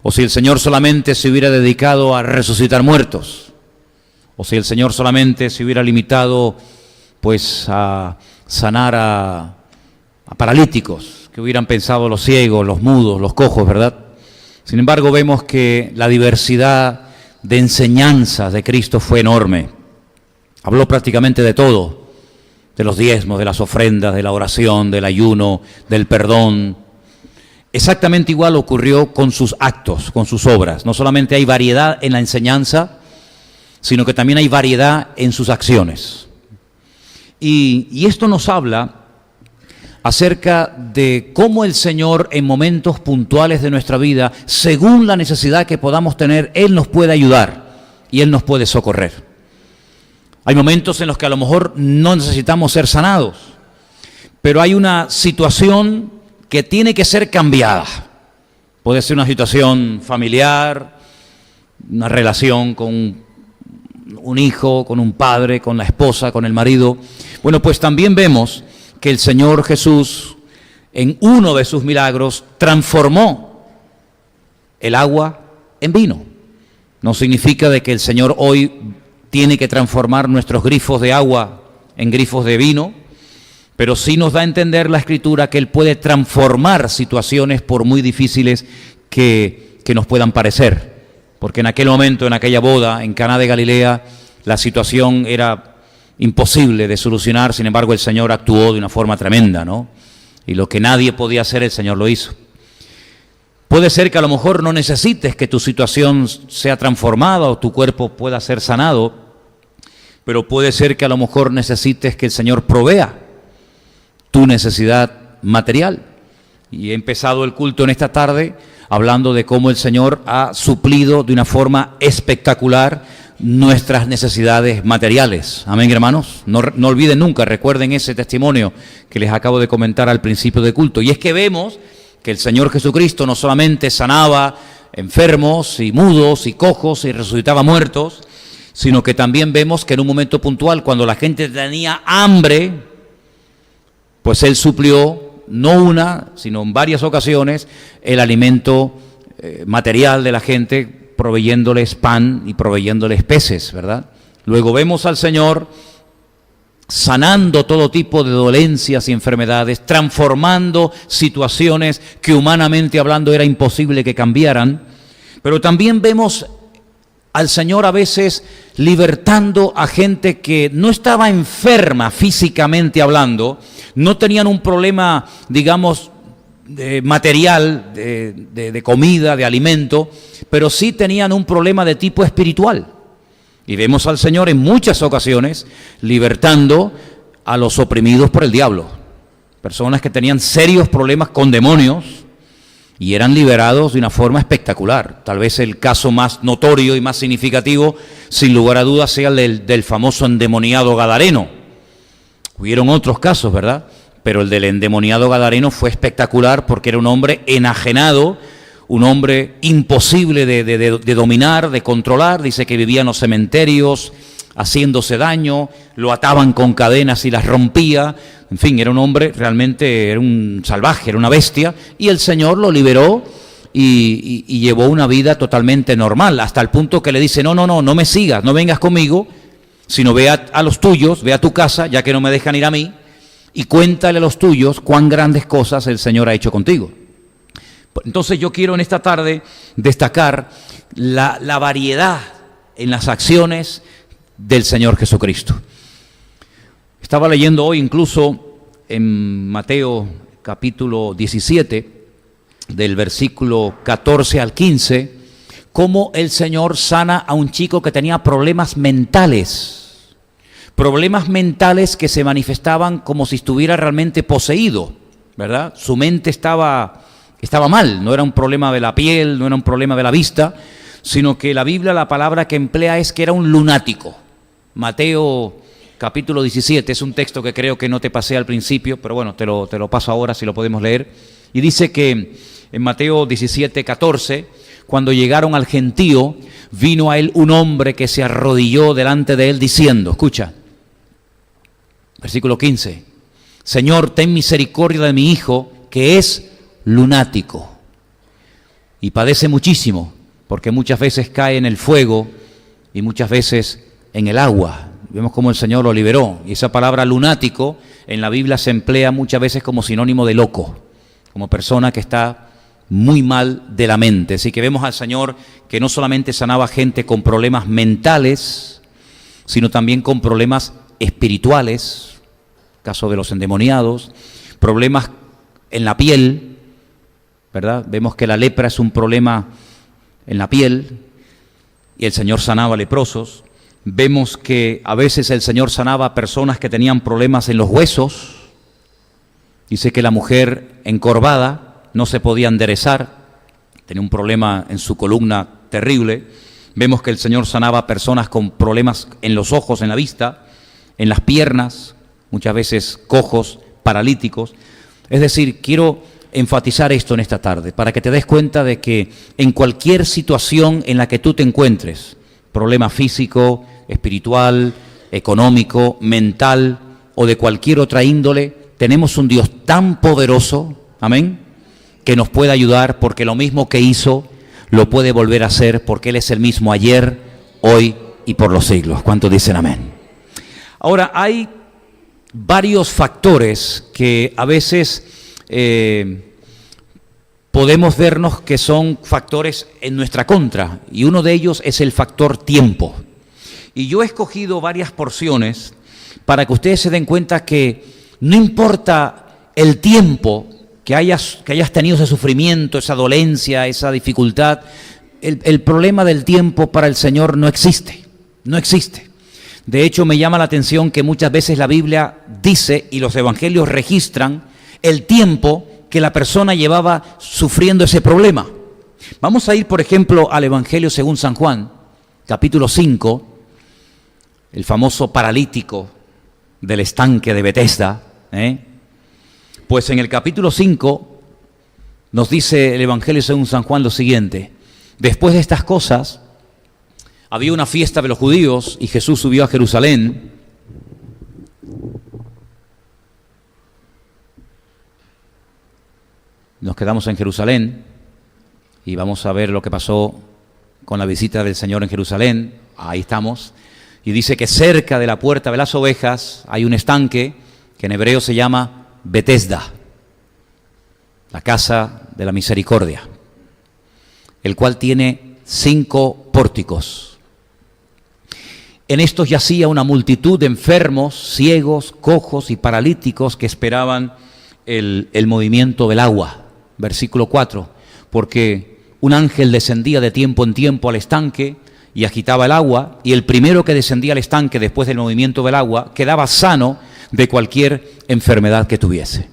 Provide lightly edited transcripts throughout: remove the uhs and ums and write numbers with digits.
o si el Señor solamente se hubiera dedicado a resucitar muertos, o si el Señor solamente se hubiera limitado pues a sanar a paralíticos, que hubieran pensado los ciegos, los mudos, los cojos, ¿verdad? Sin embargo, vemos que la diversidad de enseñanzas de Cristo fue enorme. Habló prácticamente de todo, de los diezmos, de las ofrendas, de la oración, del ayuno, del perdón. Exactamente igual ocurrió con sus actos, con sus obras. No solamente hay variedad en la enseñanza, sino que también hay variedad en sus acciones. Y esto nos habla acerca de cómo el Señor en momentos puntuales de nuestra vida, según la necesidad que podamos tener, Él nos puede ayudar y Él nos puede socorrer. Hay momentos en los que a lo mejor no necesitamos ser sanados, pero hay una situación que tiene que ser cambiada. Puede ser una situación familiar, una relación con un hijo, con un padre, con la esposa, con el marido. Bueno, pues también vemos que el Señor Jesús, en uno de sus milagros, transformó el agua en vino. No significa de que el Señor hoy tiene que transformar nuestros grifos de agua en grifos de vino, pero sí nos da a entender la Escritura que Él puede transformar situaciones por muy difíciles que nos puedan parecer. Porque en aquel momento, en aquella boda, en Caná de Galilea, la situación era imposible de solucionar, sin embargo el Señor actuó de una forma tremenda, ¿no? Y lo que nadie podía hacer, el Señor lo hizo. Puede ser que a lo mejor no necesites que tu situación sea transformada o tu cuerpo pueda ser sanado, pero puede ser que a lo mejor necesites que el Señor provea tu necesidad material. Y he empezado el culto en esta tarde hablando de cómo el Señor ha suplido de una forma espectacular nuestras necesidades materiales. Amén, hermanos. No olviden nunca, recuerden ese testimonio que les acabo de comentar al principio del culto. Y es que vemos que el Señor Jesucristo no solamente sanaba enfermos y mudos y cojos y resucitaba muertos, sino que también vemos que en un momento puntual, cuando la gente tenía hambre, pues Él suplió, no una, sino en varias ocasiones, el alimento material de la gente, proveyéndoles pan y proveyéndoles peces, ¿verdad? Luego vemos al Señor sanando todo tipo de dolencias y enfermedades, transformando situaciones que humanamente hablando era imposible que cambiaran, pero también vemos al Señor a veces libertando a gente que no estaba enferma físicamente hablando, no tenían un problema, digamos, material, de comida, de alimento, pero sí tenían un problema de tipo espiritual. Y vemos al Señor en muchas ocasiones libertando a los oprimidos por el diablo. Personas que tenían serios problemas con demonios y eran liberados de una forma espectacular. Tal vez el caso más notorio y más significativo, sin lugar a dudas, sea el del famoso endemoniado gadareno. Hubieron otros casos, ¿verdad? Pero el del endemoniado gadareno fue espectacular porque era un hombre enajenado, un hombre imposible de dominar, de controlar. Dice que vivía en los cementerios haciéndose daño, lo ataban con cadenas y las rompía. En fin, era un hombre, realmente era un salvaje, era una bestia, y el Señor lo liberó y llevó una vida totalmente normal, hasta el punto que le dice, no me sigas, no vengas conmigo, sino ve a los tuyos, ve a tu casa, ya que no me dejan ir a mí, y cuéntale a los tuyos cuán grandes cosas el Señor ha hecho contigo. Entonces yo quiero en esta tarde destacar la variedad en las acciones del Señor Jesucristo. Estaba leyendo hoy incluso en Mateo capítulo 17, del versículo 14 al 15, cómo el Señor sana a un chico que tenía problemas mentales que se manifestaban como si estuviera realmente poseído, ¿verdad? Su mente estaba mal, no era un problema de la piel, no era un problema de la vista, sino que la Biblia, la palabra que emplea es que era un lunático. Mateo capítulo 17, es un texto que creo que no te pasé al principio, pero bueno, te lo paso ahora si lo podemos leer. Y dice que en Mateo 17, 14, cuando llegaron al gentío, vino a él un hombre que se arrodilló delante de él diciendo, escucha, versículo 15, Señor, ten misericordia de mi hijo, que es lunático. y padece muchísimo, porque muchas veces cae en el fuego y muchas veces en el agua. Vemos cómo el Señor lo liberó. Y esa palabra lunático en la Biblia se emplea muchas veces como sinónimo de loco, como persona que está muy mal de la mente. Así que vemos al Señor que no solamente sanaba gente con problemas mentales, sino también con problemas espirituales, caso de los endemoniados, problemas en la piel, ¿verdad? Vemos que la lepra es un problema en la piel y el Señor sanaba leprosos. Vemos que a veces el Señor sanaba a personas que tenían problemas en los huesos. Dice que la mujer encorvada no se podía enderezar, tenía un problema en su columna terrible. Vemos que el Señor sanaba a personas con problemas en los ojos, en la vista, en las piernas, muchas veces cojos, paralíticos. Es decir, quiero enfatizar esto en esta tarde, para que te des cuenta de que en cualquier situación en la que tú te encuentres, problema físico, espiritual, económico, mental o de cualquier otra índole, tenemos un Dios tan poderoso, amén, que nos puede ayudar, porque lo mismo que hizo, lo puede volver a hacer, porque Él es el mismo ayer, hoy y por los siglos. ¿Cuántos dicen amén? Ahora, hay varios factores que a veces podemos vernos que son factores en nuestra contra, y uno de ellos es el factor tiempo. Y yo he escogido varias porciones para que ustedes se den cuenta que no importa el tiempo que hayas tenido ese sufrimiento, esa dolencia, esa dificultad, el problema del tiempo para el Señor no existe, no existe. De hecho, me llama la atención que muchas veces la Biblia dice, y los evangelios registran, el tiempo que la persona llevaba sufriendo ese problema. Vamos a ir, por ejemplo, al Evangelio según San Juan, capítulo 5, el famoso paralítico del estanque de Betesda. Pues en el capítulo 5 nos dice el Evangelio según San Juan lo siguiente: después de estas cosas, había una fiesta de los judíos y Jesús subió a Jerusalén. Nos quedamos en Jerusalén y vamos a ver lo que pasó con la visita del Señor en Jerusalén. Ahí estamos. Y dice que cerca de la puerta de las ovejas hay un estanque que en hebreo se llama Betesda, la casa de la misericordia, el cual tiene 5 pórticos. En estos yacía una multitud de enfermos, ciegos, cojos y paralíticos que esperaban el movimiento del agua. Versículo 4, porque un ángel descendía de tiempo en tiempo al estanque y agitaba el agua, y el primero que descendía al estanque después del movimiento del agua quedaba sano de cualquier enfermedad que tuviese.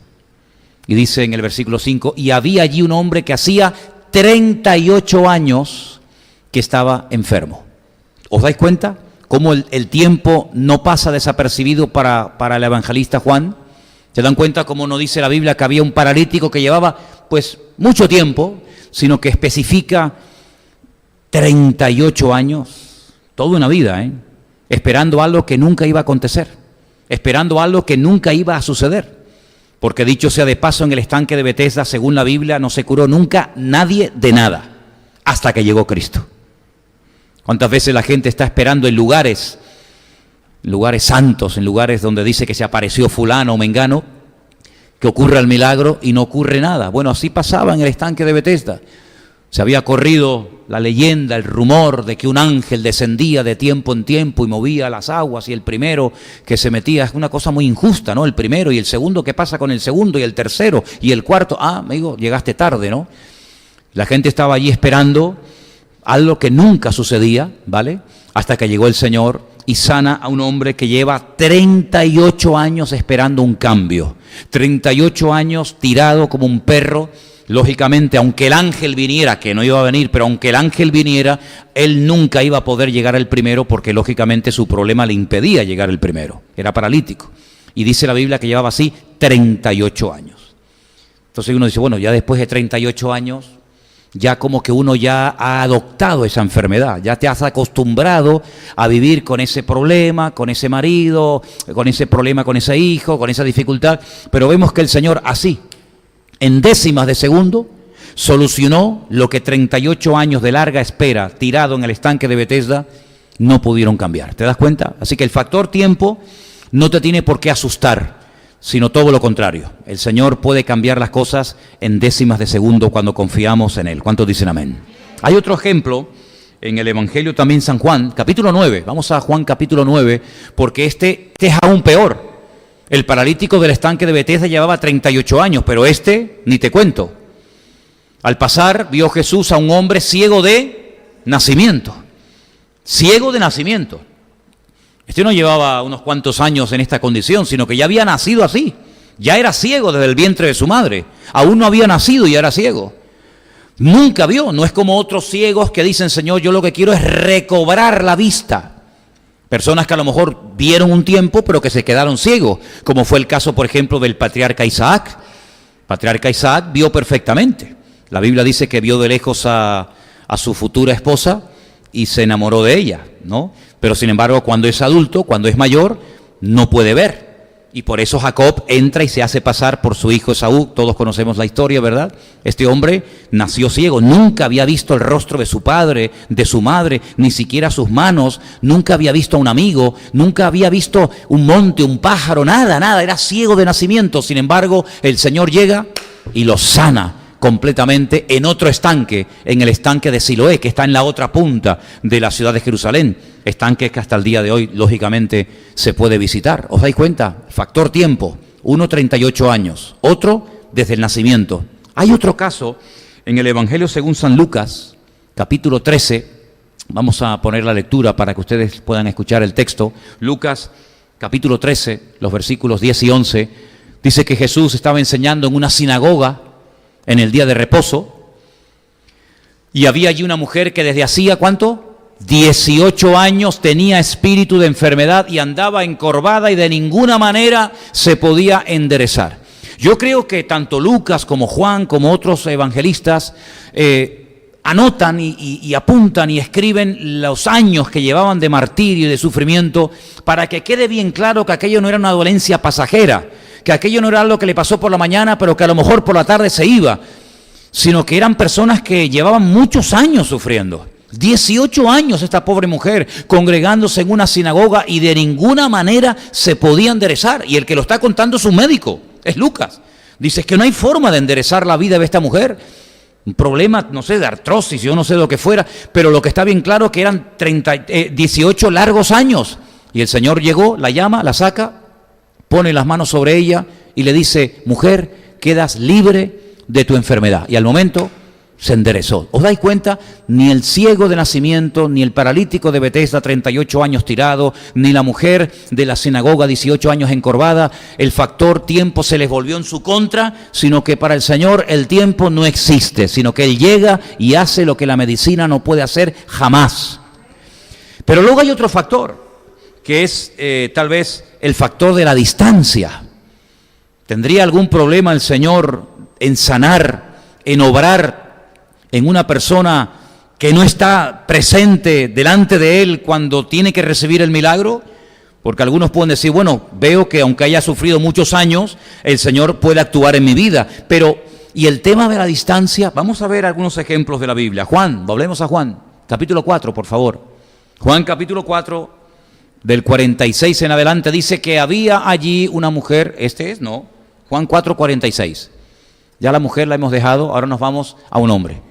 Y dice en el versículo 5, y había allí un hombre que hacía 38 años que estaba enfermo. ¿Os dais cuenta cómo el tiempo no pasa desapercibido para el evangelista Juan? ¿Se dan cuenta cómo no dice la Biblia que había un paralítico que llevaba pues mucho tiempo, sino que especifica 38 años, toda una vida, esperando algo que nunca iba a acontecer, esperando algo que nunca iba a suceder? Porque dicho sea de paso, en el estanque de Betesda, según la Biblia, no se curó nunca nadie de nada, hasta que llegó Cristo. ¿Cuántas veces la gente está esperando en lugares santos, en lugares donde dice que se apareció fulano o mengano, que ocurra el milagro y no ocurre nada? Bueno, así pasaba en el estanque de Betesda. Se había corrido la leyenda, el rumor de que un ángel descendía de tiempo en tiempo y movía las aguas, y el primero que se metía, es una cosa muy injusta, ¿no? El primero, y el segundo, ¿qué pasa con el segundo? Y el tercero, y el cuarto, amigo, llegaste tarde, ¿no? La gente estaba allí esperando algo que nunca sucedía, ¿vale? Hasta que llegó el Señor y sana a un hombre que lleva 38 años esperando un cambio, 38 años tirado como un perro. Lógicamente, aunque el ángel viniera, que no iba a venir, pero aunque el ángel viniera, él nunca iba a poder llegar al primero, porque lógicamente su problema le impedía llegar al primero, era paralítico. Y dice la Biblia que llevaba así 38 años. Entonces uno dice, bueno, ya después de 38 años, ya como que uno ya ha adoptado esa enfermedad, ya te has acostumbrado a vivir con ese problema, con ese marido, con ese problema, con ese hijo, con esa dificultad. Pero vemos que el Señor así, en décimas de segundo, solucionó lo que 38 años de larga espera tirado en el estanque de Betesda no pudieron cambiar. ¿Te das cuenta? Así que el factor tiempo no te tiene por qué asustar, sino todo lo contrario. El Señor puede cambiar las cosas en décimas de segundo cuando confiamos en Él. ¿Cuántos dicen amén? Hay otro ejemplo en el Evangelio también San Juan, capítulo 9. Vamos a Juan capítulo 9, porque este es aún peor. El paralítico del estanque de Betesda llevaba 38 años, pero ni te cuento. Al pasar, vio Jesús a un hombre ciego de nacimiento. Ciego de nacimiento. Este no llevaba unos cuantos años en esta condición, sino que ya había nacido así. Ya era ciego desde el vientre de su madre. Aún no había nacido y ya era ciego. Nunca vio. No es como otros ciegos que dicen, Señor, yo lo que quiero es recobrar la vista. Personas que a lo mejor vieron un tiempo, pero que se quedaron ciegos. Como fue el caso, por ejemplo, del patriarca Isaac. El patriarca Isaac vio perfectamente. La Biblia dice que vio de lejos a su futura esposa y se enamoró de ella, ¿no? Pero sin embargo, cuando es adulto, cuando es mayor, no puede ver. Y por eso Jacob entra y se hace pasar por su hijo Esaú. Todos conocemos la historia, ¿verdad? Este hombre nació ciego, nunca había visto el rostro de su padre, de su madre, ni siquiera sus manos, nunca había visto a un amigo, nunca había visto un monte, un pájaro, nada, era ciego de nacimiento. Sin embargo, el Señor llega y lo sana completamente en otro estanque, en el estanque de Siloé, que está en la otra punta de la ciudad de Jerusalén, estanque que hasta el día de hoy, lógicamente, se puede visitar. ¿Os dais cuenta? Factor tiempo, uno 38 años, otro desde el nacimiento. Hay otro caso en el Evangelio según San Lucas, capítulo 13, vamos a poner la lectura para que ustedes puedan escuchar el texto. Lucas, capítulo 13, los versículos 10 y 11, dice que Jesús estaba enseñando en una sinagoga en el día de reposo, y había allí una mujer que desde hacía, ¿cuánto? 18 años tenía espíritu de enfermedad y andaba encorvada y de ninguna manera se podía enderezar. Yo creo que tanto Lucas como Juan como otros evangelistas anotan y apuntan y escriben los años que llevaban de martirio y de sufrimiento para que quede bien claro que aquello no era una dolencia pasajera, que aquello no era algo que le pasó por la mañana, pero que a lo mejor por la tarde se iba, sino que eran personas que llevaban muchos años sufriendo. 18 años esta pobre mujer congregándose en una sinagoga y de ninguna manera se podía enderezar. Y el que lo está contando es un médico, es Lucas. Dice que no hay forma de enderezar la vida de esta mujer. Un problema, no sé, de artrosis, yo no sé lo que fuera, pero lo que está bien claro que eran 18 largos años. Y el Señor llegó, la llama, la saca, pone las manos sobre ella y le dice, mujer, quedas libre de tu enfermedad. Y al momento se enderezó. ¿Os dais cuenta? Ni el ciego de nacimiento, ni el paralítico de Betesda, 38 años tirado, ni la mujer de la sinagoga, 18 años encorvada, el factor tiempo se les volvió en su contra, sino que para el Señor el tiempo no existe, sino que Él llega y hace lo que la medicina no puede hacer jamás. Pero luego hay otro factor, que es tal vez el factor de la distancia. ¿Tendría algún problema el Señor en sanar, en obrar en una persona que no está presente delante de Él cuando tiene que recibir el milagro? Porque algunos pueden decir, bueno, veo que aunque haya sufrido muchos años, el Señor puede actuar en mi vida. Pero, ¿y el tema de la distancia? Vamos a ver algunos ejemplos de la Biblia. Juan, volvemos a Juan, capítulo 4, por favor. Juan, capítulo 4, del 46 en adelante, dice que había allí una mujer, Juan 4, 46. Ya la mujer la hemos dejado, ahora nos vamos a un hombre.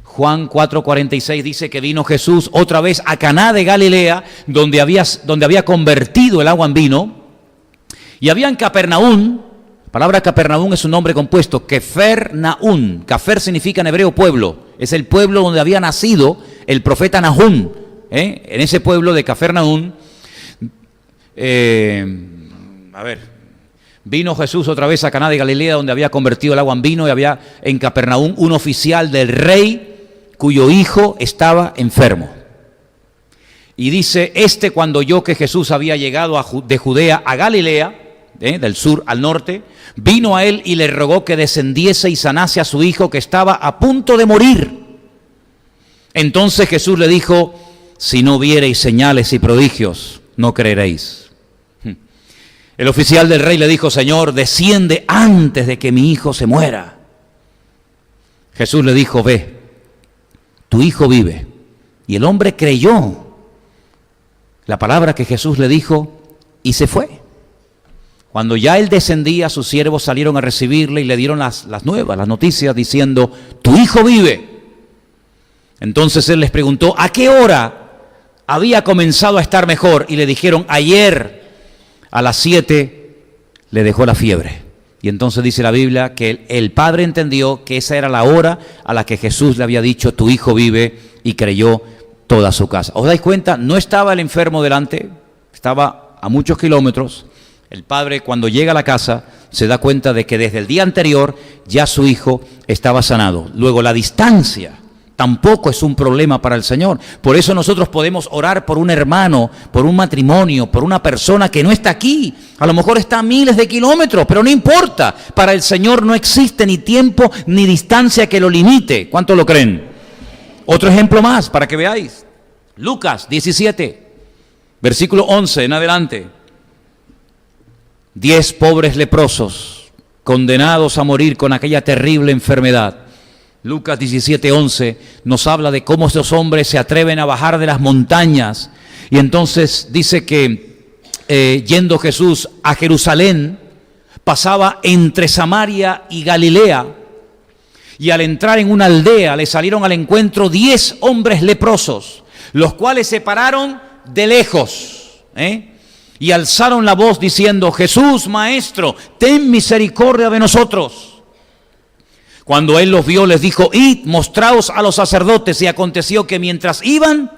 Juan 4:46 dice que vino Jesús otra vez a Caná de Galilea, donde había convertido el agua en vino, y había en Capernaum, la palabra Capernaum es un nombre compuesto, Kefer-Naum, Cafer significa en hebreo pueblo, es el pueblo donde había nacido el profeta Nahum, en ese pueblo de Capernaum, vino Jesús otra vez a Caná de Galilea, donde había convertido el agua en vino, y había en Capernaum un oficial del rey cuyo hijo estaba enfermo. Y dice, cuando oyó que Jesús había llegado de Judea a Galilea, del sur al norte, vino a él y le rogó que descendiese y sanase a su hijo que estaba a punto de morir. Entonces Jesús le dijo, si no viereis señales y prodigios, no creeréis. El oficial del rey le dijo, Señor, desciende antes de que mi hijo se muera. Jesús le dijo, ve, tu hijo vive. Y el hombre creyó la palabra que Jesús le dijo y se fue. Cuando ya él descendía, sus siervos salieron a recibirle y le dieron las nuevas, las noticias, diciendo, tu hijo vive. Entonces él les preguntó, ¿a qué hora había comenzado a estar mejor? Y le dijeron, ayer a las 7 le dejó la fiebre. Y entonces dice la Biblia que el padre entendió que esa era la hora a la que Jesús le había dicho, tu hijo vive, y creyó toda su casa. ¿Os dais cuenta? No estaba el enfermo delante, estaba a muchos kilómetros. El padre, cuando llega a la casa, se da cuenta de que desde el día anterior ya su hijo estaba sanado. Luego, la distancia tampoco es un problema para el Señor. Por eso nosotros podemos orar por un hermano, por un matrimonio, por una persona que no está aquí. A lo mejor está a miles de kilómetros, pero no importa. Para el Señor no existe ni tiempo ni distancia que lo limite. ¿Cuántos lo creen? Otro ejemplo más para que veáis. Lucas 17, versículo 11 en adelante. 10 pobres leprosos condenados a morir con aquella terrible enfermedad. Lucas 17:11 nos habla de cómo estos hombres se atreven a bajar de las montañas. Y entonces dice que yendo Jesús a Jerusalén, pasaba entre Samaria y Galilea. Y al entrar en una aldea le salieron al encuentro 10 hombres leprosos, los cuales se pararon de lejos, y alzaron la voz diciendo, Jesús, Maestro, ten misericordia de nosotros. Cuando él los vio, les dijo, id, mostraos a los sacerdotes. Y aconteció que mientras iban,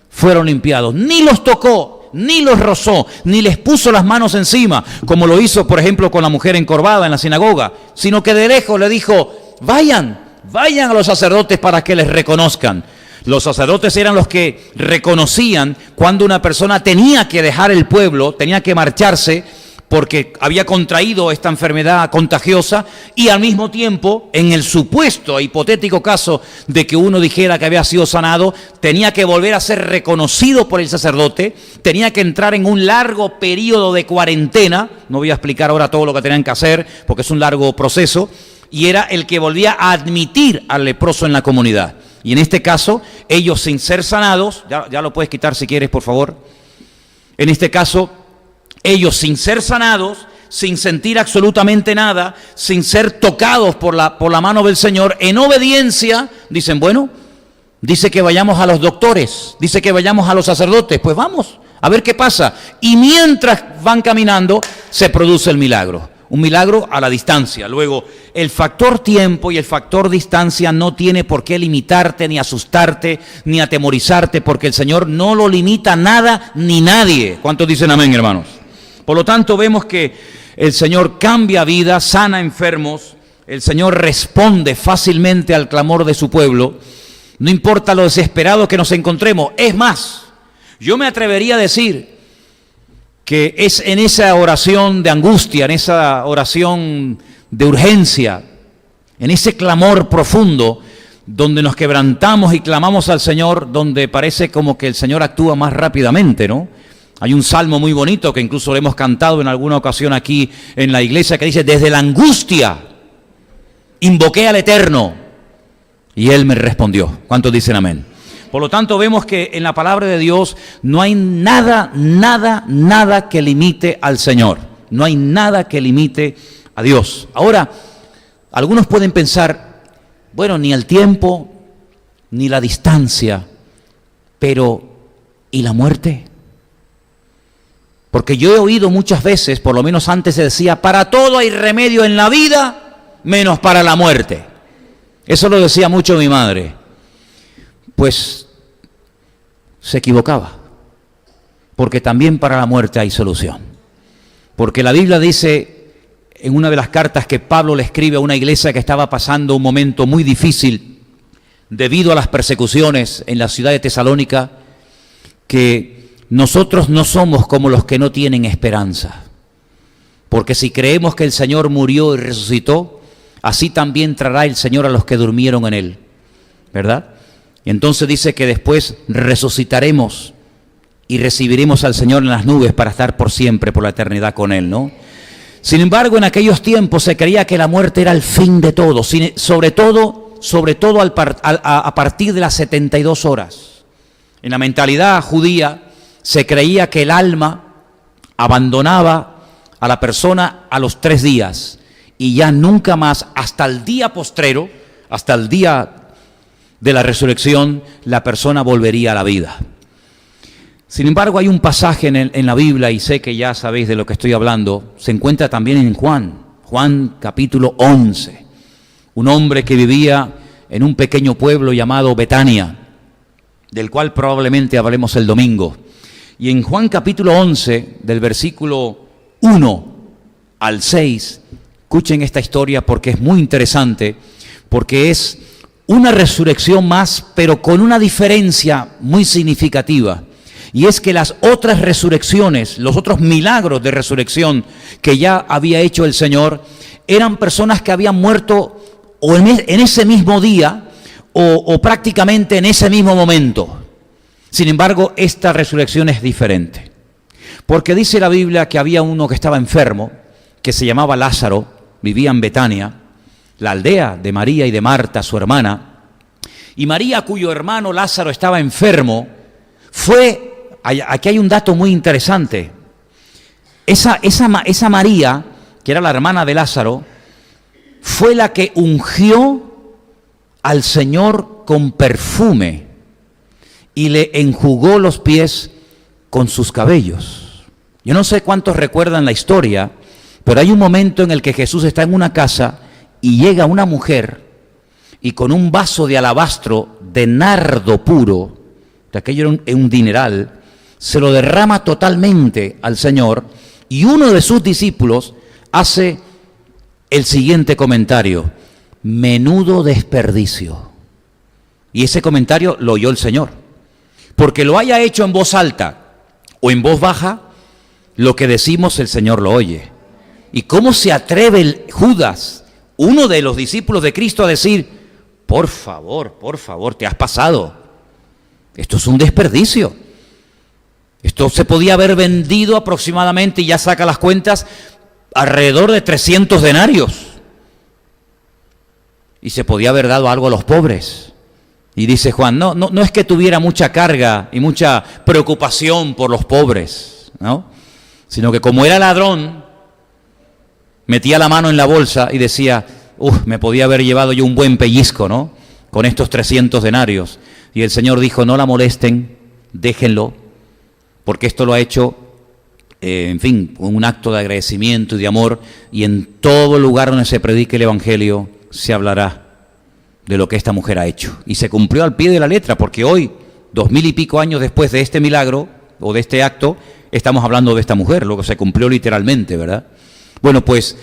fueron limpiados. Ni los tocó, ni los rozó, ni les puso las manos encima, como lo hizo, por ejemplo, con la mujer encorvada en la sinagoga, sino que de lejos le dijo, vayan a los sacerdotes para que les reconozcan. Los sacerdotes eran los que reconocían cuando una persona tenía que dejar el pueblo, tenía que marcharse, porque había contraído esta enfermedad contagiosa, y al mismo tiempo, en el supuesto e hipotético caso de que uno dijera que había sido sanado, tenía que volver a ser reconocido por el sacerdote, tenía que entrar en un largo periodo de cuarentena. No voy a explicar ahora todo lo que tenían que hacer, porque es un largo proceso, y era el que volvía a admitir al leproso en la comunidad. Y en este caso, ellos sin ser sanados, ya lo puedes quitar si quieres, por favor. En este caso, ellos sin ser sanados, sin sentir absolutamente nada, sin ser tocados por la mano del Señor, en obediencia, dicen, bueno, dice que vayamos a los doctores, dice que vayamos a los sacerdotes, pues vamos, a ver qué pasa. Y mientras van caminando, se produce el milagro. Un milagro a la distancia. Luego, el factor tiempo y el factor distancia no tiene por qué limitarte, ni asustarte, ni atemorizarte, porque el Señor no lo limita nada ni nadie. ¿Cuántos dicen amén, hermanos? Por lo tanto, vemos que el Señor cambia vidas, sana enfermos, el Señor responde fácilmente al clamor de su pueblo, no importa lo desesperados que nos encontremos. Es más, yo me atrevería a decir que es en esa oración de angustia, en esa oración de urgencia, en ese clamor profundo, donde nos quebrantamos y clamamos al Señor, donde parece como que el Señor actúa más rápidamente, ¿no? Hay un salmo muy bonito que incluso lo hemos cantado en alguna ocasión aquí en la iglesia, que dice, desde la angustia invoqué al Eterno y Él me respondió. ¿Cuántos dicen amén? Por lo tanto, vemos que en la palabra de Dios no hay nada que limite al Señor. No hay nada que limite a Dios. Ahora, algunos pueden pensar, bueno, ni el tiempo, ni la distancia, pero ¿y la muerte? Porque yo he oído muchas veces, por lo menos antes se decía, para todo hay remedio en la vida, menos para la muerte. Eso lo decía mucho mi madre. Pues se equivocaba, porque también para la muerte hay solución. Porque la Biblia dice en una de las cartas que Pablo le escribe a una iglesia que estaba pasando un momento muy difícil debido a las persecuciones en la ciudad de Tesalónica, que nosotros no somos como los que no tienen esperanza, porque si creemos que el Señor murió y resucitó, así también traerá el Señor a los que durmieron en Él, ¿verdad? Y entonces dice que después resucitaremos y recibiremos al Señor en las nubes para estar por siempre, por la eternidad con Él, ¿no? Sin embargo, en aquellos tiempos se creía que la muerte era el fin de todo, sobre todo sobre todo a partir de las 72 horas. En la mentalidad judía se creía que el alma abandonaba a la persona a los 3 días y ya nunca más, hasta el día postrero, hasta el día de la resurrección, la persona volvería a la vida. Sin embargo, hay un pasaje en la Biblia, y sé que ya sabéis de lo que estoy hablando, se encuentra también en Juan capítulo 11. Un hombre que vivía en un pequeño pueblo llamado Betania, del cual probablemente hablemos el domingo. Y en Juan capítulo 11, del versículo 1 al 6, escuchen esta historia porque es muy interesante, porque es una resurrección más, pero con una diferencia muy significativa. Y es que las otras resurrecciones, los otros milagros de resurrección que ya había hecho el Señor, eran personas que habían muerto o en ese mismo día o prácticamente en ese mismo momento. Sin embargo, esta resurrección es diferente. Porque dice la Biblia que había uno que estaba enfermo, que se llamaba Lázaro, vivía en Betania, la aldea de María y de Marta, su hermana. Y María, cuyo hermano Lázaro estaba enfermo, aquí hay un dato muy interesante. Esa María, que era la hermana de Lázaro, fue la que ungió al Señor con perfume y le enjugó los pies con sus cabellos. Yo no sé cuántos recuerdan la historia, pero hay un momento en el que Jesús está en una casa y llega una mujer y con un vaso de alabastro de nardo puro, de aquello era un dineral, se lo derrama totalmente al Señor, y uno de sus discípulos hace el siguiente comentario: menudo desperdicio. Y ese comentario lo oyó el Señor. Porque lo haya hecho en voz alta o en voz baja, lo que decimos el Señor lo oye. ¿Y cómo se atreve Judas, uno de los discípulos de Cristo, a decir: por favor, te has pasado? Esto es un desperdicio. Esto se podía haber vendido aproximadamente, y ya saca las cuentas, alrededor de 300 denarios. Y se podía haber dado algo a los pobres. Y dice Juan, no es que tuviera mucha carga y mucha preocupación por los pobres, ¿no? Sino que como era ladrón, metía la mano en la bolsa y decía: me podía haber llevado yo un buen pellizco, ¿no? Con estos 300 denarios. Y el Señor dijo: no la molesten, déjenlo, porque esto lo ha hecho, con un acto de agradecimiento y de amor, y en todo lugar donde se predique el Evangelio se hablará de lo que esta mujer ha hecho. Y se cumplió al pie de la letra, porque hoy, 2000 y pico años después de este milagro, o de este acto, estamos hablando de esta mujer, lo que se cumplió literalmente, ¿verdad? Bueno, pues,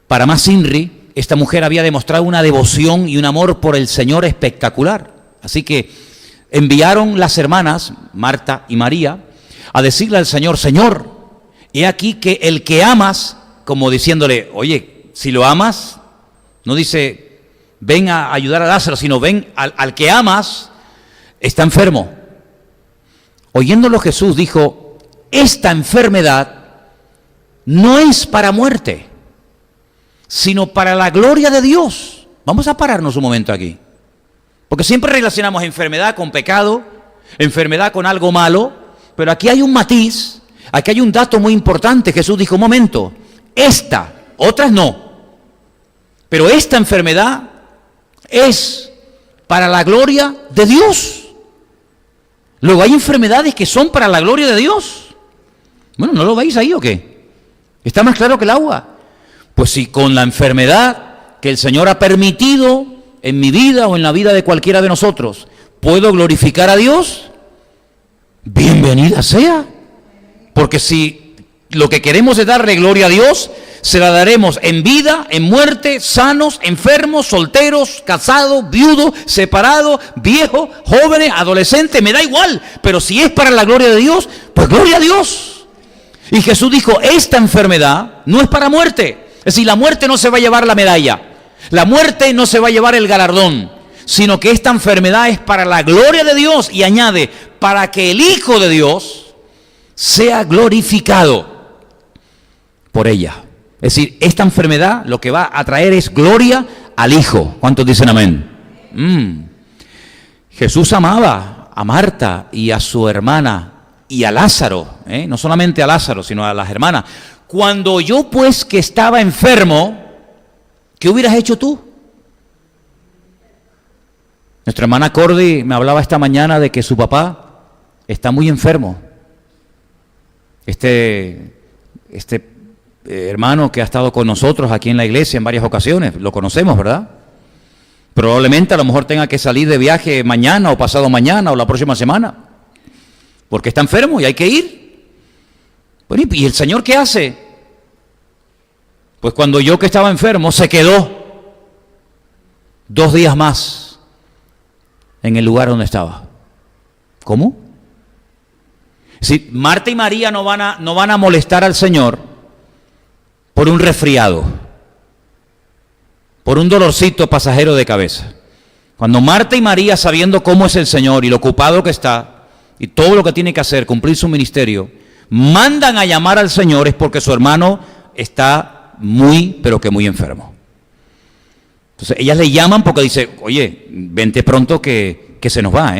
para más Inri, esta mujer había demostrado una devoción y un amor por el Señor espectacular. Así que enviaron las hermanas, Marta y María, a decirle al Señor: Señor, he aquí que el que amas, como diciéndole: oye, si lo amas, no dice ven a ayudar a Lázaro, sino ven al que amas, está enfermo. Oyéndolo Jesús dijo: esta enfermedad no es para muerte, sino para la gloria de Dios. Vamos a pararnos un momento aquí, porque siempre relacionamos enfermedad con pecado, enfermedad con algo malo, pero aquí hay un matiz, aquí hay un dato muy importante. Jesús dijo: un momento, otras no, pero esta enfermedad es para la gloria de Dios. Luego hay enfermedades que son para la gloria de Dios. Bueno, ¿no lo veis ahí o qué? ¿Está más claro que el agua? Pues si con la enfermedad que el Señor ha permitido en mi vida o en la vida de cualquiera de nosotros puedo glorificar a Dios, bienvenida sea. Porque si lo que queremos es darle gloria a Dios, se la daremos en vida, en muerte, sanos, enfermos, solteros, casados, viudos, separados, viejos, jóvenes, adolescentes, me da igual. Pero si es para la gloria de Dios, pues gloria a Dios. Y Jesús dijo: esta enfermedad no es para muerte. Es decir, la muerte no se va a llevar la medalla, la muerte no se va a llevar el galardón, sino que esta enfermedad es para la gloria de Dios. Y añade: para que el Hijo de Dios sea glorificado por ella. Es decir, esta enfermedad lo que va a traer es gloria al Hijo. ¿Cuántos dicen amén? Jesús amaba a Marta y a su hermana y a Lázaro, no solamente a Lázaro, sino a las hermanas. Cuando oyó pues que estaba enfermo, ¿qué hubieras hecho tú? Nuestra hermana Cordy me hablaba esta mañana de que su papá está muy enfermo. Este hermano que ha estado con nosotros aquí en la iglesia en varias ocasiones, lo conocemos, ¿verdad? Probablemente a lo mejor tenga que salir de viaje mañana o pasado mañana o la próxima semana, porque está enfermo y hay que ir. Bueno, ¿y el Señor qué hace? Pues cuando oyó que estaba enfermo, se quedó 2 días más en el lugar donde estaba. ¿Cómo? Si Marta y María no van a molestar al Señor por un resfriado, por un dolorcito pasajero de cabeza. Cuando Marta y María, sabiendo cómo es el Señor y lo ocupado que está y todo lo que tiene que hacer, cumplir su ministerio, mandan a llamar al Señor, es porque su hermano está muy, pero que muy enfermo. Entonces ellas le llaman porque dice, oye, vente pronto que se nos va,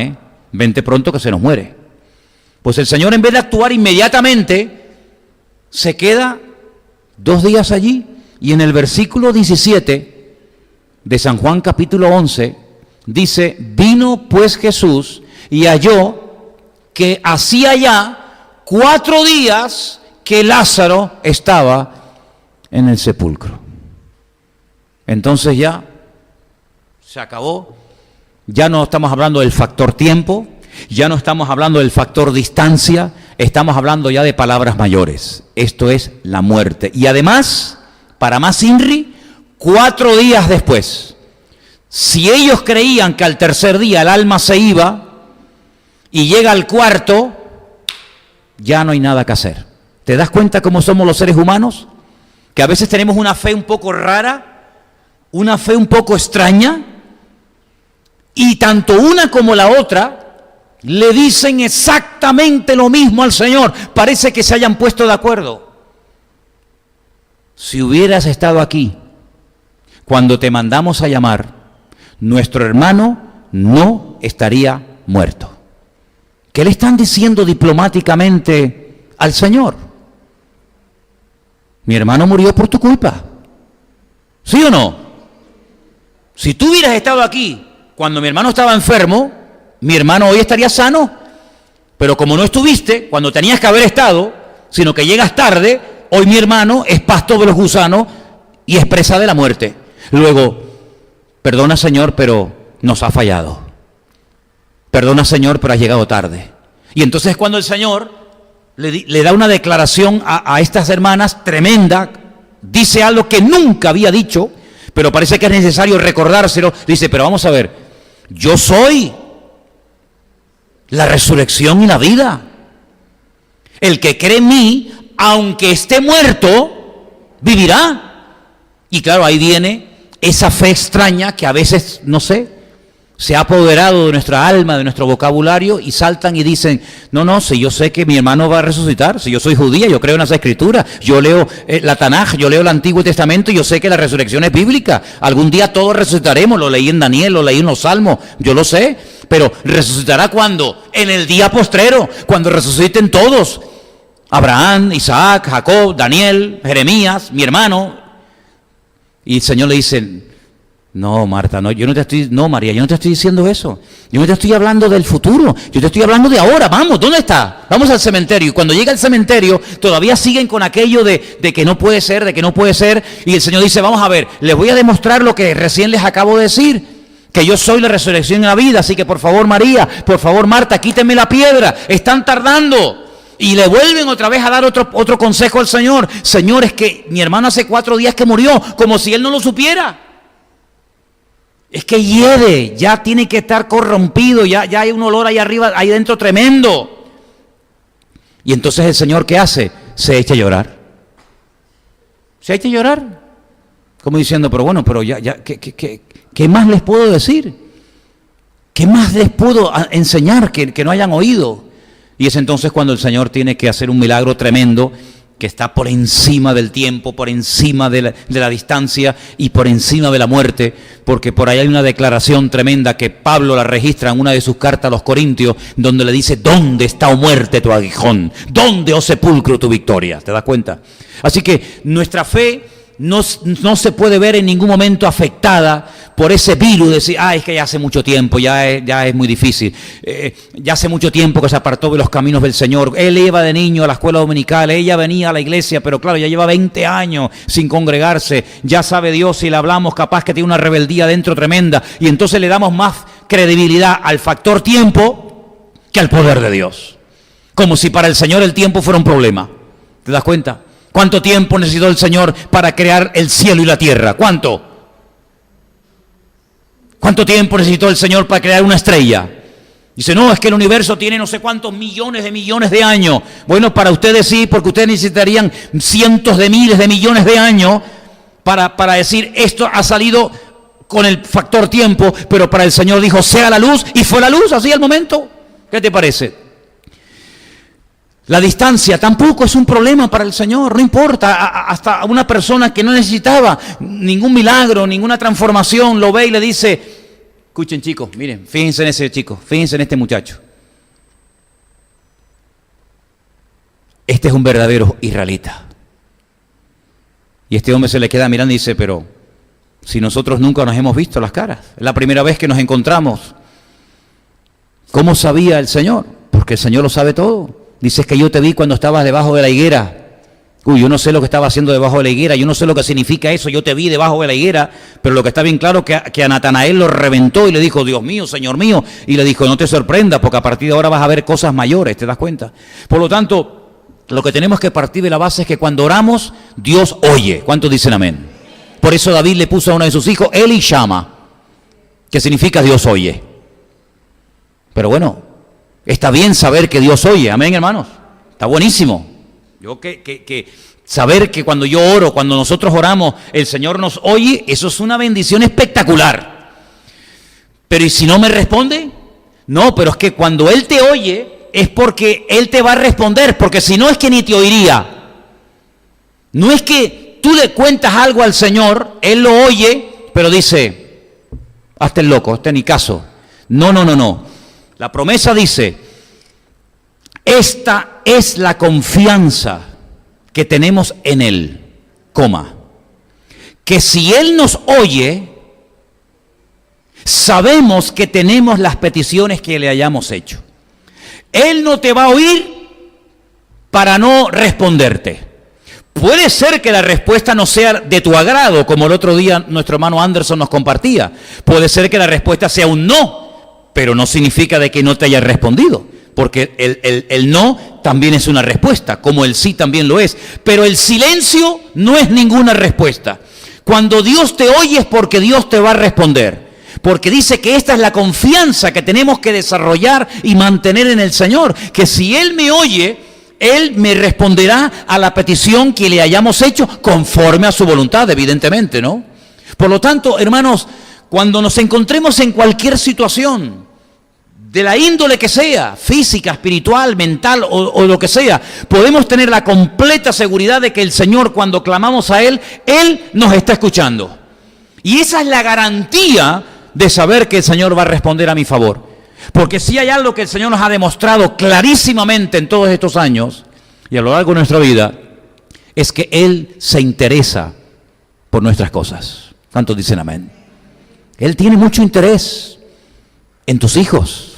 vente pronto que se nos muere. Pues el Señor, en vez de actuar inmediatamente, se queda 2 días allí, y en el versículo 17 de San Juan capítulo 11, dice, vino pues Jesús y halló que hacía ya 4 días que Lázaro estaba en el sepulcro. Entonces ya se acabó, ya no estamos hablando del factor tiempo, ya no estamos hablando del factor distancia, estamos hablando ya de palabras mayores. Esto es la muerte. Y además, para más INRI, 4 días después, si ellos creían que al tercer día el alma se iba y llega al cuarto, ya no hay nada que hacer. ¿Te das cuenta cómo somos los seres humanos? Que a veces tenemos una fe un poco rara, una fe un poco extraña, y tanto una como la otra le dicen exactamente lo mismo al Señor. Parece que se hayan puesto de acuerdo. Si hubieras estado aquí cuando te mandamos a llamar, nuestro hermano no estaría muerto. ¿Qué le están diciendo diplomáticamente al Señor? Mi hermano murió por tu culpa. ¿Sí o no? Si tú hubieras estado aquí cuando mi hermano estaba enfermo, mi hermano hoy estaría sano. Pero como no estuviste cuando tenías que haber estado, sino que llegas tarde, hoy mi hermano es pasto de los gusanos y es presa de la muerte. Luego, perdona Señor, pero nos ha fallado. Perdona Señor, pero has llegado tarde. Y entonces cuando el Señor le da una declaración a estas hermanas tremenda, dice algo que nunca había dicho, pero parece que es necesario recordárselo. Dice, pero vamos a ver, yo soy la resurrección y la vida. El que cree en mí, aunque esté muerto, vivirá. Y claro, ahí viene esa fe extraña que a veces, no sé, se ha apoderado de nuestra alma, de nuestro vocabulario, y saltan y dicen, no, si yo sé que mi hermano va a resucitar, si yo soy judía, yo creo en las escrituras, yo leo la Tanaj, yo leo el Antiguo Testamento y yo sé que la resurrección es bíblica. Algún día todos resucitaremos, lo leí en Daniel, lo leí en los Salmos, yo lo sé, pero ¿resucitará cuándo? En el día postrero, cuando resuciten todos. Abraham, Isaac, Jacob, Daniel, Jeremías, mi hermano. Y el Señor le dice, no, Marta, no, María, yo no te estoy diciendo eso. Yo no te estoy hablando del futuro, yo te estoy hablando de ahora. Vamos, ¿dónde está? Vamos al cementerio. Y cuando llega al cementerio, todavía siguen con aquello de que no puede ser, de que no puede ser. Y el Señor dice, vamos a ver, les voy a demostrar lo que recién les acabo de decir, que yo soy la resurrección y la vida. Así que por favor, María, por favor, Marta, quítenme la piedra, están tardando. Y le vuelven otra vez a dar otro consejo al Señor. Señor, es que mi hermano hace 4 días que murió, como si él no lo supiera. Es que hiede, ya tiene que estar corrompido, ya hay un olor ahí arriba, ahí dentro tremendo. Y entonces el Señor, ¿qué hace? Se echa a llorar. Se echa a llorar. Como diciendo, pero bueno, pero ¿qué más les puedo decir? ¿Qué más les puedo enseñar que no hayan oído? Y es entonces cuando el Señor tiene que hacer un milagro tremendo que está por encima del tiempo, por encima de la distancia y por encima de la muerte, porque por ahí hay una declaración tremenda que Pablo la registra en una de sus cartas a los Corintios, donde le dice: ¿dónde está, oh muerte, tu aguijón? ¿Dónde, oh sepulcro, tu victoria? ¿Te das cuenta? Así que nuestra fe no se puede ver en ningún momento afectada por ese virus de decir: es que ya hace mucho tiempo, ya es muy difícil, ya hace mucho tiempo que se apartó de los caminos del Señor. Él iba de niño a la escuela dominical, ella venía a la iglesia, pero claro, ya lleva 20 años sin congregarse, ya sabe Dios, si le hablamos capaz que tiene una rebeldía dentro tremenda, y entonces le damos más credibilidad al factor tiempo que al poder de Dios, como si para el Señor el tiempo fuera un problema. ¿Te das cuenta? ¿Cuánto tiempo necesitó el Señor para crear el cielo y la tierra? ¿Cuánto? ¿Cuánto tiempo necesitó el Señor para crear una estrella? Dice: no, es que el universo tiene no sé cuántos millones de años. Bueno, para ustedes sí, porque ustedes necesitarían cientos de miles de millones de años para decir: esto ha salido con el factor tiempo, pero para el Señor dijo: sea la luz, y fue la luz así al momento. ¿Qué te parece? La distancia tampoco es un problema para el Señor, no importa. Hasta una persona que no necesitaba ningún milagro, ninguna transformación, lo ve y le dice: escuchen, chicos, miren, fíjense en ese chico, fíjense en este muchacho. Este es un verdadero israelita. Y este hombre se le queda mirando y dice: pero si nosotros nunca nos hemos visto las caras, es la primera vez que nos encontramos. ¿Cómo sabía el Señor? Porque el Señor lo sabe todo. Dices que yo te vi cuando estabas debajo de la higuera. Yo no sé lo que estaba haciendo debajo de la higuera, yo no sé lo que significa eso, yo te vi debajo de la higuera, pero lo que está bien claro es que a Natanael lo reventó y le dijo: Dios mío, Señor mío, y le dijo: no te sorprendas, porque a partir de ahora vas a ver cosas mayores, ¿te das cuenta? Por lo tanto, lo que tenemos que partir de la base es que cuando oramos, Dios oye. ¿Cuántos dicen amén? Por eso David le puso a uno de sus hijos Eli Shama, que significa Dios oye. Pero bueno, está bien saber que Dios oye, amén, hermanos. Está buenísimo. Saber que cuando yo oro, cuando nosotros oramos, el Señor nos oye, eso es una bendición espectacular. Pero ¿y si no me responde? No, pero es que cuando Él te oye, es porque Él te va a responder, porque si no es que ni te oiría. No es que tú le cuentas algo al Señor, Él lo oye, pero dice: hazte el loco, ni caso. No. La promesa dice: esta es la confianza que tenemos en Él, que si Él nos oye, sabemos que tenemos las peticiones que le hayamos hecho. Él no te va a oír para no responderte. Puede ser que la respuesta no sea de tu agrado, como el otro día nuestro hermano Anderson nos compartía. Puede ser que la respuesta sea un no, pero no significa de que no te haya respondido, porque el no también es una respuesta, como el sí también lo es. Pero el silencio no es ninguna respuesta. Cuando Dios te oye es porque Dios te va a responder. Porque dice que esta es la confianza que tenemos que desarrollar y mantener en el Señor. Que si Él me oye, Él me responderá a la petición que le hayamos hecho conforme a su voluntad, evidentemente, ¿no? Por lo tanto, hermanos, cuando nos encontremos en cualquier situación, de la índole que sea, física, espiritual, mental o lo que sea, podemos tener la completa seguridad de que el Señor, cuando clamamos a Él, Él nos está escuchando. Y esa es la garantía de saber que el Señor va a responder a mi favor. Porque si hay algo que el Señor nos ha demostrado clarísimamente en todos estos años y a lo largo de nuestra vida, es que Él se interesa por nuestras cosas. ¿Cuántos dicen amén? Él tiene mucho interés en tus hijos.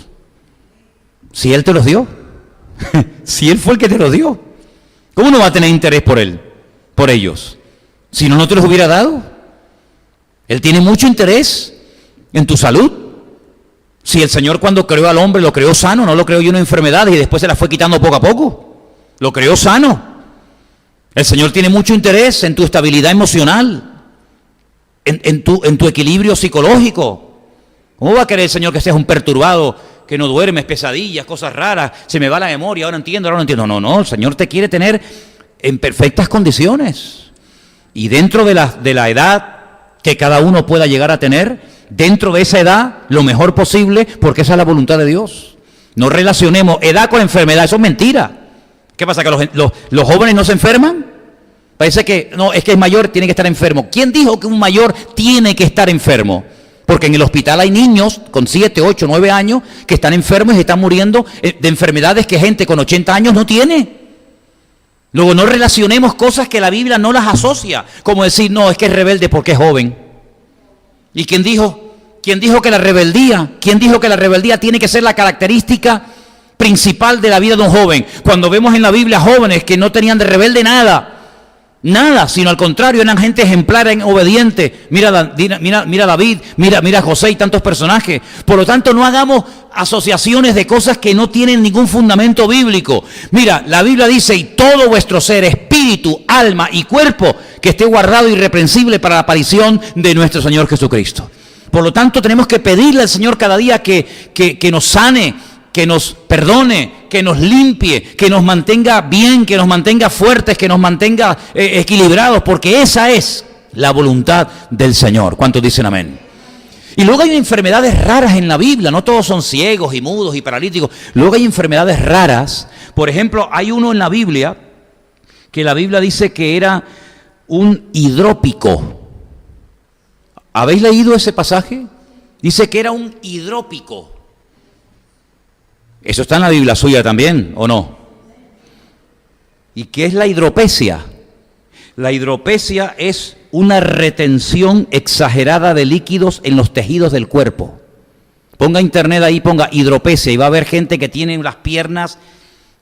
Si Él te los dio, si Él fue el que te los dio, ¿cómo no va a tener interés por Él, por ellos? Si no te los hubiera dado. Él tiene mucho interés en tu salud. Si el Señor cuando creó al hombre lo creó sano, no lo creó lleno de enfermedades y después se las fue quitando poco a poco. Lo creó sano. El Señor tiene mucho interés en tu estabilidad emocional, en tu equilibrio psicológico. ¿Cómo va a querer el Señor que seas un perturbado, que no duermes, pesadillas, cosas raras, se me va la memoria, ahora entiendo? No, el Señor te quiere tener en perfectas condiciones. Y dentro de la edad que cada uno pueda llegar a tener, dentro de esa edad, lo mejor posible, porque esa es la voluntad de Dios. No relacionemos edad con enfermedad, eso es mentira. ¿Qué pasa? ¿Que los jóvenes no se enferman? Parece que, no, es que es mayor, tiene que estar enfermo. ¿Quién dijo que un mayor tiene que estar enfermo? Porque en el hospital hay niños con 7, 8, 9 años que están enfermos y están muriendo de enfermedades que gente con 80 años no tiene. Luego no relacionemos cosas que la Biblia no las asocia, como decir, no, es que es rebelde porque es joven. ¿Y quién dijo? ¿Quién dijo que la rebeldía? ¿Quién dijo que la rebeldía tiene que ser la característica principal de la vida de un joven? Cuando vemos en la Biblia jóvenes que no tenían de rebelde nada, sino al contrario, eran gente ejemplar, obediente. Mira David, mira José y tantos personajes. Por lo tanto, no hagamos asociaciones de cosas que no tienen ningún fundamento bíblico. Mira, la Biblia dice, y todo vuestro ser, espíritu, alma y cuerpo, que esté guardado irreprensible para la aparición de nuestro Señor Jesucristo. Por lo tanto, tenemos que pedirle al Señor cada día que nos sane, que nos perdone, que nos limpie, que nos mantenga bien, que nos mantenga fuertes, que nos mantenga equilibrados, porque esa es la voluntad del Señor. ¿Cuántos dicen amén? Y luego hay enfermedades raras en la Biblia, no todos son ciegos y mudos y paralíticos. Luego hay enfermedades raras. Por ejemplo, hay uno en la Biblia que la Biblia dice que era un hidrópico. ¿Habéis leído ese pasaje? Dice que era un hidrópico. Eso está en la Biblia suya también, ¿o no? ¿Y qué es la hidropesia? La hidropesia es una retención exagerada de líquidos en los tejidos del cuerpo. Ponga internet ahí, ponga hidropesia y va a haber gente que tiene las piernas,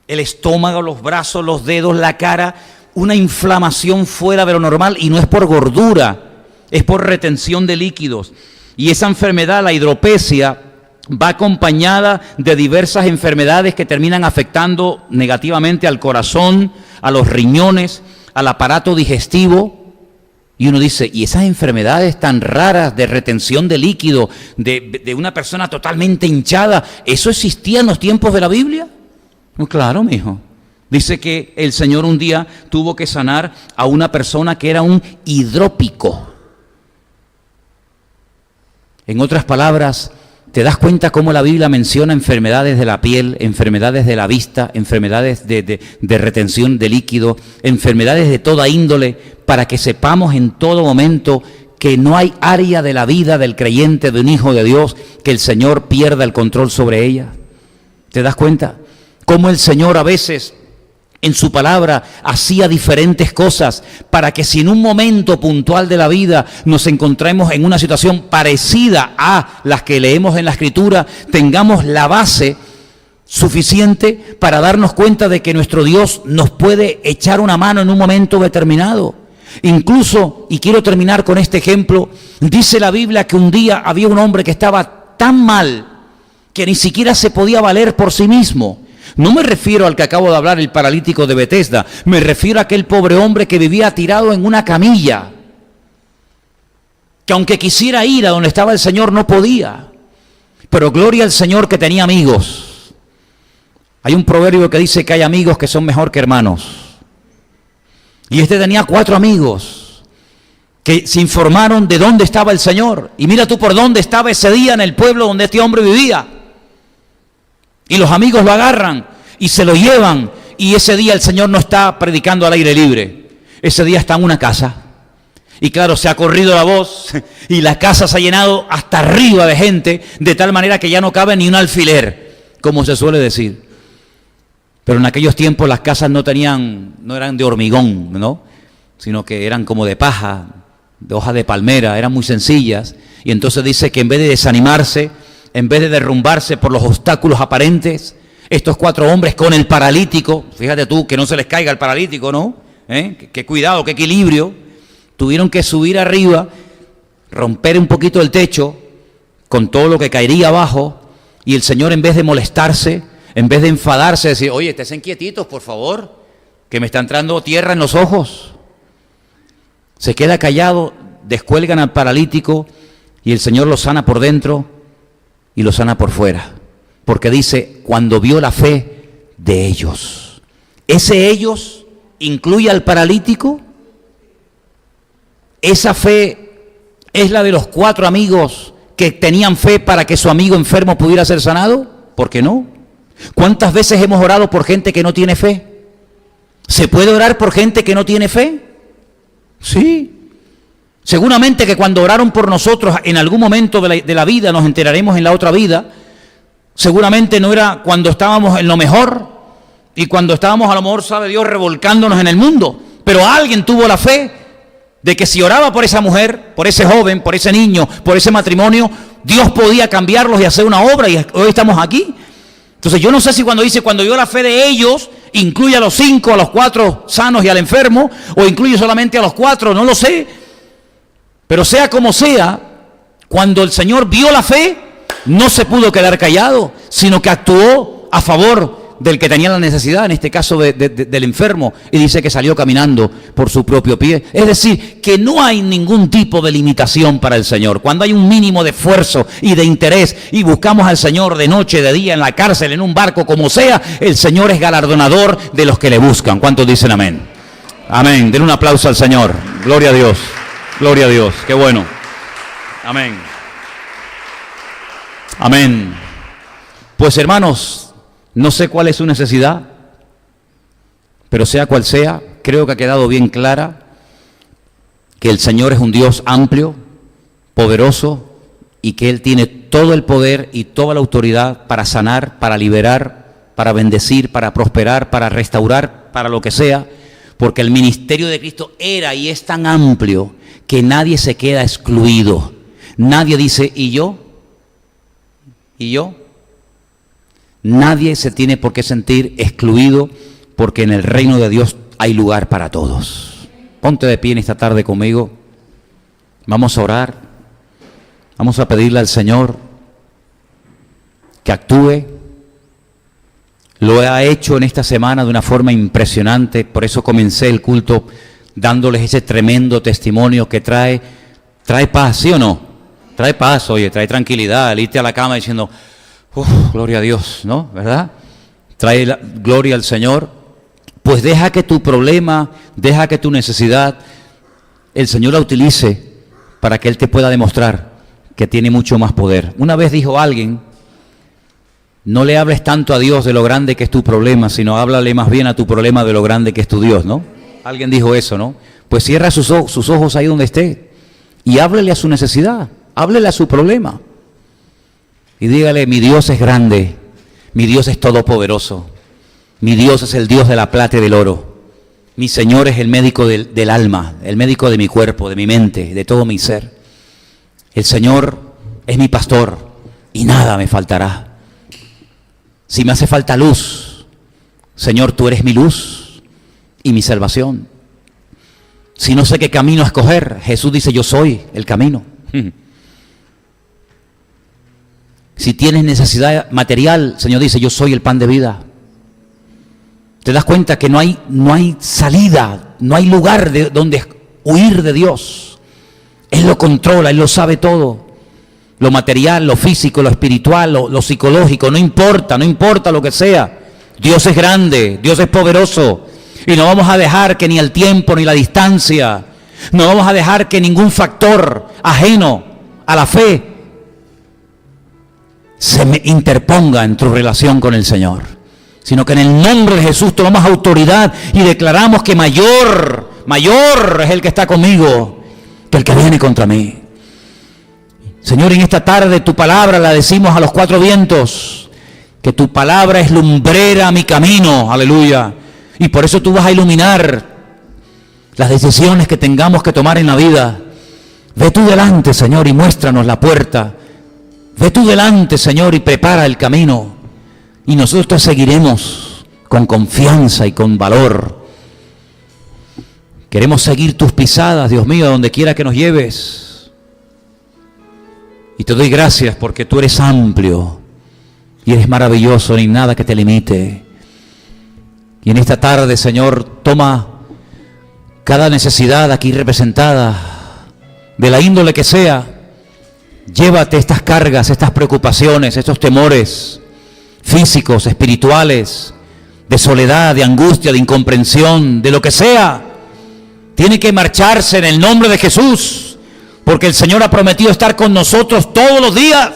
el estómago, los brazos, los dedos, la cara, una inflamación fuera de lo normal y no es por gordura, es por retención de líquidos. Y esa enfermedad, la hidropesia, va acompañada de diversas enfermedades que terminan afectando negativamente al corazón, a los riñones, al aparato digestivo. Y uno dice, ¿y esas enfermedades tan raras de retención de líquido, de una persona totalmente hinchada, eso existía en los tiempos de la Biblia? No, claro, mijo. Dice que el Señor un día tuvo que sanar a una persona que era un hidrópico. En otras palabras, ¿te das cuenta cómo la Biblia menciona enfermedades de la piel, enfermedades de la vista, enfermedades de retención de líquido, enfermedades de toda índole, para que sepamos en todo momento que no hay área de la vida del creyente, de un hijo de Dios, que el Señor pierda el control sobre ella? ¿Te das cuenta? Cómo el Señor a veces en su palabra hacía diferentes cosas para que si en un momento puntual de la vida nos encontremos en una situación parecida a las que leemos en la Escritura, tengamos la base suficiente para darnos cuenta de que nuestro Dios nos puede echar una mano en un momento determinado. Incluso, y quiero terminar con este ejemplo, dice la Biblia que un día había un hombre que estaba tan mal que ni siquiera se podía valer por sí mismo. No me refiero al que acabo de hablar, el paralítico de Betesda, me refiero a aquel pobre hombre que vivía tirado en una camilla, que aunque quisiera ir a donde estaba el Señor no podía, pero gloria al Señor que tenía amigos. Hay un proverbio que dice que hay amigos que son mejor que hermanos, y este tenía 4 amigos que se informaron de dónde estaba el Señor, y mira tú por dónde estaba ese día en el pueblo donde este hombre vivía. Y los amigos lo agarran y se lo llevan. Y ese día el Señor no está predicando al aire libre. Ese día está en una casa. Y claro, se ha corrido la voz y la casa se ha llenado hasta arriba de gente, de tal manera que ya no cabe ni un alfiler, como se suele decir. Pero en aquellos tiempos las casas no eran de hormigón, ¿no? Sino que eran como de paja, de hoja de palmera, eran muy sencillas. Y entonces dice que en vez de desanimarse, en vez de derrumbarse por los obstáculos aparentes, estos 4 hombres con el paralítico, fíjate tú, que no se les caiga el paralítico, ¿no? Qué cuidado, qué equilibrio. Tuvieron que subir arriba, romper un poquito el techo, con todo lo que caería abajo, y el Señor, en vez de molestarse, en vez de enfadarse, decir, oye, estén quietitos, por favor, que me está entrando tierra en los ojos. Se queda callado, descuelgan al paralítico, y el Señor lo sana por dentro, y lo sana por fuera, porque dice, cuando vio la fe de ellos. ¿Ese ellos incluye al paralítico? ¿Esa fe es la de los 4 amigos que tenían fe para que su amigo enfermo pudiera ser sanado? ¿Por qué no? ¿Cuántas veces hemos orado por gente que no tiene fe? ¿Se puede orar por gente que no tiene fe? Sí. Seguramente que cuando oraron por nosotros en algún momento de la vida, nos enteraremos en la otra vida, seguramente no era cuando estábamos en lo mejor y cuando estábamos a lo mejor, sabe Dios, revolcándonos en el mundo, pero alguien tuvo la fe de que si oraba por esa mujer, por ese joven, por ese niño, por ese matrimonio, Dios podía cambiarlos y hacer una obra, y hoy estamos aquí. Entonces yo no sé si cuando dice, cuando yo la fe de ellos, incluye a los 5, a los 4 sanos y al enfermo, o incluye solamente a los 4, no lo sé. Pero sea como sea, cuando el Señor vio la fe, no se pudo quedar callado, sino que actuó a favor del que tenía la necesidad, en este caso del enfermo, y dice que salió caminando por su propio pie. Es decir, que no hay ningún tipo de limitación para el Señor. Cuando hay un mínimo de esfuerzo y de interés y buscamos al Señor de noche, de día, en la cárcel, en un barco, como sea, el Señor es galardonador de los que le buscan. ¿Cuántos dicen amén? Amén. Den un aplauso al Señor. Gloria a Dios. Gloria a Dios. Qué bueno. Amén. Amén. Pues hermanos, no sé cuál es su necesidad, pero sea cual sea, creo que ha quedado bien clara que el Señor es un Dios amplio, poderoso, y que Él tiene todo el poder y toda la autoridad para sanar, para liberar, para bendecir, para prosperar, para restaurar, para lo que sea, porque el ministerio de Cristo era y es tan amplio que nadie se queda excluido. Nadie dice, ¿y yo? ¿Y yo? Nadie se tiene por qué sentir excluido, porque en el reino de Dios hay lugar para todos. Ponte de pie en esta tarde conmigo. Vamos a orar. Vamos a pedirle al Señor que actúe. Lo ha hecho en esta semana de una forma impresionante. Por eso comencé el culto dándoles ese tremendo testimonio que trae paz, ¿sí o no? Trae paz, oye, trae tranquilidad. El irte a la cama diciendo, gloria a Dios, ¿no? ¿Verdad? Trae la gloria al Señor. Pues deja que tu problema, deja que tu necesidad, el Señor la utilice para que Él te pueda demostrar que tiene mucho más poder. Una vez dijo alguien, no le hables tanto a Dios de lo grande que es tu problema, sino háblale más bien a tu problema de lo grande que es tu Dios, ¿no? Alguien dijo eso, ¿no? Pues cierra sus ojos ahí donde esté y háblele a su necesidad, háblele a su problema. Y dígale, mi Dios es grande, mi Dios es todopoderoso, mi Dios es el Dios de la plata y del oro, mi Señor es el médico del alma, el médico de mi cuerpo, de mi mente, de todo mi ser. El Señor es mi pastor y nada me faltará. Si me hace falta luz, Señor, tú eres mi luz y mi salvación. Si no sé qué camino escoger, Jesús dice, yo soy el camino. Si tienes necesidad material, Señor dice, yo soy el pan de vida. Te das cuenta que no hay salida, no hay lugar de donde huir de Dios. Él lo controla, Él lo sabe todo. Lo material, lo físico, lo espiritual, lo psicológico, no importa lo que sea. Dios es grande, Dios es poderoso. Y no vamos a dejar que ni el tiempo ni la distancia, no vamos a dejar que ningún factor ajeno a la fe se me interponga en tu relación con el Señor, sino que en el nombre de Jesús tomamos autoridad y declaramos que mayor es el que está conmigo que el que viene contra mí. Señor, en esta tarde tu palabra la decimos a los 4 vientos, que tu palabra es lumbrera a mi camino, aleluya, y por eso tú vas a iluminar las decisiones que tengamos que tomar en la vida. Ve tú delante, Señor, y muéstranos la puerta. Ve tú delante, Señor, y prepara el camino. Y nosotros te seguiremos con confianza y con valor. Queremos seguir tus pisadas, Dios mío, donde quiera que nos lleves. Y te doy gracias porque tú eres amplio y eres maravilloso, no hay nada que te limite. Y en esta tarde, Señor, toma cada necesidad aquí representada, de la índole que sea. Llévate estas cargas, estas preocupaciones, estos temores físicos, espirituales, de soledad, de angustia, de incomprensión, de lo que sea. Tiene que marcharse en el nombre de Jesús, porque el Señor ha prometido estar con nosotros todos los días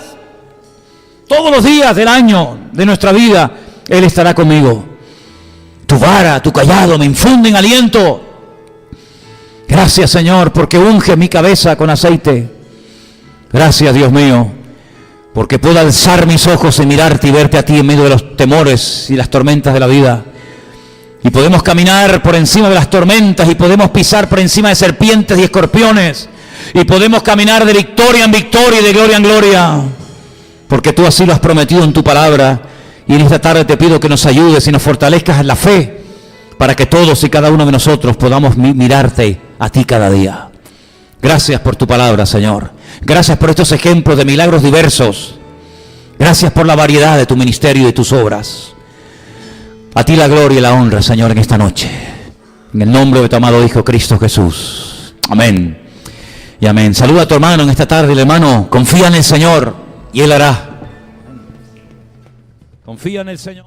del año, de nuestra vida. Él estará conmigo. Tu vara, tu cayado me infunden aliento. Gracias, Señor, porque unge mi cabeza con aceite. Gracias, Dios mío, porque puedo alzar mis ojos y mirarte y verte a ti en medio de los temores y las tormentas de la vida. Y podemos caminar por encima de las tormentas y podemos pisar por encima de serpientes y escorpiones. Y podemos caminar de victoria en victoria y de gloria en gloria. Porque tú así lo has prometido en tu palabra. Y en esta tarde te pido que nos ayudes y nos fortalezcas en la fe, para que todos y cada uno de nosotros podamos mirarte a ti cada día. Gracias por tu palabra, Señor. Gracias por estos ejemplos de milagros diversos. Gracias por la variedad de tu ministerio y de tus obras. A ti la gloria y la honra, Señor, en esta noche. En el nombre de tu amado Hijo Cristo Jesús. Amén. Y amén. Saluda a tu hermano en esta tarde, el hermano. Confía en el Señor y Él hará. Confía en el Señor.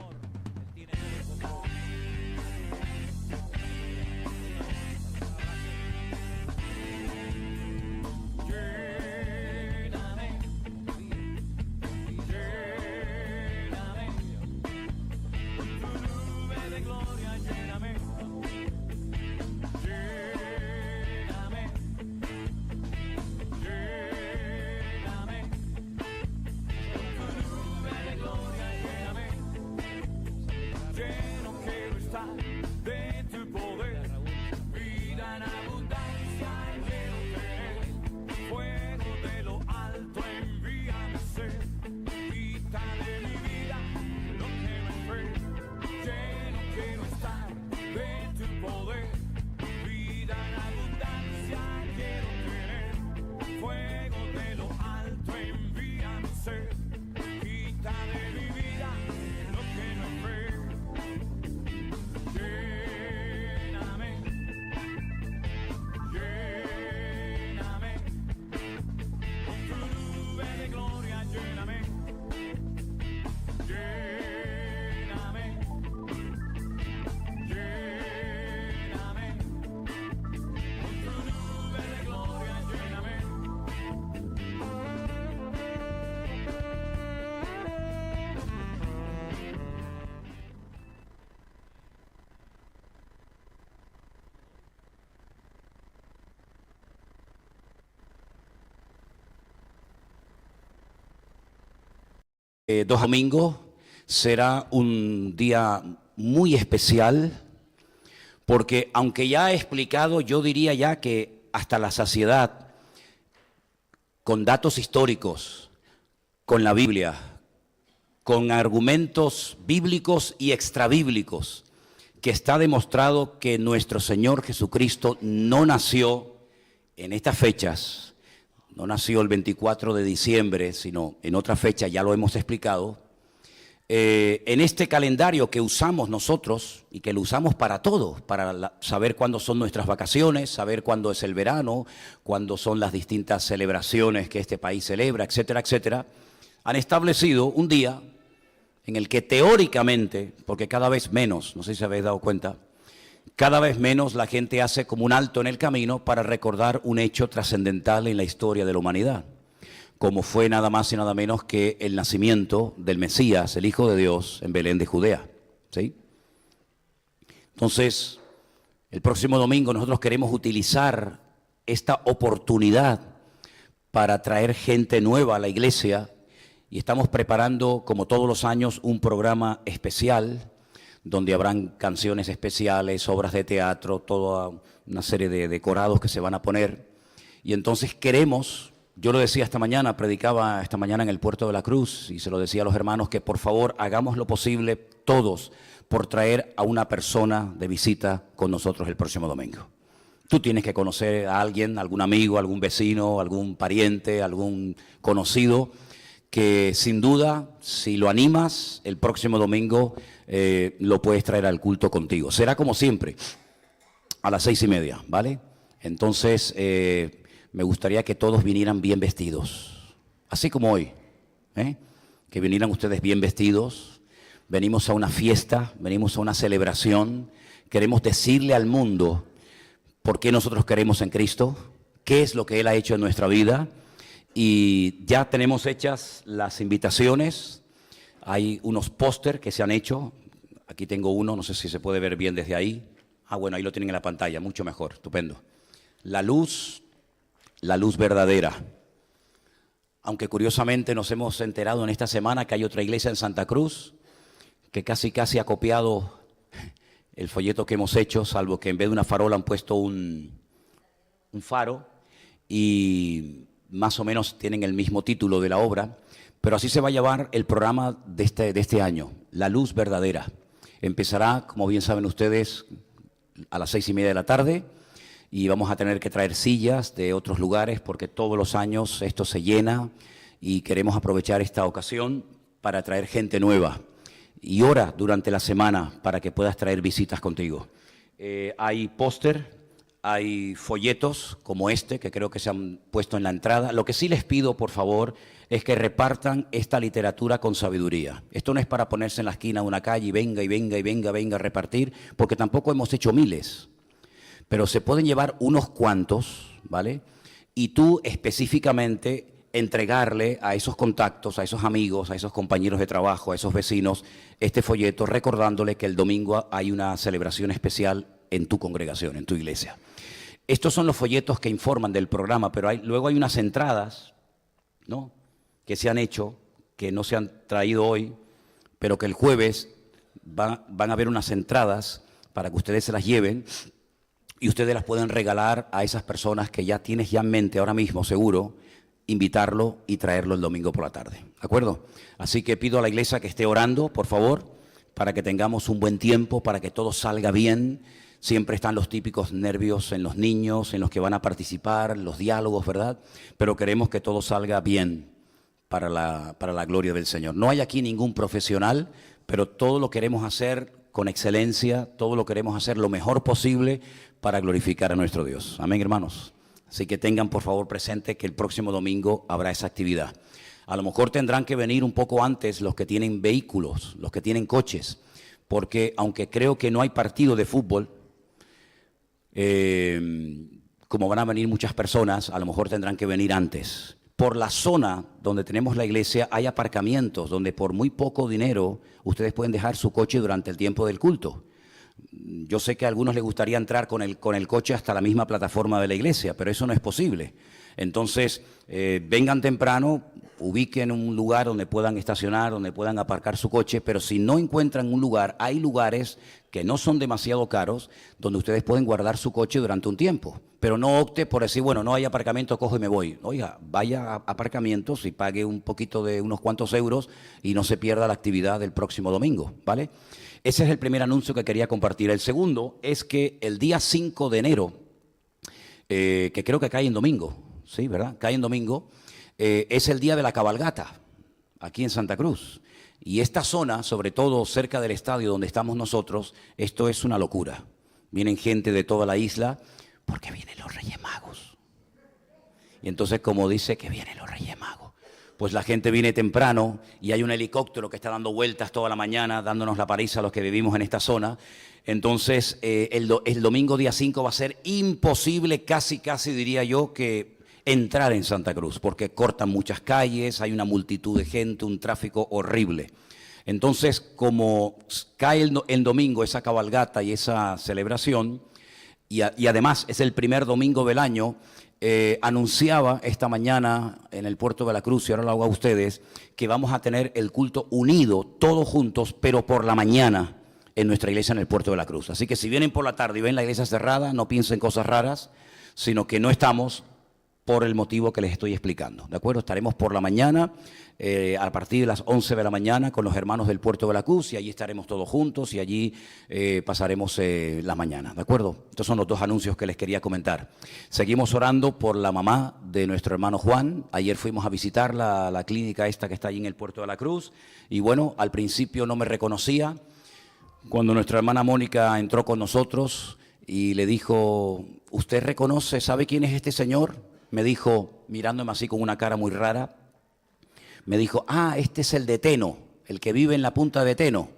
Domingo será un día muy especial, porque aunque ya he explicado, yo diría ya que hasta la saciedad, con datos históricos, con la Biblia, con argumentos bíblicos y extrabíblicos, que está demostrado que nuestro Señor Jesucristo no nació en estas fechas. No nació el 24 de diciembre, sino en otra fecha, ya lo hemos explicado. En este calendario que usamos nosotros y que lo usamos para todo, para saber cuándo son nuestras vacaciones, saber cuándo es el verano, cuándo son las distintas celebraciones que este país celebra, etcétera, etcétera, han establecido un día en el que teóricamente, porque cada vez menos, no sé si habéis dado cuenta, cada vez menos la gente hace como un alto en el camino para recordar un hecho trascendental en la historia de la humanidad, como fue nada más y nada menos que el nacimiento del Mesías, el Hijo de Dios, en Belén de Judea, ¿sí? Entonces, el próximo domingo nosotros queremos utilizar esta oportunidad para traer gente nueva a la iglesia y estamos preparando, como todos los años, un programa especial donde habrán canciones especiales, obras de teatro, toda una serie de decorados que se van a poner. Y entonces queremos, yo lo decía esta mañana, predicaba esta mañana en el Puerto de la Cruz, y se lo decía a los hermanos, que por favor hagamos lo posible todos por traer a una persona de visita con nosotros el próximo domingo. Tú tienes que conocer a alguien, algún amigo, algún vecino, algún pariente, algún conocido, que sin duda, si lo animas, el próximo domingo lo puedes traer al culto contigo. Será como siempre, a las 6:30, ¿vale? Entonces, me gustaría que todos vinieran bien vestidos, así como hoy, que vinieran ustedes bien vestidos. Venimos a una fiesta, venimos a una celebración, queremos decirle al mundo por qué nosotros creemos en Cristo, qué es lo que Él ha hecho en nuestra vida. Y ya tenemos hechas las invitaciones, hay unos póster que se han hecho, Aquí tengo uno, no sé si se puede ver bien desde ahí. Ah, bueno, ahí lo tienen en la pantalla, mucho mejor, estupendo. La luz verdadera. Aunque curiosamente nos hemos enterado en esta semana que hay otra iglesia en Santa Cruz que casi ha copiado el folleto que hemos hecho, salvo que en vez de una farola han puesto un faro y más o menos tienen el mismo título de la obra, pero así se va a llamar el programa de este año, La Luz Verdadera. Empezará, como bien saben ustedes, a las 6:30 de la tarde y vamos a tener que traer sillas de otros lugares porque todos los años esto se llena y queremos aprovechar esta ocasión para traer gente nueva. Y ora durante la semana para que puedas traer visitas contigo. Hay póster, hay folletos como este que creo que se han puesto en la entrada. Lo que sí les pido, por favor, es que repartan esta literatura con sabiduría. Esto no es para ponerse en la esquina de una calle y venga a repartir, porque tampoco hemos hecho miles. Pero se pueden llevar unos cuantos, ¿vale? Y tú específicamente entregarle a esos contactos, a esos amigos, a esos compañeros de trabajo, a esos vecinos, este folleto recordándole que el domingo hay una celebración especial en tu congregación, en tu iglesia. Estos son los folletos que informan del programa, pero luego hay unas entradas, ¿no?, que se han hecho, que no se han traído hoy, pero que el jueves van a haber unas entradas para que ustedes se las lleven y ustedes las pueden regalar a esas personas que ya tienes ya en mente ahora mismo, seguro, invitarlo y traerlo el domingo por la tarde, ¿de acuerdo? Así que pido a la iglesia que esté orando, por favor, para que tengamos un buen tiempo, para que todo salga bien. Siempre están los típicos nervios en los niños, en los que van a participar, los diálogos, ¿verdad? Pero queremos que todo salga bien para la gloria del Señor. No hay aquí ningún profesional, pero todo lo queremos hacer con excelencia, todo lo queremos hacer lo mejor posible para glorificar a nuestro Dios. Amén, hermanos. Así que tengan por favor presente que el próximo domingo habrá esa actividad. A lo mejor tendrán que venir un poco antes los que tienen vehículos, los que tienen coches, porque aunque creo que no hay partido de fútbol, como van a venir muchas personas, a lo mejor tendrán que venir antes. Por la zona donde tenemos la iglesia hay aparcamientos donde por muy poco dinero ustedes pueden dejar su coche durante el tiempo del culto. Yo sé que a algunos les gustaría entrar con el coche hasta la misma plataforma de la iglesia, pero eso no es posible. Entonces, vengan temprano, ubiquen un lugar donde puedan estacionar, donde puedan aparcar su coche, pero si no encuentran un lugar, hay lugares que no son demasiado caros, donde ustedes pueden guardar su coche durante un tiempo. Pero no opte por decir, bueno, no hay aparcamiento, cojo y me voy. Oiga, vaya a aparcamientos y pague un poquito de unos cuantos euros y no se pierda la actividad del próximo domingo, ¿vale? Ese es el primer anuncio que quería compartir. El segundo es que el día 5 de enero, que creo que cae en domingo, sí, ¿verdad? Cae en domingo, es el día de la cabalgata, aquí en Santa Cruz. Y esta zona, sobre todo cerca del estadio donde estamos nosotros, esto es una locura. Vienen gente de toda la isla, porque vienen los Reyes Magos. Y entonces, como dice que vienen los Reyes Magos, pues la gente viene temprano y hay un helicóptero que está dando vueltas toda la mañana, dándonos la paliza a los que vivimos en esta zona. Entonces, el domingo día 5 va a ser imposible, casi diría yo, que entrar en Santa Cruz, porque cortan muchas calles, hay una multitud de gente, un tráfico horrible. Entonces, como cae el domingo esa cabalgata y esa celebración, y además es el primer domingo del año, anunciaba esta mañana en el Puerto de la Cruz, y ahora lo hago a ustedes, que vamos a tener el culto unido, todos juntos, pero por la mañana en nuestra iglesia en el Puerto de la Cruz. Así que si vienen por la tarde y ven la iglesia cerrada, no piensen cosas raras, sino que no estamos por el motivo que les estoy explicando, ¿de acuerdo? Estaremos por la mañana, a partir de las 11 de la mañana con los hermanos del Puerto de la Cruz y allí estaremos todos juntos y allí pasaremos la mañana, ¿de acuerdo? Estos son los dos anuncios que les quería comentar. Seguimos orando por la mamá de nuestro hermano Juan. Ayer fuimos a visitar la clínica esta que está allí en el Puerto de la Cruz y bueno, al principio no me reconocía. Cuando nuestra hermana Mónica entró con nosotros y le dijo, ¿usted reconoce, sabe quién es este señor? Me dijo, mirándome así con una cara muy rara, me dijo, este es el de Teno, el que vive en la punta de Teno.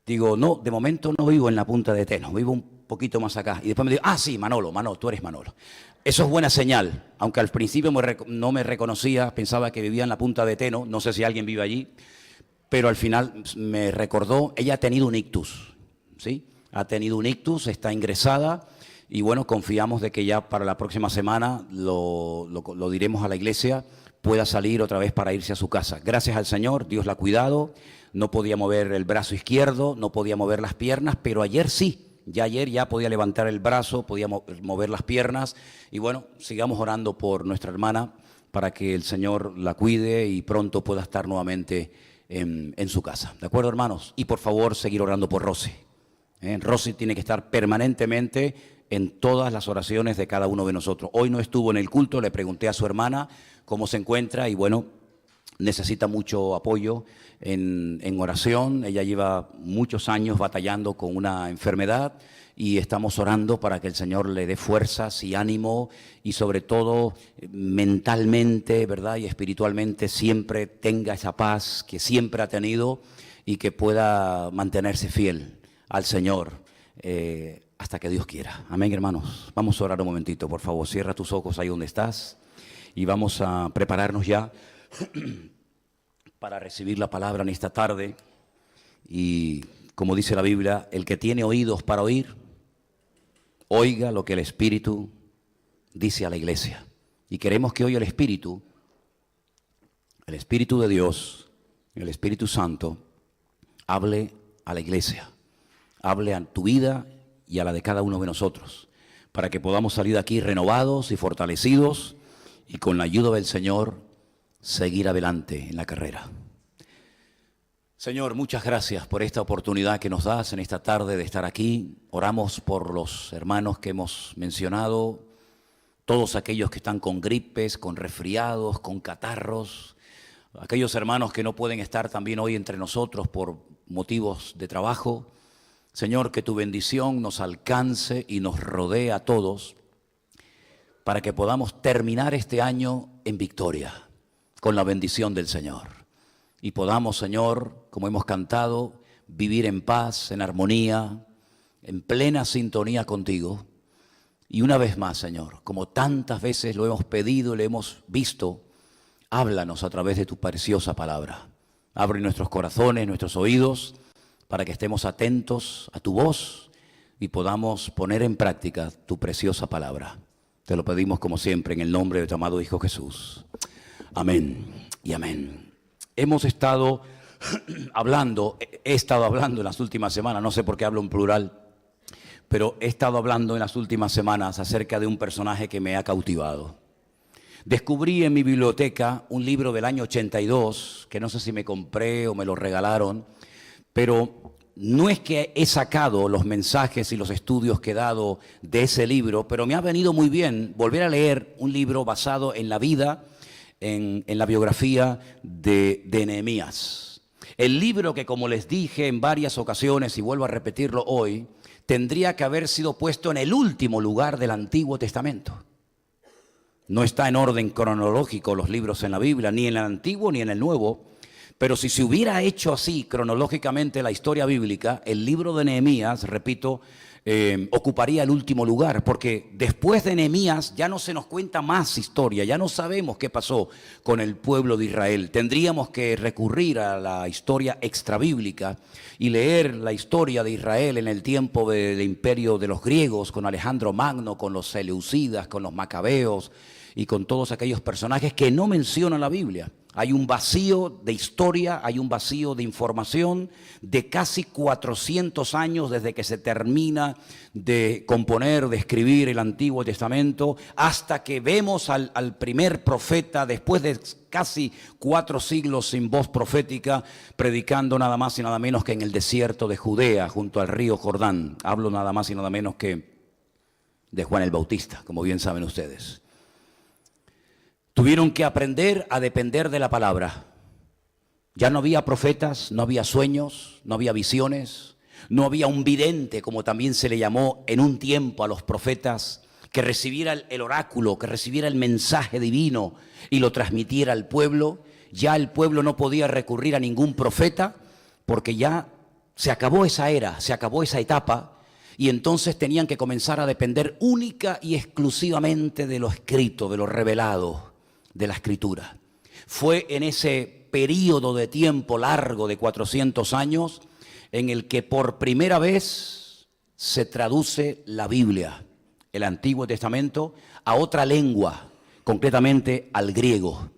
Digo, no, de momento no vivo en la punta de Teno, vivo un poquito más acá. Y después me dijo, sí, Manolo, tú eres Manolo. Eso es buena señal, aunque al principio no me reconocía, pensaba que vivía en la punta de Teno, no sé si alguien vive allí, pero al final me recordó, ella ha tenido un ictus, ¿sí? Ha tenido un ictus, está ingresada y bueno, confiamos de que ya para la próxima semana lo diremos a la iglesia, pueda salir otra vez para irse a su casa. Gracias al Señor, Dios la ha cuidado, no podía mover el brazo izquierdo, no podía mover las piernas, pero ayer sí. Ya ayer ya podía levantar el brazo, podía mover las piernas y bueno, sigamos orando por nuestra hermana para que el Señor la cuide y pronto pueda estar nuevamente en su casa. ¿De acuerdo, hermanos? Y por favor, seguir orando por Rosy. Rosy tiene que estar permanentemente en todas las oraciones de cada uno de nosotros. Hoy no estuvo en el culto, le pregunté a su hermana cómo se encuentra y bueno, necesita mucho apoyo en oración. Ella lleva muchos años batallando con una enfermedad y estamos orando para que el Señor le dé fuerzas y ánimo y sobre todo mentalmente, ¿verdad? Y espiritualmente siempre tenga esa paz que siempre ha tenido y que pueda mantenerse fiel al Señor hasta que Dios quiera. Amén, hermanos. Vamos a orar un momentito, por favor. Cierra tus ojos ahí donde estás y vamos a prepararnos ya para recibir la palabra en esta tarde. Y como dice la Biblia, el que tiene oídos para oír, oiga lo que el Espíritu dice a la iglesia. Y queremos que hoy el Espíritu de Dios, el Espíritu Santo, hable a la iglesia, hable a tu vida y a la de cada uno de nosotros, para que podamos salir de aquí renovados y fortalecidos y con la ayuda del Señor seguir adelante en la carrera. Señor, muchas gracias por esta oportunidad que nos das en esta tarde de estar aquí. Oramos por los hermanos que hemos mencionado, todos aquellos que están con gripes, con resfriados, con catarros, aquellos hermanos que no pueden estar también hoy entre nosotros por motivos de trabajo. Señor, que tu bendición nos alcance y nos rodee a todos para que podamos terminar este año en victoria, con la bendición del Señor. Y podamos, Señor, como hemos cantado, vivir en paz, en armonía, en plena sintonía contigo. Y una vez más, Señor, como tantas veces lo hemos pedido y lo hemos visto, háblanos a través de tu preciosa palabra. Abre nuestros corazones, nuestros oídos, para que estemos atentos a tu voz y podamos poner en práctica tu preciosa palabra. Te lo pedimos como siempre en el nombre de tu amado Hijo Jesús. Amén y amén. Hemos estado hablando, he estado hablando en las últimas semanas, no sé por qué hablo en plural, pero he estado hablando en las últimas semanas acerca de un personaje que me ha cautivado. Descubrí en mi biblioteca un libro del año 82, que no sé si me compré o me lo regalaron, pero no es que he sacado los mensajes y los estudios que he dado de ese libro, pero me ha venido muy bien volver a leer un libro basado en la vida, en la biografía de Nehemías. El libro que, como les dije en varias ocasiones y vuelvo a repetirlo hoy, tendría que haber sido puesto en el último lugar del Antiguo Testamento. No está en orden cronológico los libros en la Biblia, ni en el Antiguo ni en el Nuevo. Pero si se hubiera hecho así cronológicamente la historia bíblica, el libro de Nehemías, repito, ocuparía el último lugar, porque después de Nehemías ya no se nos cuenta más historia, ya no sabemos qué pasó con el pueblo de Israel. Tendríamos que recurrir a la historia extrabíblica y leer la historia de Israel en el tiempo del imperio de los griegos, con Alejandro Magno, con los seleucidas, con los macabeos y con todos aquellos personajes que no menciona la Biblia. Hay un vacío de historia, hay un vacío de información de casi 400 años desde que se termina de componer, de escribir el Antiguo Testamento, hasta que vemos al primer profeta, después de casi 4 siglos sin voz profética, predicando nada más y nada menos que en el desierto de Judea, junto al río Jordán. Hablo nada más y nada menos que de Juan el Bautista, como bien saben ustedes. Tuvieron que aprender a depender de la palabra. Ya no había profetas, no había sueños, no había visiones, no había un vidente, como también se le llamó en un tiempo a los profetas, que recibiera el oráculo, que recibiera el mensaje divino y lo transmitiera al pueblo. Ya el pueblo no podía recurrir a ningún profeta porque ya se acabó esa era, se acabó esa etapa. Y entonces tenían que comenzar a depender única y exclusivamente de lo escrito, de lo revelado, de la Escritura. Fue en ese período de tiempo largo de 400 años en el que por primera vez se traduce la Biblia, el Antiguo Testamento, a otra lengua, concretamente al griego.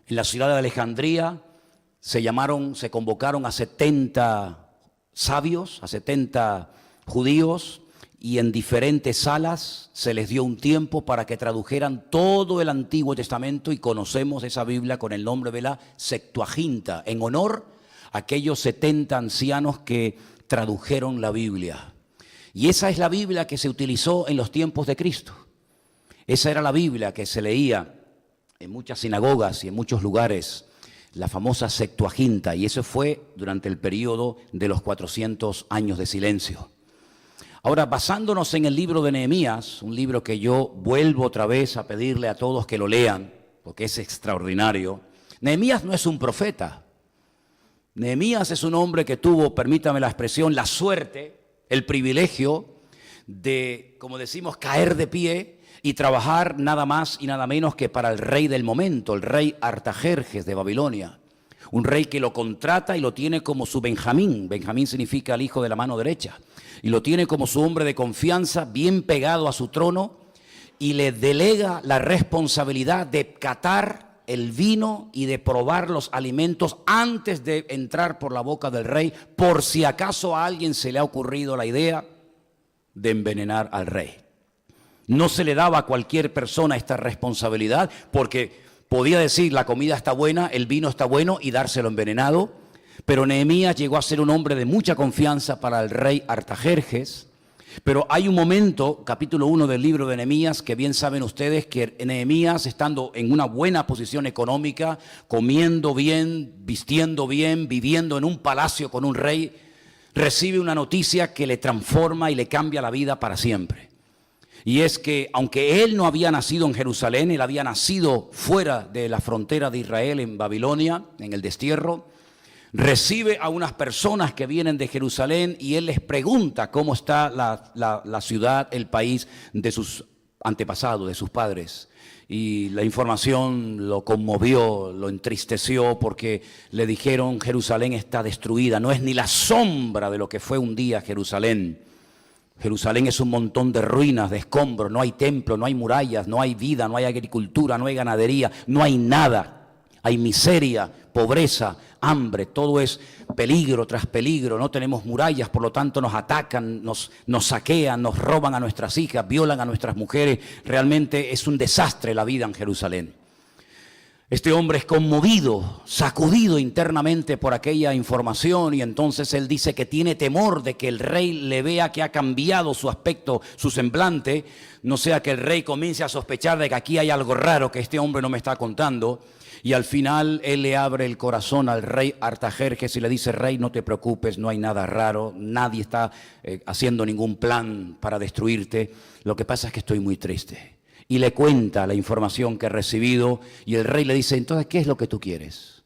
En la ciudad de Alejandría se convocaron a 70 sabios, a 70 judíos, y en diferentes salas se les dio un tiempo para que tradujeran todo el Antiguo Testamento, y conocemos esa Biblia con el nombre de la Septuaginta, en honor a aquellos 70 ancianos que tradujeron la Biblia. Y esa es la Biblia que se utilizó en los tiempos de Cristo. Esa era la Biblia que se leía en muchas sinagogas y en muchos lugares, la famosa Septuaginta, y eso fue durante el periodo de los 400 años de silencio. Ahora, basándonos en el libro de Nehemías, un libro que yo vuelvo otra vez a pedirle a todos que lo lean, porque es extraordinario. Nehemías no es un profeta. Nehemías es un hombre que tuvo, permítame la expresión, la suerte, el privilegio de, como decimos, caer de pie y trabajar nada más y nada menos que para el rey del momento, el rey Artajerjes de Babilonia. Un rey que lo contrata y lo tiene como su Benjamín. Benjamín significa el hijo de la mano derecha. Y lo tiene como su hombre de confianza, bien pegado a su trono, y le delega la responsabilidad de catar el vino y de probar los alimentos antes de entrar por la boca del rey, por si acaso a alguien se le ha ocurrido la idea de envenenar al rey. No se le daba a cualquier persona esta responsabilidad, porque podía decir la comida está buena, el vino está bueno y dárselo envenenado. Pero Nehemías llegó a ser un hombre de mucha confianza para el rey Artajerjes. Pero hay un momento, capítulo 1 del libro de Nehemías, que bien saben ustedes que Nehemías, estando en una buena posición económica, comiendo bien, vistiendo bien, viviendo en un palacio con un rey, recibe una noticia que le transforma y le cambia la vida para siempre. Y es que, aunque él no había nacido en Jerusalén, él había nacido fuera de la frontera de Israel, en Babilonia, en el destierro, recibe a unas personas que vienen de Jerusalén y él les pregunta cómo está la ciudad, el país de sus antepasados, de sus padres. Y la información lo conmovió, lo entristeció, porque le dijeron: Jerusalén está destruida, no es ni la sombra de lo que fue un día Jerusalén. Jerusalén es un montón de ruinas, de escombros, no hay templo, no hay murallas, no hay vida, no hay agricultura, no hay ganadería, no hay nada. Hay miseria, pobreza, hambre, todo es peligro tras peligro, no tenemos murallas, por lo tanto nos atacan, nos saquean, nos roban a nuestras hijas, violan a nuestras mujeres. Realmente es un desastre la vida en Jerusalén. Este hombre es conmovido, sacudido internamente por aquella información, y entonces él dice que tiene temor de que el rey le vea que ha cambiado su aspecto, su semblante, no sea que el rey comience a sospechar de que aquí hay algo raro que este hombre no me está contando. Y al final él le abre el corazón al rey Artajerjes y le dice: rey, no te preocupes, no hay nada raro, nadie está haciendo ningún plan para destruirte, lo que pasa es que estoy muy triste. Y le cuenta la información que ha recibido, y el rey le dice: entonces, ¿qué es lo que tú quieres?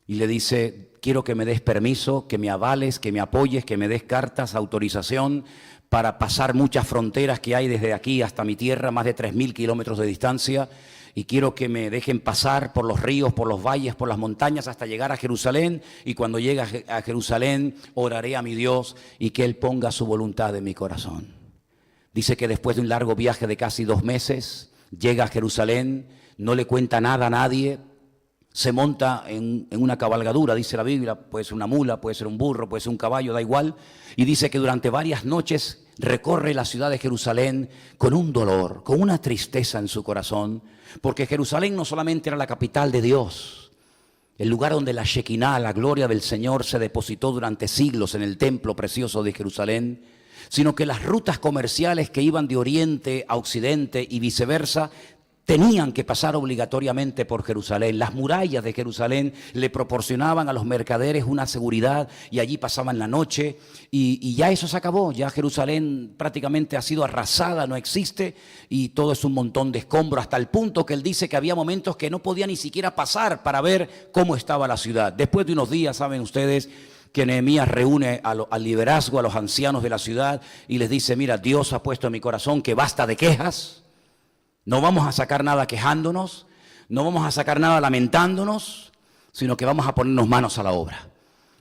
Y le dice: quiero que me des permiso, que me avales, que me apoyes, que me des cartas, autorización para pasar muchas fronteras que hay desde aquí hasta mi tierra, más de 3.000 kilómetros de distancia, y quiero que me dejen pasar por los ríos, por los valles, por las montañas, hasta llegar a Jerusalén, y cuando llegue a Jerusalén oraré a mi Dios y que Él ponga su voluntad en mi corazón. Dice que después de un largo viaje de casi 2 meses, llega a Jerusalén, no le cuenta nada a nadie, se monta en una cabalgadura, dice la Biblia, puede ser una mula, puede ser un burro, puede ser un caballo, da igual, y dice que durante varias noches recorre la ciudad de Jerusalén con un dolor, con una tristeza en su corazón, porque Jerusalén no solamente era la capital de Dios, el lugar donde la Shekinah, la gloria del Señor, se depositó durante siglos en el templo precioso de Jerusalén, sino que las rutas comerciales que iban de oriente a occidente y viceversa tenían que pasar obligatoriamente por Jerusalén. Las murallas de Jerusalén le proporcionaban a los mercaderes una seguridad, y allí pasaban la noche, y ya eso se acabó. Ya Jerusalén prácticamente ha sido arrasada, no existe, y todo es un montón de escombros, hasta el punto que él dice que había momentos que no podía ni siquiera pasar para ver cómo estaba la ciudad. Después de unos días, saben ustedes, que Nehemías reúne al liderazgo, a los ancianos de la ciudad, y les dice: mira, Dios ha puesto en mi corazón que basta de quejas, no vamos a sacar nada quejándonos, No vamos a sacar nada lamentándonos, sino que vamos a ponernos manos a la obra.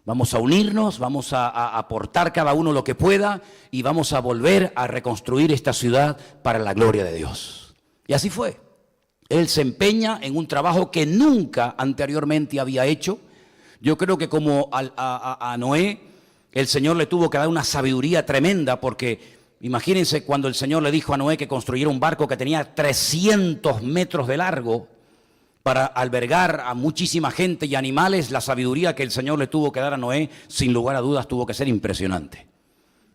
Vamos a unirnos, vamos a aportar cada uno lo que pueda y vamos a volver a reconstruir esta ciudad para la gloria de Dios. Y así fue. Él se empeña en un trabajo que nunca anteriormente había hecho. Yo creo que como a Noé, el Señor le tuvo que dar una sabiduría tremenda, porque imagínense cuando el Señor le dijo a Noé que construyera un barco que tenía 300 metros de largo para albergar a muchísima gente y animales. La sabiduría que el Señor le tuvo que dar a Noé, sin lugar a dudas, tuvo que ser impresionante.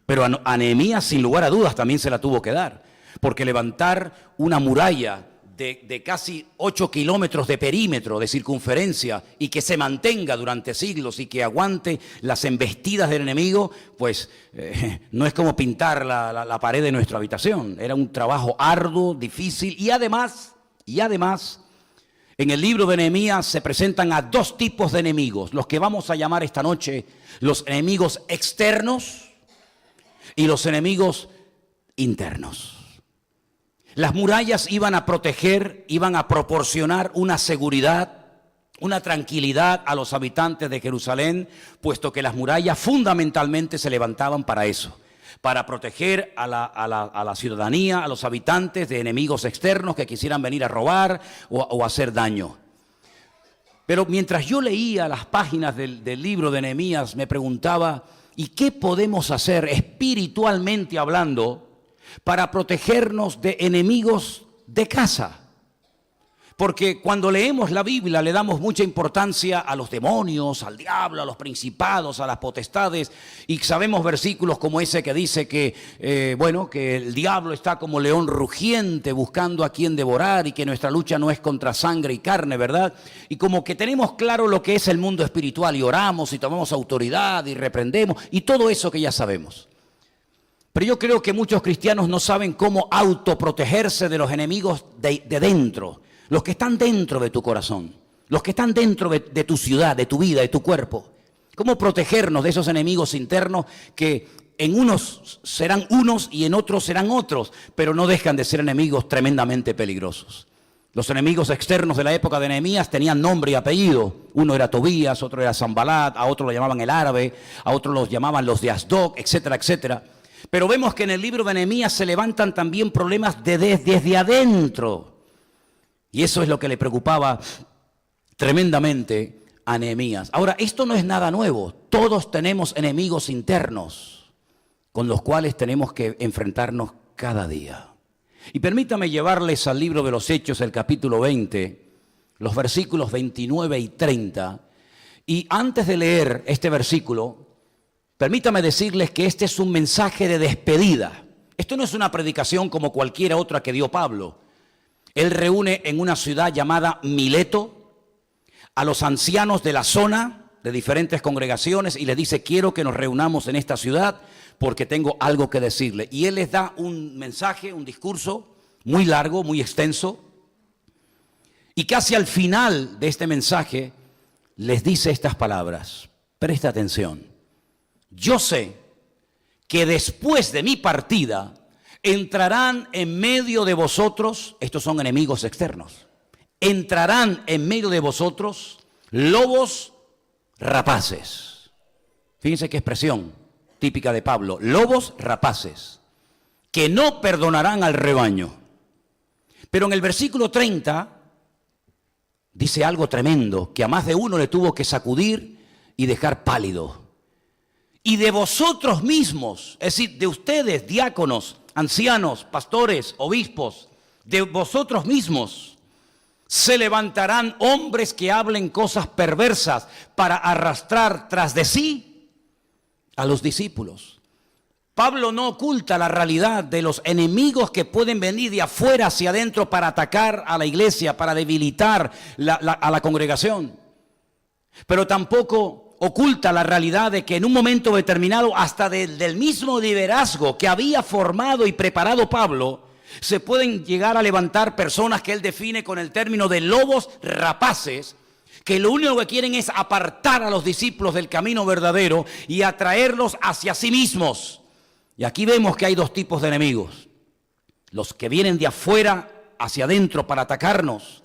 Pero a Nehemías, sin lugar a dudas, también se la tuvo que dar, porque levantar una muralla de casi 8 kilómetros de perímetro, de circunferencia, y que se mantenga durante siglos y que aguante las embestidas del enemigo, pues no es como pintar la pared de nuestra habitación. Era un trabajo arduo, difícil, y además, en el libro de Nehemías se presentan a dos tipos de enemigos, los que vamos a llamar esta noche los enemigos externos y los enemigos internos. Las murallas iban a proteger, iban a proporcionar una seguridad, una tranquilidad a los habitantes de Jerusalén, puesto que las murallas fundamentalmente se levantaban para eso, para proteger a la ciudadanía, a los habitantes de enemigos externos que quisieran venir a robar o hacer daño. Pero mientras yo leía las páginas del libro de Nehemías, me preguntaba, ¿y qué podemos hacer espiritualmente hablando para protegernos de enemigos de casa? Porque cuando leemos la Biblia le damos mucha importancia a los demonios, al diablo, a los principados, a las potestades, y sabemos versículos como ese que dice que que el diablo está como león rugiente buscando a quien devorar y que nuestra lucha no es contra sangre y carne, ¿verdad? Y como que tenemos claro lo que es el mundo espiritual y oramos y tomamos autoridad y reprendemos y todo eso que ya sabemos. Pero yo creo que muchos cristianos no saben cómo autoprotegerse de los enemigos de dentro, los que están dentro de tu corazón, los que están dentro de tu ciudad, de tu vida, de tu cuerpo. Cómo protegernos de esos enemigos internos que en unos serán unos y en otros serán otros, pero no dejan de ser enemigos tremendamente peligrosos. Los enemigos externos de la época de Nehemías tenían nombre y apellido. Uno era Tobías, otro era Sanbalat, a otro lo llamaban el árabe, a otro los llamaban los de Asdod, etcétera, etcétera. Pero vemos que en el libro de Nehemías se levantan también problemas desde adentro. Y eso es lo que le preocupaba tremendamente a Nehemías. Ahora, esto no es nada nuevo. Todos tenemos enemigos internos con los cuales tenemos que enfrentarnos cada día. Y permítame llevarles al libro de los Hechos, el capítulo 20, los versículos 29 y 30. Y antes de leer este versículo, permítame decirles que este es un mensaje de despedida. Esto no es una predicación como cualquiera otra que dio Pablo. Él reúne en una ciudad llamada Mileto a los ancianos de la zona, de diferentes congregaciones, y les dice, quiero que nos reunamos en esta ciudad porque tengo algo que decirle. Y él les da un mensaje, un discurso muy largo, muy extenso, y casi al final de este mensaje les dice estas palabras. Presta atención. Yo sé que después de mi partida entrarán en medio de vosotros, estos son enemigos externos, entrarán en medio de vosotros lobos rapaces. Fíjense qué expresión típica de Pablo, lobos rapaces, que no perdonarán al rebaño. Pero en el versículo 30 dice algo tremendo, que a más de uno le tuvo que sacudir y dejar pálido. Y de vosotros mismos, es decir, de ustedes, diáconos, ancianos, pastores, obispos, de vosotros mismos se levantarán hombres que hablen cosas perversas para arrastrar tras de sí a los discípulos. Pablo no oculta la realidad de los enemigos que pueden venir de afuera hacia adentro para atacar a la iglesia, para debilitar a la congregación. Pero tampoco oculta la realidad de que en un momento determinado, hasta del mismo liderazgo que había formado y preparado Pablo, se pueden llegar a levantar personas que él define con el término de lobos rapaces, que lo único que quieren es apartar a los discípulos del camino verdadero y atraerlos hacia sí mismos. Y aquí vemos que hay dos tipos de enemigos. Los que vienen de afuera hacia adentro para atacarnos,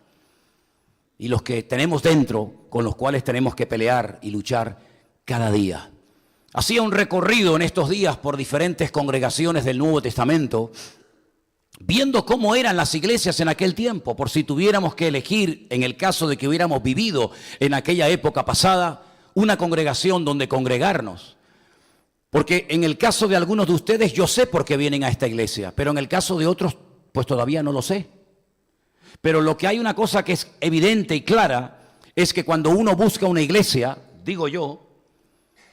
y los que tenemos dentro, con los cuales tenemos que pelear y luchar cada día. Hacía un recorrido en estos días por diferentes congregaciones del Nuevo Testamento, viendo cómo eran las iglesias en aquel tiempo, por si tuviéramos que elegir, en el caso de que hubiéramos vivido en aquella época pasada, una congregación donde congregarnos. Porque en el caso de algunos de ustedes yo sé por qué vienen a esta iglesia, pero en el caso de otros pues todavía no lo sé. Pero lo que hay una cosa que es evidente y clara es que cuando uno busca una iglesia, digo yo,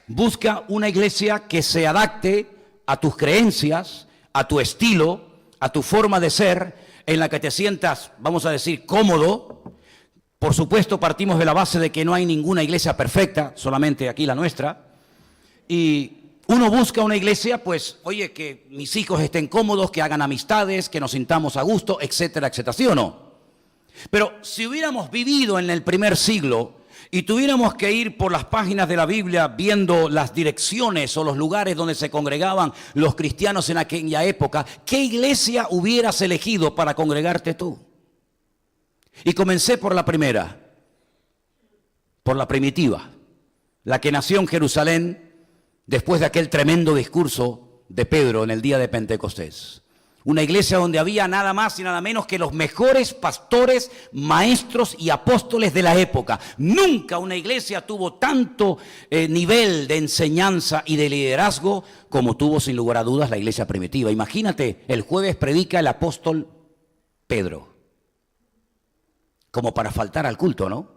busca una iglesia que se adapte a tus creencias, a tu estilo, a tu forma de ser, en la que te sientas, vamos a decir, cómodo. Por supuesto, partimos de la base de que no hay ninguna iglesia perfecta, solamente aquí la nuestra. Y uno busca una iglesia, pues, oye, que mis hijos estén cómodos, que hagan amistades, que nos sintamos a gusto, etcétera, etcétera, ¿sí o no? Pero si hubiéramos vivido en el primer siglo y tuviéramos que ir por las páginas de la Biblia viendo las direcciones o los lugares donde se congregaban los cristianos en aquella época, ¿qué iglesia hubieras elegido para congregarte tú? Y comencé por la primera, por la primitiva, la que nació en Jerusalén después de aquel tremendo discurso de Pedro en el día de Pentecostés. Una iglesia donde había nada más y nada menos que los mejores pastores, maestros y apóstoles de la época. Nunca una iglesia tuvo tanto nivel de enseñanza y de liderazgo como tuvo sin lugar a dudas la iglesia primitiva. Imagínate, el jueves predica el apóstol Pedro, como para faltar al culto, ¿no?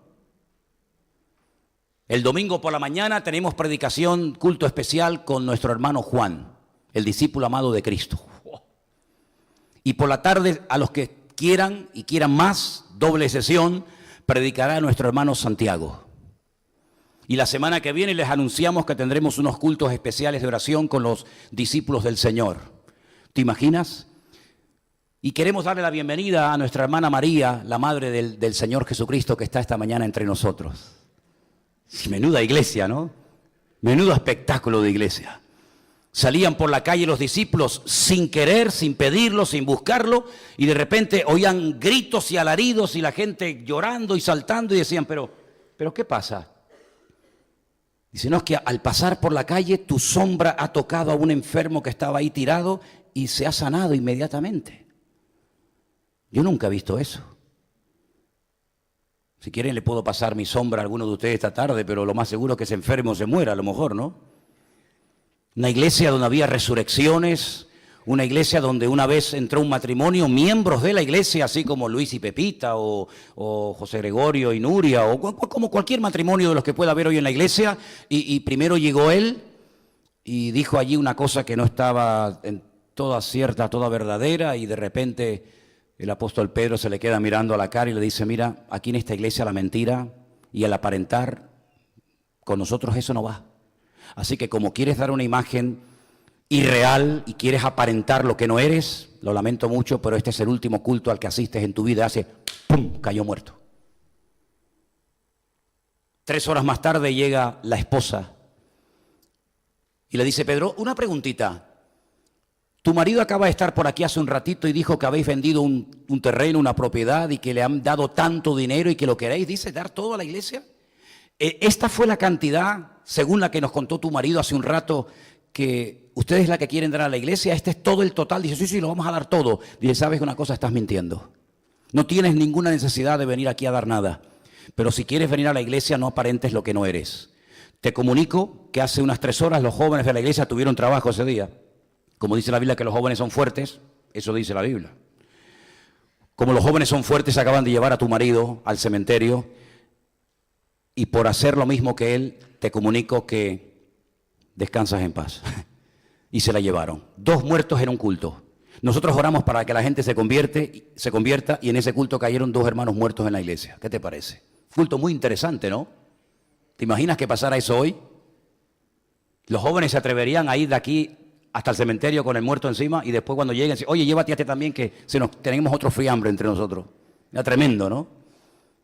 El domingo por la mañana tenemos predicación, culto especial con nuestro hermano Juan, el discípulo amado de Cristo. Y por la tarde, a los que quieran y quieran más, doble sesión, predicará nuestro hermano Santiago. Y la semana que viene les anunciamos que tendremos unos cultos especiales de oración con los discípulos del Señor. ¿Te imaginas? Y queremos darle la bienvenida a nuestra hermana María, la madre del Señor Jesucristo, que está esta mañana entre nosotros. Menuda iglesia, ¿no? Menudo espectáculo de iglesia. Salían por la calle los discípulos sin querer, sin pedirlo, sin buscarlo, y de repente oían gritos y alaridos y la gente llorando y saltando y decían, pero ¿qué pasa? Dice, no, es que al pasar por la calle tu sombra ha tocado a un enfermo que estaba ahí tirado y se ha sanado inmediatamente. Yo nunca he visto eso. Si quieren le puedo pasar mi sombra a alguno de ustedes esta tarde, pero lo más seguro es que se enferme o se muera, a lo mejor, ¿no? Una iglesia donde había resurrecciones, una iglesia donde una vez entró un matrimonio, miembros de la iglesia, así como Luis y Pepita, o José Gregorio y Nuria, o como cualquier matrimonio de los que pueda haber hoy en la iglesia, y primero llegó él y dijo allí una cosa que no estaba en toda cierta, toda verdadera, y de repente el apóstol Pedro se le queda mirando a la cara y le dice, mira, aquí en esta iglesia la mentira y el aparentar, con nosotros eso no va. Así que como quieres dar una imagen irreal y quieres aparentar lo que no eres, lo lamento mucho, pero este es el último culto al que asistes en tu vida. Hace ¡pum! Cayó muerto. 3 horas más tarde llega la esposa y le dice, Pedro, una preguntita. Tu marido acaba de estar por aquí hace un ratito y dijo que habéis vendido un terreno, una propiedad y que le han dado tanto dinero y que lo queréis, dice, dar todo a la iglesia. Esta fue la cantidad, según la que nos contó tu marido hace un rato, que ustedes la que quieren dar a la iglesia. Este es todo el total. Dice, sí, lo vamos a dar todo. Dice, ¿sabes una cosa? Estás mintiendo. No tienes ninguna necesidad de venir aquí a dar nada. Pero si quieres venir a la iglesia, no aparentes lo que no eres. Te comunico que hace unas 3 horas los jóvenes de la iglesia tuvieron trabajo ese día. Como dice la Biblia que los jóvenes son fuertes, eso dice la Biblia. Como los jóvenes son fuertes, acaban de llevar a tu marido al cementerio. Y por hacer lo mismo que él, te comunico que descansas en paz. Y se la llevaron. 2 muertos en un culto. Nosotros oramos para que la gente se convierta y en ese culto cayeron 2 hermanos muertos en la iglesia. ¿Qué te parece? Culto muy interesante, ¿no? ¿Te imaginas que pasara eso hoy? Los jóvenes se atreverían a ir de aquí hasta el cementerio con el muerto encima y después cuando lleguen, oye, llévate a este también que tenemos otro friambre entre nosotros. Era tremendo, ¿no?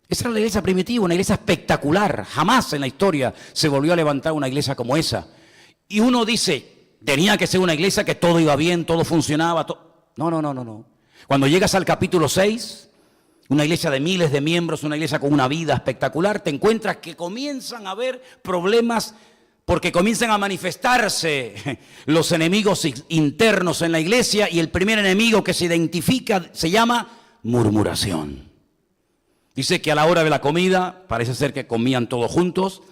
Esa era la iglesia primitiva, una iglesia espectacular. Jamás en la historia se volvió a levantar una iglesia como esa. Y uno dice, tenía que ser una iglesia que todo iba bien, todo funcionaba. No. Cuando llegas al capítulo 6, una iglesia de miles de miembros, una iglesia con una vida espectacular, te encuentras que comienzan a haber problemas porque comienzan a manifestarse los enemigos internos en la iglesia, y el primer enemigo que se identifica se llama murmuración. Dice que a la hora de la comida, parece ser que comían todos juntos,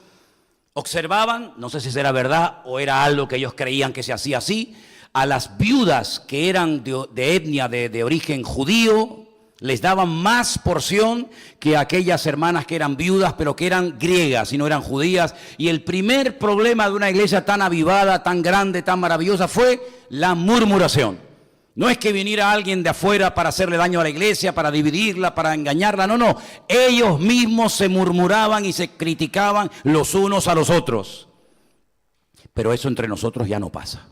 observaban, no sé si será verdad o era algo que ellos creían que se hacía así, a las viudas que eran de etnia, de origen judío, les daban más porción que a aquellas hermanas que eran viudas, pero que eran griegas y no eran judías. Y el primer problema de una iglesia tan avivada, tan grande, tan maravillosa, fue la murmuración. No es que viniera alguien de afuera para hacerle daño a la iglesia, para dividirla, para engañarla, no. Ellos mismos se murmuraban y se criticaban los unos a los otros. Pero eso entre nosotros ya no pasa,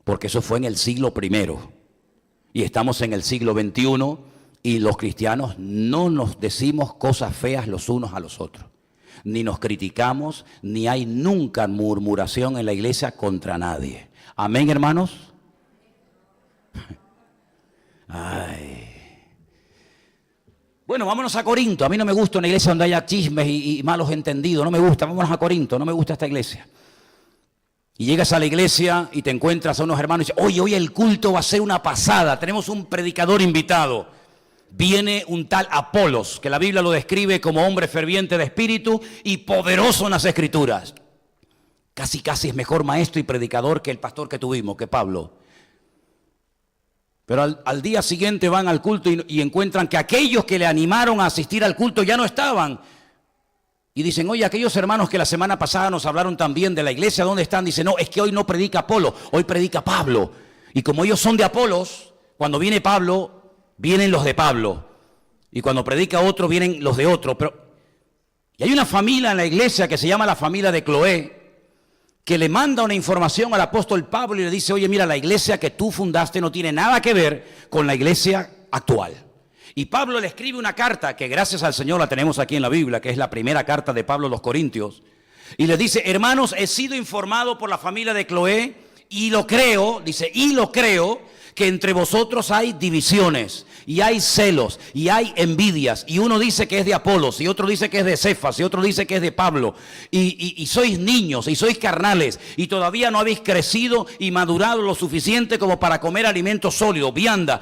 porque eso fue en el siglo I. Y estamos en el siglo XXI y los cristianos no nos decimos cosas feas los unos a los otros. Ni nos criticamos, ni hay nunca murmuración en la iglesia contra nadie. Amén, hermanos. Ay. Bueno, vámonos a Corinto. A mí no me gusta una iglesia donde haya chismes y malos entendidos. No me gusta. Vámonos a Corinto. No me gusta esta iglesia. Y llegas a la iglesia y te encuentras a unos hermanos y dices, hoy el culto va a ser una pasada, tenemos un predicador invitado. Viene un tal Apolos, que la Biblia lo describe como hombre ferviente de espíritu y poderoso en las Escrituras. Casi es mejor maestro y predicador que el pastor que tuvimos, que Pablo. Pero al día siguiente van al culto y encuentran que aquellos que le animaron a asistir al culto ya no estaban. Y dicen, oye, aquellos hermanos que la semana pasada nos hablaron también de la iglesia, ¿dónde están? Dicen, no, es que hoy no predica Apolo, hoy predica Pablo. Y como ellos son de Apolos, cuando viene Pablo, vienen los de Pablo. Y cuando predica otro, vienen los de otro. Y hay una familia en la iglesia que se llama la familia de Cloé, que le manda una información al apóstol Pablo y le dice, oye, mira, la iglesia que tú fundaste no tiene nada que ver con la iglesia actual. Y Pablo le escribe una carta, que gracias al Señor la tenemos aquí en la Biblia, que es la primera carta de Pablo a los Corintios. Y le dice, hermanos, he sido informado por la familia de Cloé, y lo creo, dice, y lo creo, que entre vosotros hay divisiones, y hay celos, y hay envidias, y uno dice que es de Apolos, y otro dice que es de Cefas, y otro dice que es de Pablo, y sois niños, y sois carnales, y todavía no habéis crecido y madurado lo suficiente como para comer alimento sólido, vianda,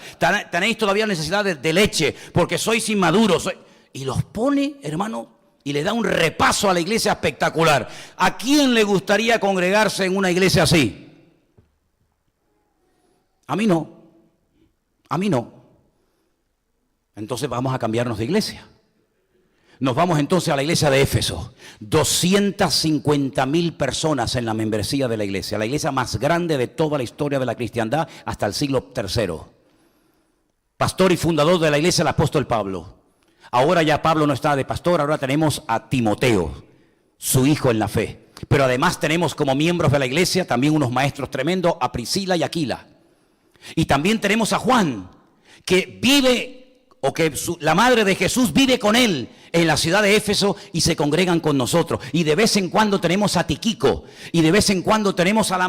tenéis todavía necesidad de leche, porque sois inmaduros, y los pone, hermano, y le da un repaso a la iglesia espectacular. ¿A quién le gustaría congregarse en una iglesia así? A mí no. A mí no. Entonces vamos a cambiarnos de iglesia. Nos vamos entonces a la iglesia de Éfeso. 250,000 personas en la membresía de la iglesia más grande de toda la historia de la cristiandad hasta el siglo III. Pastor y fundador de la iglesia, el apóstol Pablo. Ahora ya Pablo no está de pastor, ahora tenemos a Timoteo, su hijo en la fe. Pero además tenemos como miembros de la iglesia también unos maestros tremendos, a Priscila y Aquila. Y también tenemos a Juan, que vive, o que la madre de Jesús vive con él en la ciudad de Éfeso y se congregan con nosotros. Y de vez en cuando tenemos a Tiquico, y de vez en cuando tenemos a la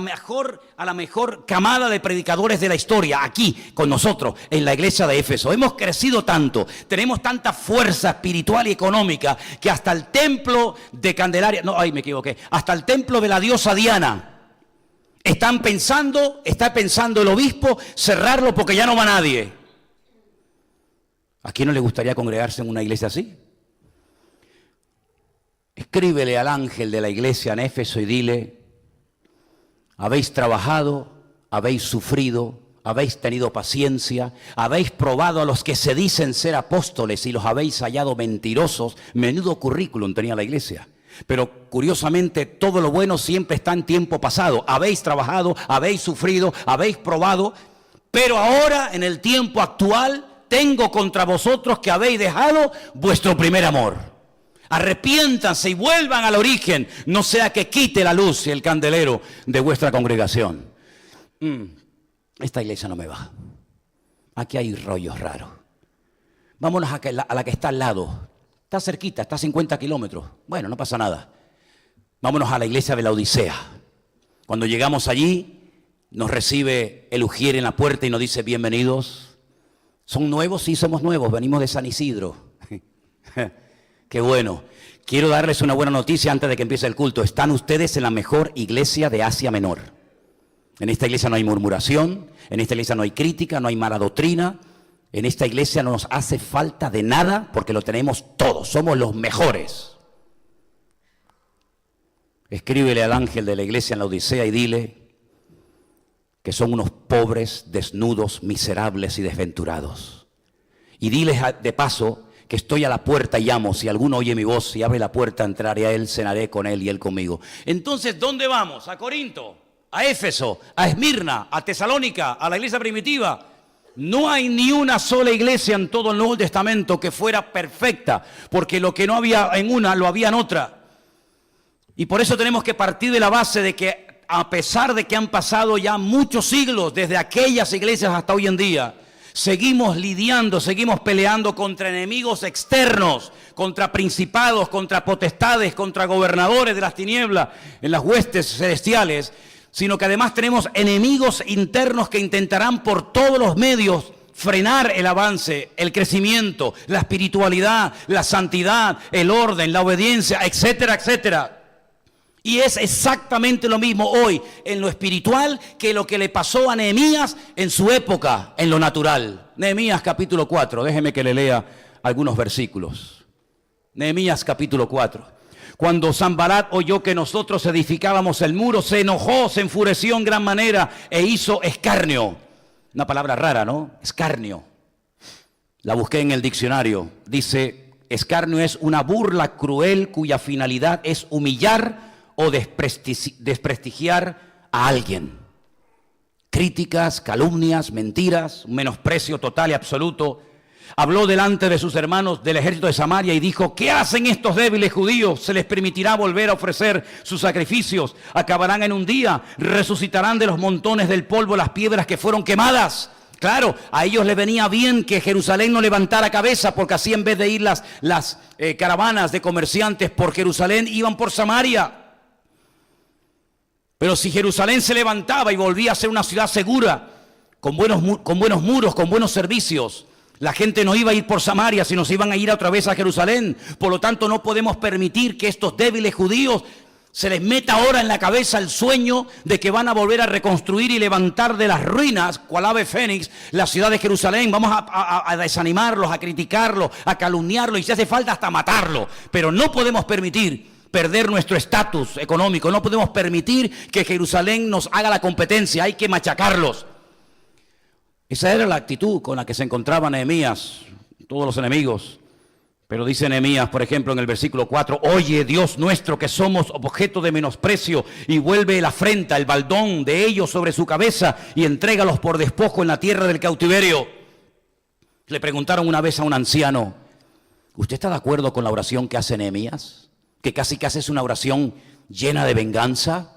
mejor camada de predicadores de la historia aquí con nosotros en la iglesia de Éfeso. Hemos crecido tanto, tenemos tanta fuerza espiritual y económica que hasta el templo de Candelaria, hasta el templo de la diosa Diana, está pensando el obispo cerrarlo porque ya no va nadie. ¿A quién no le gustaría congregarse en una iglesia así? Escríbele al ángel de la iglesia en Éfeso y dile, habéis trabajado, habéis sufrido, habéis tenido paciencia, habéis probado a los que se dicen ser apóstoles y los habéis hallado mentirosos. Menudo currículum tenía la iglesia. Pero curiosamente todo lo bueno siempre está en tiempo pasado. Habéis trabajado, habéis sufrido, habéis probado, pero ahora en el tiempo actual tengo contra vosotros que habéis dejado vuestro primer amor. Arrepiéntanse y vuelvan al origen, no sea que quite la luz y el candelero de vuestra congregación. Esta iglesia no me va. Aquí hay rollos raros. Vámonos a la que está al lado. Está cerquita, está a 50 kilómetros. Bueno, no pasa nada. Vámonos a la iglesia de la Odisea. Cuando llegamos allí, nos recibe el ujier en la puerta y nos dice, bienvenidos ¿Son nuevos? Sí, somos nuevos, venimos de San Isidro. Qué bueno. Quiero darles una buena noticia antes de que empiece el culto. Están ustedes en la mejor iglesia de Asia Menor. En esta iglesia no hay murmuración, en esta iglesia no hay crítica, no hay mala doctrina. En esta iglesia no nos hace falta de nada porque lo tenemos todo, somos los mejores. Escríbele al ángel de la iglesia en la Odisea y dile que son unos pobres, desnudos, miserables y desventurados. Y diles de paso que estoy a la puerta y llamo. Si alguno oye mi voz y abre la puerta, entraré a él, cenaré con él y él conmigo. Entonces, ¿dónde vamos? ¿A Corinto? ¿A Éfeso? ¿A Esmirna? ¿A Tesalónica? ¿A la iglesia primitiva? No hay ni una sola iglesia en todo el Nuevo Testamento que fuera perfecta, porque lo que no había en una, lo había en otra. Y por eso tenemos que partir de la base de que a pesar de que han pasado ya muchos siglos desde aquellas iglesias hasta hoy en día, seguimos lidiando, seguimos peleando contra enemigos externos, contra principados, contra potestades, contra gobernadores de las tinieblas en las huestes celestiales, sino que además tenemos enemigos internos que intentarán por todos los medios frenar el avance, el crecimiento, la espiritualidad, la santidad, el orden, la obediencia, etcétera, etcétera. Y es exactamente lo mismo hoy en lo espiritual que lo que le pasó a Nehemías en su época, en lo natural. Nehemías capítulo 4, déjeme que le lea algunos versículos. Nehemías capítulo 4. Cuando Sanbalat oyó que nosotros edificábamos el muro, se enojó, se enfureció en gran manera e hizo escarnio. Una palabra rara, ¿no? Escarnio. La busqué en el diccionario. Dice, escarnio es una burla cruel cuya finalidad es humillar o desprestigiar a alguien. Críticas, calumnias, mentiras, un menosprecio total y absoluto. Habló delante de sus hermanos del ejército de Samaria y dijo, ¿qué hacen estos débiles judíos? ¿Se les permitirá volver a ofrecer sus sacrificios? Acabarán en un día, resucitarán de los montones del polvo las piedras que fueron quemadas. Claro, a ellos les venía bien que Jerusalén no levantara cabeza, porque así en vez de ir las caravanas de comerciantes por Jerusalén, iban por Samaria. Pero si Jerusalén se levantaba y volvía a ser una ciudad segura, con buenos muros, con buenos servicios, la gente no iba a ir por Samaria, sino se iban a ir otra vez a Jerusalén. Por lo tanto, no podemos permitir que estos débiles judíos se les meta ahora en la cabeza el sueño de que van a volver a reconstruir y levantar de las ruinas, cual ave fénix, la ciudad de Jerusalén. Vamos a desanimarlos, a criticarlos, a calumniarlos y si hace falta hasta matarlos. Pero no podemos permitir perder nuestro estatus económico. No podemos permitir que Jerusalén nos haga la competencia. Hay que machacarlos. Esa era la actitud con la que se encontraba Nehemías, todos los enemigos. Pero dice Nehemías, por ejemplo, en el versículo 4, oye, Dios nuestro, que somos objeto de menosprecio, y vuelve la afrenta, el baldón de ellos sobre su cabeza, y entrégalos por despojo en la tierra del cautiverio. Le preguntaron una vez a un anciano, ¿usted está de acuerdo con la oración que hace Nehemías? Que casi es una oración llena de venganza.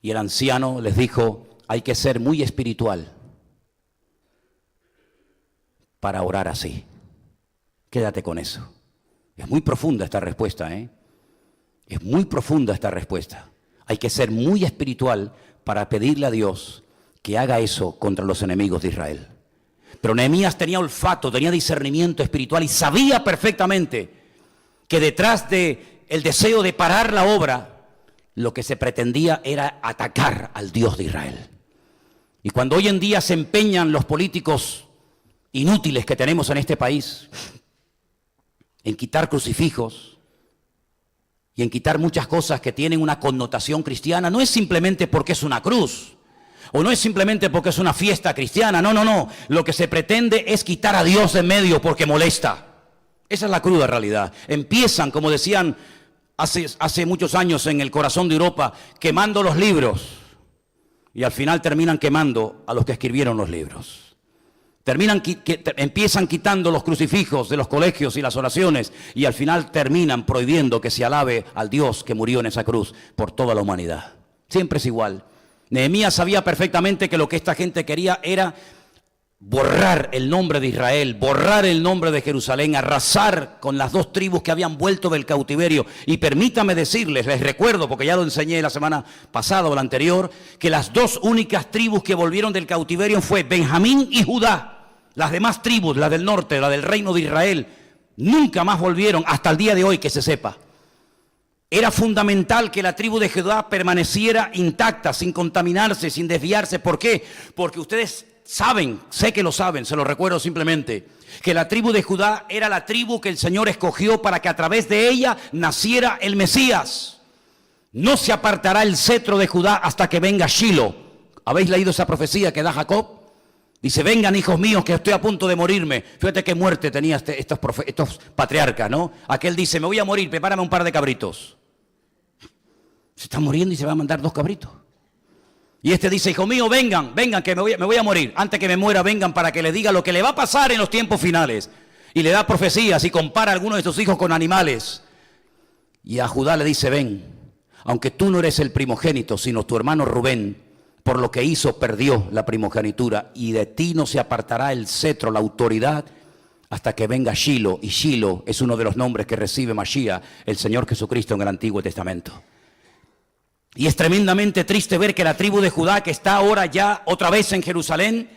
Y el anciano les dijo, hay que ser muy espiritual para orar así. Quédate con eso. Es muy profunda esta respuesta, ¿eh? Es muy profunda esta respuesta. Hay que ser muy espiritual para pedirle a Dios que haga eso contra los enemigos de Israel. Pero Nehemías tenía olfato, tenía discernimiento espiritual y sabía perfectamente que detrás de el deseo de parar la obra, lo que se pretendía era atacar al Dios de Israel. Y cuando hoy en día se empeñan los políticos inútiles que tenemos en este país en quitar crucifijos y en quitar muchas cosas que tienen una connotación cristiana, no es simplemente porque es una cruz, o no es simplemente porque es una fiesta cristiana, no. Lo que se pretende es quitar a Dios de en medio porque molesta. Esa es la cruda realidad. Empiezan, como decían hace muchos años en el corazón de Europa, quemando los libros, y al final terminan quemando a los que escribieron los libros. Empiezan quitando los crucifijos de los colegios y las oraciones, y al final terminan prohibiendo que se alabe al Dios que murió en esa cruz por toda la humanidad. Siempre es igual. Nehemías sabía perfectamente que lo que esta gente quería era borrar el nombre de Israel, borrar el nombre de Jerusalén, arrasar con las dos tribus que habían vuelto del cautiverio. Y permítame decirles, les recuerdo, porque ya lo enseñé la semana pasada o la anterior, que las dos únicas tribus que volvieron del cautiverio fue Benjamín y Judá. Las demás tribus, la del norte, la del reino de Israel, nunca más volvieron hasta el día de hoy, que se sepa. Era fundamental que la tribu de Judá permaneciera intacta, sin contaminarse, sin desviarse. ¿Por qué? Porque ustedes saben, sé que lo saben, se lo recuerdo simplemente, que la tribu de Judá era la tribu que el Señor escogió para que a través de ella naciera el Mesías. No se apartará el cetro de Judá hasta que venga Shiloh. ¿Habéis leído esa profecía que da Jacob? Dice, vengan hijos míos que estoy a punto de morirme. Fíjate qué muerte tenía estos patriarcas, ¿no? Aquel dice, me voy a morir, prepárame un par de cabritos. Se está muriendo y se va a mandar 2 cabritos. Y este dice, hijo mío, vengan, que me voy a morir. Antes que me muera, vengan para que les diga lo que le va a pasar en los tiempos finales. Y le da profecías y compara a algunos de sus hijos con animales. Y a Judá le dice, ven, aunque tú no eres el primogénito, sino tu hermano Rubén, por lo que hizo, perdió la primogenitura, y de ti no se apartará el cetro, la autoridad, hasta que venga Shiloh. Y Shiloh es uno de los nombres que recibe Mashiach, el Señor Jesucristo, en el Antiguo Testamento. Y es tremendamente triste ver que la tribu de Judá, que está ahora ya otra vez en Jerusalén,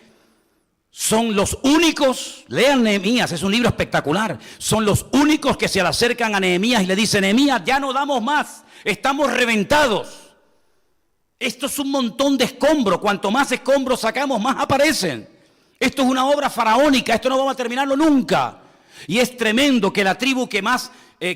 son los únicos, lean Nehemías, es un libro espectacular, son los únicos que se le acercan a Nehemías y le dicen, Nehemías, ya no damos más, estamos reventados. Esto es un montón de escombros. Cuanto más escombros sacamos, más aparecen. Esto es una obra faraónica. Esto no vamos a terminarlo nunca. Y es tremendo que la tribu que más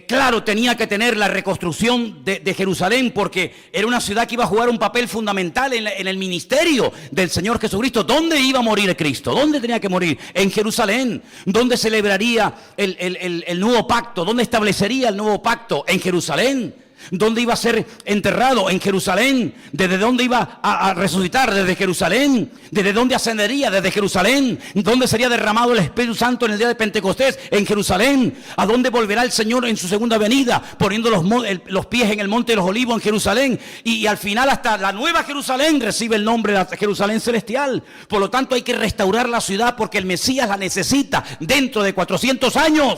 claro tenía que tener la reconstrucción de Jerusalén, porque era una ciudad que iba a jugar un papel fundamental en el ministerio del Señor Jesucristo. ¿Dónde iba a morir Cristo? ¿Dónde tenía que morir? En Jerusalén. ¿Dónde celebraría el nuevo pacto? ¿Dónde establecería el nuevo pacto? En Jerusalén. ¿Dónde iba a ser enterrado? En Jerusalén. ¿Desde dónde iba a resucitar? Desde Jerusalén. ¿Desde dónde ascendería? Desde Jerusalén. ¿Dónde sería derramado el Espíritu Santo en el día de Pentecostés? En Jerusalén. ¿A dónde volverá el Señor en su segunda venida? Poniendo los pies en el monte de los olivos en Jerusalén. Y al final hasta la nueva Jerusalén recibe el nombre de Jerusalén celestial. Por lo tanto hay que restaurar la ciudad porque el Mesías la necesita dentro de 400 años.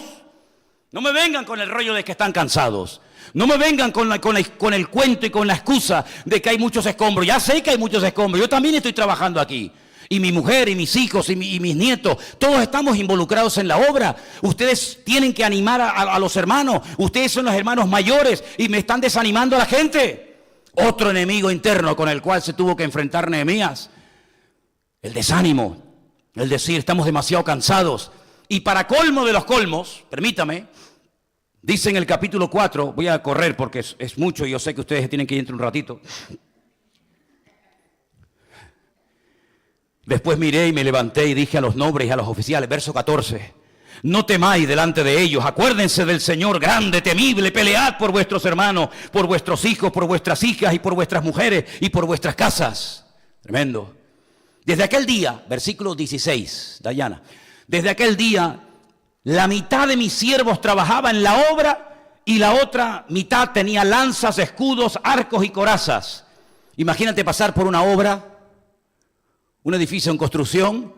No me vengan con el rollo de que están cansados. No me vengan con el cuento y con la excusa de que hay muchos escombros. Ya sé que hay muchos escombros. Yo también estoy trabajando aquí. Y mi mujer, y mis hijos, y mis nietos. Todos estamos involucrados en la obra. Ustedes tienen que animar a los hermanos. Ustedes son los hermanos mayores y me están desanimando a la gente. Otro enemigo interno con el cual se tuvo que enfrentar Nehemías. El desánimo. El decir, estamos demasiado cansados. Y para colmo de los colmos, permítame, dice en el capítulo 4, voy a correr porque es mucho y yo sé que ustedes tienen que ir dentro un ratito. Después miré y me levanté y dije a los nobles y a los oficiales, verso 14, no temáis delante de ellos, acuérdense del Señor grande, temible, pelead por vuestros hermanos, por vuestros hijos, por vuestras hijas y por vuestras mujeres y por vuestras casas. Tremendo. Desde aquel día, versículo 16, Dayana, desde aquel día, la mitad de mis siervos trabajaba en la obra y la otra mitad tenía lanzas, escudos, arcos y corazas. Imagínate pasar por una obra, un edificio en construcción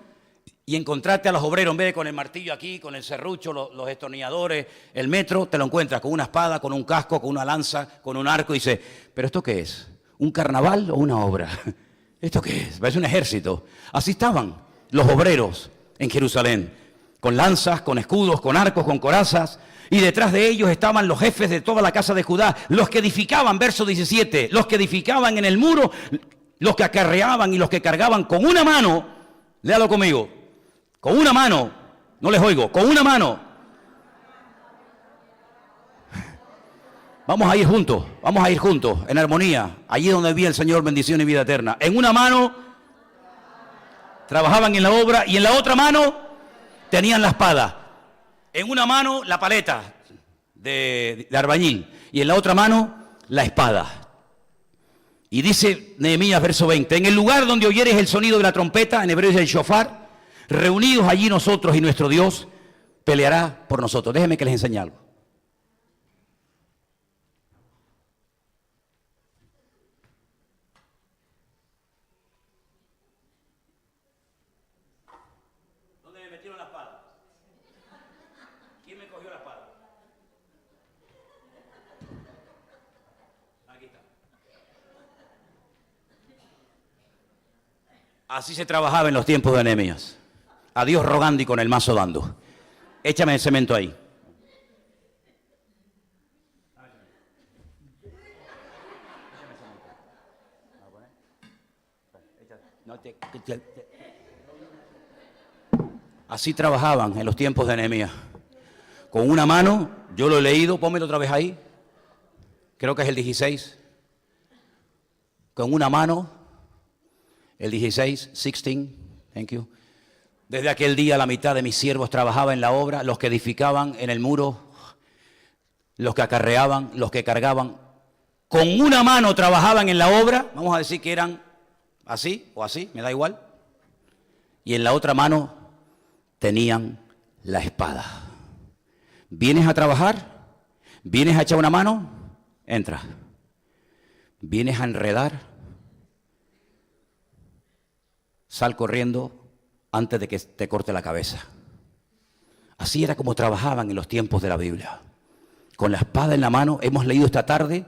y encontrarte a los obreros, en vez de con el martillo aquí, con el serrucho, los destornilladores, el metro, te lo encuentras con una espada, con un casco, con una lanza, con un arco y dices, ¿pero esto qué es? ¿Un carnaval o una obra? ¿Esto qué es? Es un ejército. Así estaban los obreros en Jerusalén, con lanzas, con escudos, con arcos, con corazas, y detrás de ellos estaban los jefes de toda la casa de Judá, los que edificaban, verso 17, los que edificaban en el muro, los que acarreaban y los que cargaban con una mano, léalo conmigo, con una mano, no les oigo, con una mano. Vamos a ir juntos, en armonía, allí donde vivía el Señor, bendición y vida eterna. En una mano trabajaban en la obra y en la otra mano tenían la espada. En una mano la paleta de albañil y en la otra mano la espada. Y dice Nehemías, verso 20, en el lugar donde oyeres el sonido de la trompeta, en hebreo es el shofar, reunidos allí nosotros y nuestro Dios peleará por nosotros. Déjenme que les enseñe algo. ¿Dónde me metieron la espada? ¿Quién me cogió la espada? Aquí está. Así se trabajaba en los tiempos de Nehemías. a Dios rogando y con el mazo dando. Échame el cemento ahí. Así trabajaban en los tiempos de Nehemías. Con una mano, yo lo he leído, pónmelo otra vez ahí. Creo que es el 16. Con una mano, el 16, thank you. Desde aquel día la mitad de mis siervos trabajaba en la obra, los que edificaban en el muro, los que acarreaban, los que cargaban. Con una mano trabajaban en la obra, vamos a decir que eran así o así, me da igual. Y en la otra mano tenían la espada. ¿Vienes a trabajar? ¿Vienes a echar una mano? Entra. ¿Vienes a enredar? Sal corriendo antes de que te corte la cabeza. Así era como trabajaban en los tiempos de la Biblia. Con la espada en la mano. Hemos leído esta tarde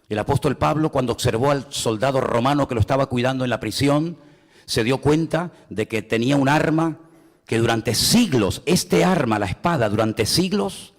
el apóstol Pablo, cuando observó al soldado romano que lo estaba cuidando en la prisión, se dio cuenta de que tenía un arma que durante siglos, este arma, la espada, durante siglos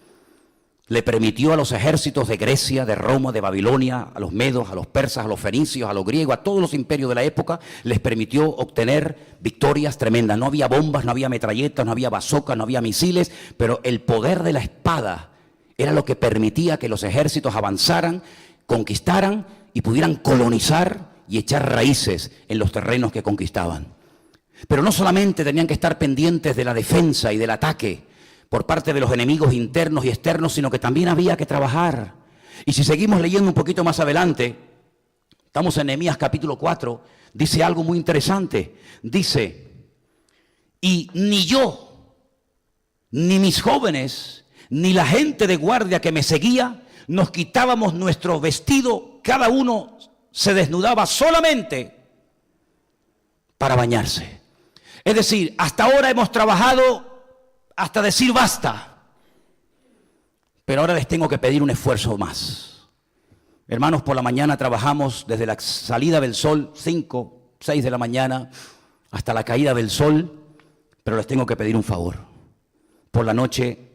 le permitió a los ejércitos de Grecia, de Roma, de Babilonia, a los medos, a los persas, a los fenicios, a los griegos, a todos los imperios de la época, les permitió obtener victorias tremendas. No había bombas, no había metralletas, no había bazocas, no había misiles, pero el poder de la espada era lo que permitía que los ejércitos avanzaran, conquistaran y pudieran colonizar y echar raíces en los terrenos que conquistaban. Pero no solamente tenían que estar pendientes de la defensa y del ataque por parte de los enemigos internos y externos, sino que también había que trabajar. Y si seguimos leyendo un poquito más adelante, estamos en Nehemías capítulo 4, dice algo muy interesante. Dice, y ni yo, ni mis jóvenes, ni la gente de guardia que me seguía, nos quitábamos nuestro vestido, cada uno se desnudaba solamente para bañarse. Es decir, hasta ahora hemos trabajado hasta decir basta, pero ahora les tengo que pedir un esfuerzo más. Hermanos, por la mañana trabajamos desde la salida del sol, 5, 6 de la mañana, hasta la caída del sol, pero les tengo que pedir un favor. Por la noche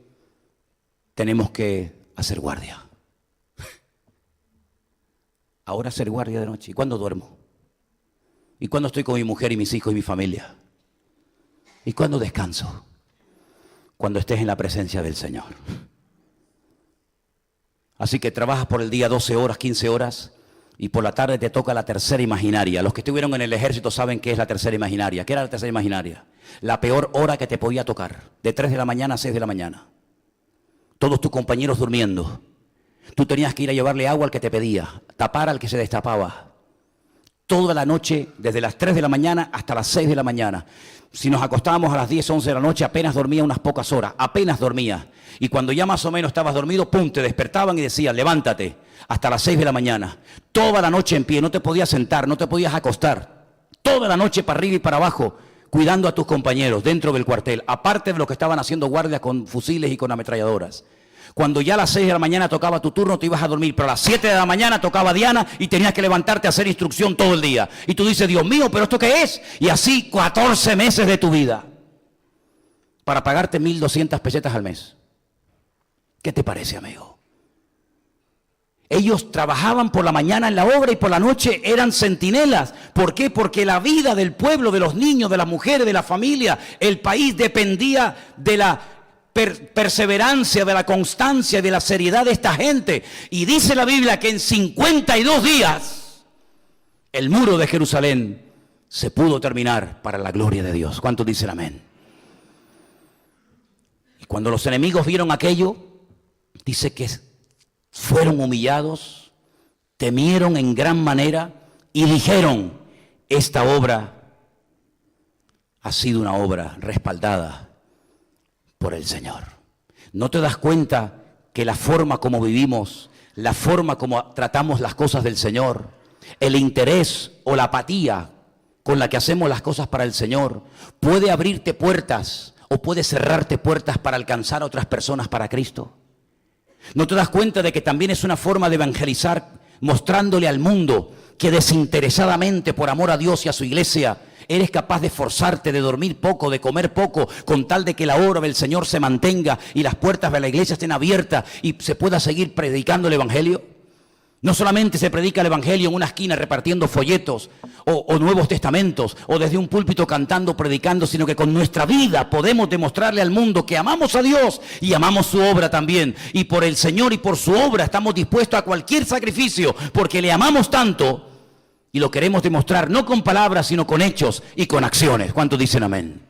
tenemos que hacer guardia. Ahora hacer guardia de noche. ¿Y cuándo duermo? ¿Y cuándo estoy con mi mujer y mis hijos y mi familia? ¿Y cuándo descanso? Cuando estés en la presencia del Señor. Así que trabajas por el día 12 horas, 15 horas, y por la tarde te toca la tercera imaginaria. Los que estuvieron en el ejército saben qué es la tercera imaginaria. ¿Qué era la tercera imaginaria? La peor hora que te podía tocar, de 3 de la mañana a 6 de la mañana. Todos tus compañeros durmiendo. Tú tenías que ir a llevarle agua al que te pedía, tapar al que se destapaba. Toda la noche, desde las 3 de la mañana hasta las 6 de la mañana. Si nos acostábamos a las 10, 11 de la noche, apenas dormía unas pocas horas, apenas dormía. Y cuando ya más o menos estabas dormido, pum, te despertaban y decían, levántate, hasta las 6 de la mañana. Toda la noche en pie, no te podías sentar, no te podías acostar. Toda la noche para arriba y para abajo, cuidando a tus compañeros dentro del cuartel, aparte de los que estaban haciendo guardia con fusiles y con ametralladoras. Cuando ya a las 6 de la mañana tocaba tu turno, te ibas a dormir, pero a las 7 de la mañana tocaba Diana y tenías que levantarte a hacer instrucción todo el día. Y tú dices, Dios mío, ¿pero esto qué es? Y así 14 meses de tu vida para pagarte 1.200 pesetas al mes. ¿Qué te parece, amigo? Ellos trabajaban por la mañana en la obra y por la noche eran centinelas. ¿Por qué? Porque la vida del pueblo, de los niños, de las mujeres, de la familia, el país dependía de la perseverancia, de la constancia y de la seriedad de esta gente. Y dice la Biblia que en 52 días el muro de Jerusalén se pudo terminar para la gloria de Dios. ¿Cuántos dicen amén? Y cuando los enemigos vieron aquello, dice que fueron humillados, temieron en gran manera y dijeron, esta obra ha sido una obra respaldada por el Señor. ¿No te das cuenta que la forma como vivimos, la forma como tratamos las cosas del Señor, el interés o la apatía con la que hacemos las cosas para el Señor, puede abrirte puertas o puede cerrarte puertas para alcanzar a otras personas para Cristo? ¿No te das cuenta de que también es una forma de evangelizar, mostrándole al mundo que desinteresadamente, por amor a Dios y a su iglesia, Eres capaz de esforzarte, de dormir poco, de comer poco, con tal de que la obra del Señor se mantenga y las puertas de la iglesia estén abiertas y se pueda seguir predicando el Evangelio. No solamente se predica el Evangelio en una esquina repartiendo folletos o Nuevos Testamentos o desde un púlpito cantando, predicando, sino que con nuestra vida podemos demostrarle al mundo que amamos a Dios y amamos su obra también. Y por el Señor y por su obra estamos dispuestos a cualquier sacrificio porque le amamos tanto y lo queremos demostrar no con palabras sino con hechos y con acciones. ¿Cuántos dicen amén?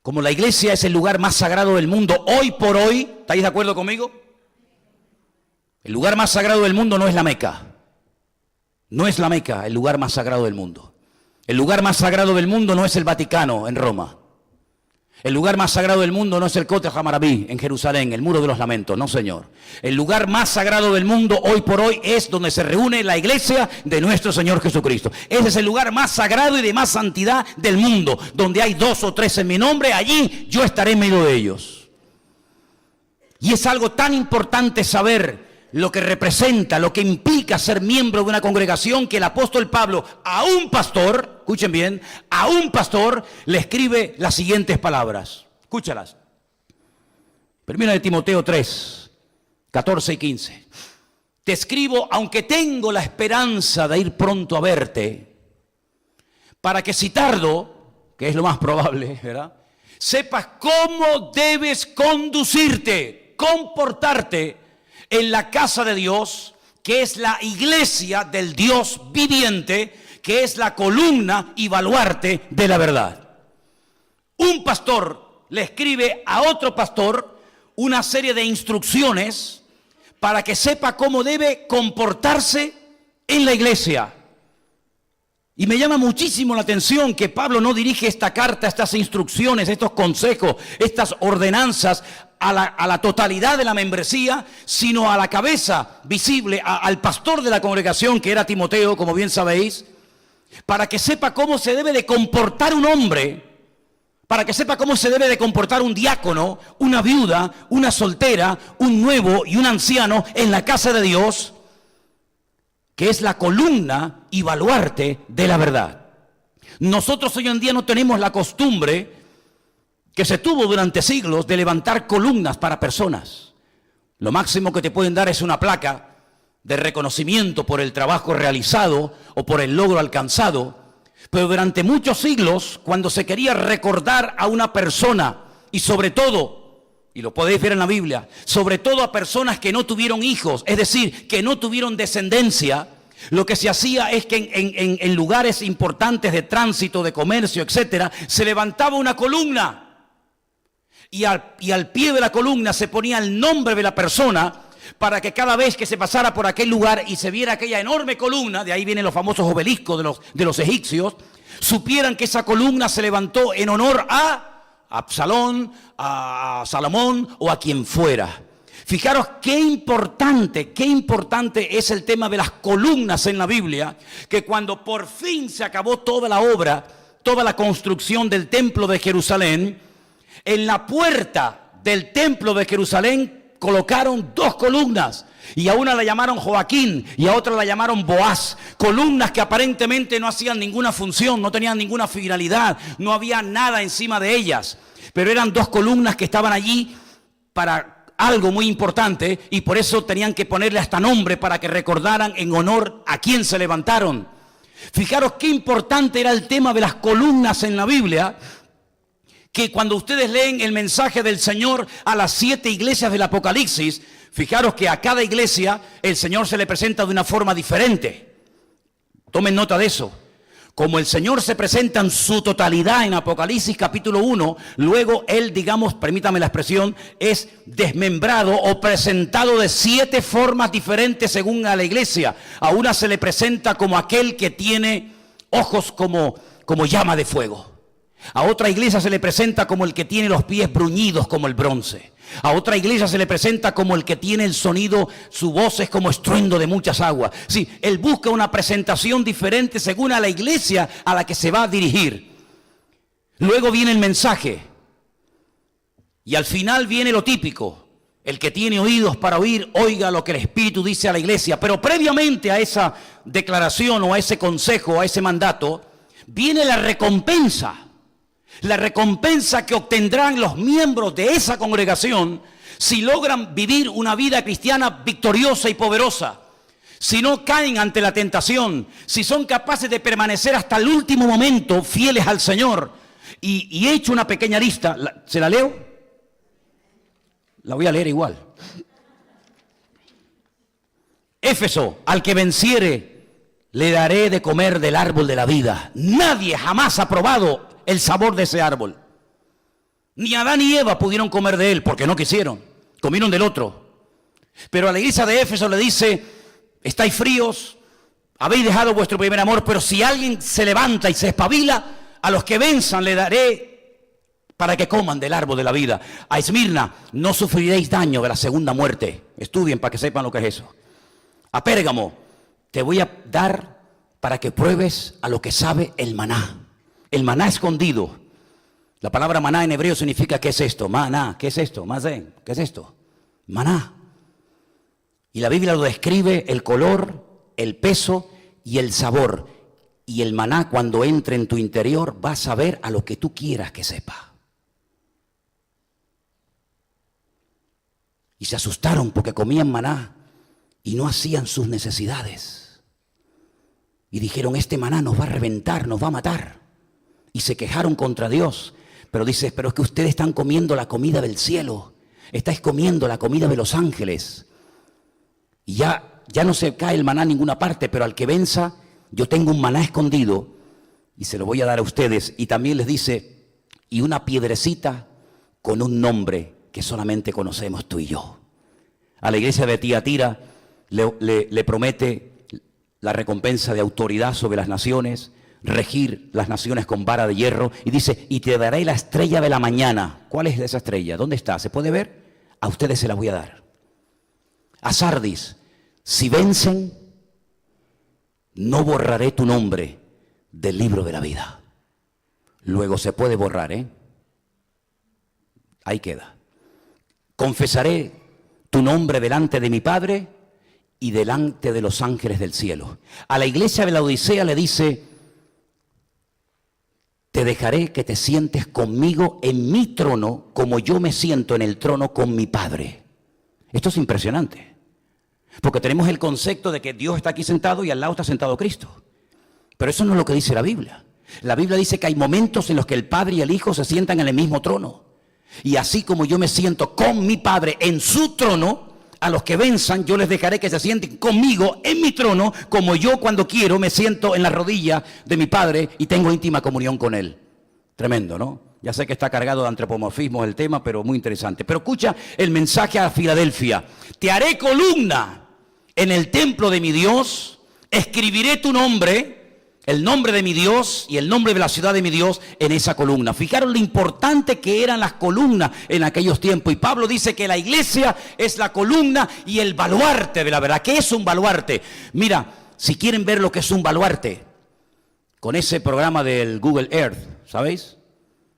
Como la iglesia es el lugar más sagrado del mundo hoy por hoy, ¿estáis de acuerdo conmigo? El lugar más sagrado del mundo no es la Meca. No es la Meca el lugar más sagrado del mundo. El lugar más sagrado del mundo no es el Vaticano en Roma. El lugar más sagrado del mundo no es el Kotel Hammarabi en Jerusalén, el Muro de los Lamentos. No, señor. El lugar más sagrado del mundo hoy por hoy es donde se reúne la iglesia de nuestro Señor Jesucristo. Ese es el lugar más sagrado y de más santidad del mundo. Donde hay 2 o 3 en mi nombre, allí yo estaré en medio de ellos. Y es algo tan importante saber lo que representa, lo que implica ser miembro de una congregación, que el apóstol Pablo a un pastor, escuchen bien, a un pastor le escribe las siguientes palabras. Escúchalas. Primera de Timoteo 3, 14 y 15. Te escribo, aunque tengo la esperanza de ir pronto a verte, para que si tardo, que es lo más probable, ¿verdad?, sepas cómo debes conducirte, comportarte en la casa de Dios, que es la iglesia del Dios viviente, que es la columna y baluarte de la verdad. Un pastor le escribe a otro pastor una serie de instrucciones para que sepa cómo debe comportarse en la iglesia. Y me llama muchísimo la atención que Pablo no dirige esta carta, estas instrucciones, estos consejos, estas ordenanzas a la totalidad de la membresía, sino a la cabeza visible, al pastor de la congregación, que era Timoteo, como bien sabéis, para que sepa cómo se debe de comportar un hombre, para que sepa cómo se debe de comportar un diácono, una viuda, una soltera, un nuevo y un anciano en la casa de Dios, que es la columna y baluarte de la verdad. Nosotros hoy en día no tenemos la costumbre que se tuvo durante siglos de levantar columnas para personas. Lo máximo que te pueden dar es una placa de reconocimiento por el trabajo realizado o por el logro alcanzado. Pero durante muchos siglos, cuando se quería recordar a una persona, y sobre todo, y lo podéis ver en la Biblia, sobre todo a personas que no tuvieron hijos, es decir, que no tuvieron descendencia, lo que se hacía es que en lugares importantes de tránsito, de comercio, etcétera, se levantaba una columna. Y al pie de la columna se ponía el nombre de la persona, para que cada vez que se pasara por aquel lugar y se viera aquella enorme columna, de ahí vienen los famosos obeliscos de los egipcios, supieran que esa columna se levantó en honor a Absalón, a Salomón o a quien fuera. Fijaros qué importante es el tema de las columnas en la Biblia, que cuando por fin se acabó toda la obra, toda la construcción del templo de Jerusalén, en la puerta del templo de Jerusalén colocaron 2 columnas, y a una la llamaron Joaquín y a otra la llamaron Boaz. Columnas que aparentemente no hacían ninguna función, no tenían ninguna finalidad, no había nada encima de ellas, pero eran 2 columnas que estaban allí para algo muy importante, y por eso tenían que ponerle hasta nombre para que recordaran en honor a quien se levantaron. Fijaros qué importante era el tema de las columnas en la Biblia, que cuando ustedes leen el mensaje del Señor a las 7 iglesias del Apocalipsis, fijaros que a cada iglesia el Señor se le presenta de una forma diferente. Tomen nota de eso. Como el Señor se presenta en su totalidad en Apocalipsis capítulo 1, luego Él, digamos, permítame la expresión, es desmembrado o presentado de 7 formas diferentes según a la iglesia. A una se le presenta como aquel que tiene ojos como llama de fuego. A otra iglesia se le presenta como el que tiene los pies bruñidos como el bronce. A otra iglesia se le presenta como el que tiene el sonido, su voz es como estruendo de muchas aguas. Sí, él busca una presentación diferente según a la iglesia a la que se va a dirigir. Luego viene el mensaje. Y al final viene lo típico. El que tiene oídos para oír, oiga lo que el Espíritu dice a la iglesia. Pero previamente a esa declaración o a ese consejo o a ese mandato, viene la recompensa que obtendrán los miembros de esa congregación si logran vivir una vida cristiana victoriosa y poderosa, si no caen ante la tentación, si son capaces de permanecer hasta el último momento fieles al Señor. Y he hecho una pequeña lista. ¿Se la leo? La voy a leer igual. Éfeso, al que venciere, le daré de comer del árbol de la vida. Nadie jamás ha probado el sabor de ese árbol. Ni Adán ni Eva pudieron comer de él porque no quisieron. Comieron del otro. Pero a la iglesia de Éfeso le dice: estáis fríos, habéis dejado vuestro primer amor, pero si alguien se levanta y se espabila, a los que venzan le daré para que coman del árbol de la vida. A Esmirna, no sufriréis daño de la segunda muerte. Estudien para que sepan lo que es eso. A Pérgamo, te voy a dar para que pruebes a lo que sabe el maná. El maná escondido. La palabra maná en hebreo significa, ¿qué es esto? Maná, ¿qué es esto? Mazén, ¿qué es esto? Maná. Y la Biblia lo describe: el color, el peso y el sabor. Y el maná, cuando entre en tu interior, va a saber a lo que tú quieras que sepa. Y se asustaron porque comían maná y no hacían sus necesidades. Y dijeron: este maná nos va a reventar, nos va a matar. Y se quejaron contra Dios. Pero dice: pero es que ustedes están comiendo la comida del cielo. Estáis comiendo la comida de los ángeles. Y ya no se cae el maná en ninguna parte, pero al que venza, yo tengo un maná escondido y se lo voy a dar a ustedes. Y también les dice: y una piedrecita con un nombre que solamente conocemos tú y yo. A la iglesia de Tiatira le promete la recompensa de autoridad sobre las naciones, regir las naciones con vara de hierro, y dice: y te daré la estrella de la mañana. ¿Cuál es esa estrella? ¿Dónde está? ¿Se puede ver? A ustedes se la voy a dar. A Sardis: si vencen, no borraré tu nombre del libro de la vida. Luego se puede borrar, ahí queda. Confesaré tu nombre delante de mi Padre y delante de los ángeles del cielo. A la iglesia de la Odisea le dice: te dejaré que te sientes conmigo en mi trono, como yo me siento en el trono con mi Padre. Esto es impresionante, porque tenemos el concepto de que Dios está aquí sentado y al lado está sentado Cristo. Pero eso no es lo que dice la Biblia. La Biblia dice que hay momentos en los que el Padre y el Hijo se sientan en el mismo trono. Y así como yo me siento con mi Padre en su trono, a los que venzan yo les dejaré que se sienten conmigo en mi trono, como yo cuando quiero me siento en la rodilla de mi Padre y tengo íntima comunión con Él. Tremendo, ¿no? Ya sé que está cargado de antropomorfismo el tema, pero muy interesante. Pero escucha el mensaje a Filadelfia: te haré columna en el templo de mi Dios, escribiré tu nombre, el nombre de mi Dios y el nombre de la ciudad de mi Dios en esa columna. Fijaron lo importante que eran las columnas en aquellos tiempos. Y Pablo dice que la iglesia es la columna y el baluarte de la verdad. ¿Qué es un baluarte? Mira, si quieren ver lo que es un baluarte, con ese programa del Google Earth, ¿sabéis?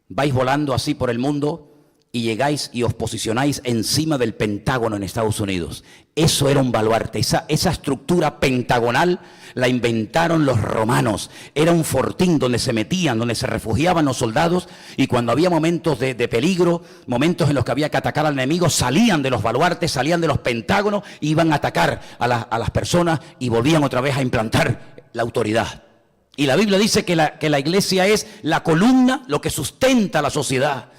Vais volando así por el mundo y llegáis y os posicionáis encima del Pentágono en Estados Unidos. Eso era un baluarte. Esa estructura pentagonal la inventaron los romanos. Era un fortín donde se metían, donde se refugiaban los soldados, y cuando había momentos de peligro, momentos en los que había que atacar al enemigo, salían de los baluartes, salían de los pentágonos, iban a atacar a las personas y volvían otra vez a implantar la autoridad. Y la Biblia dice que la iglesia es la columna, lo que sustenta la sociedad.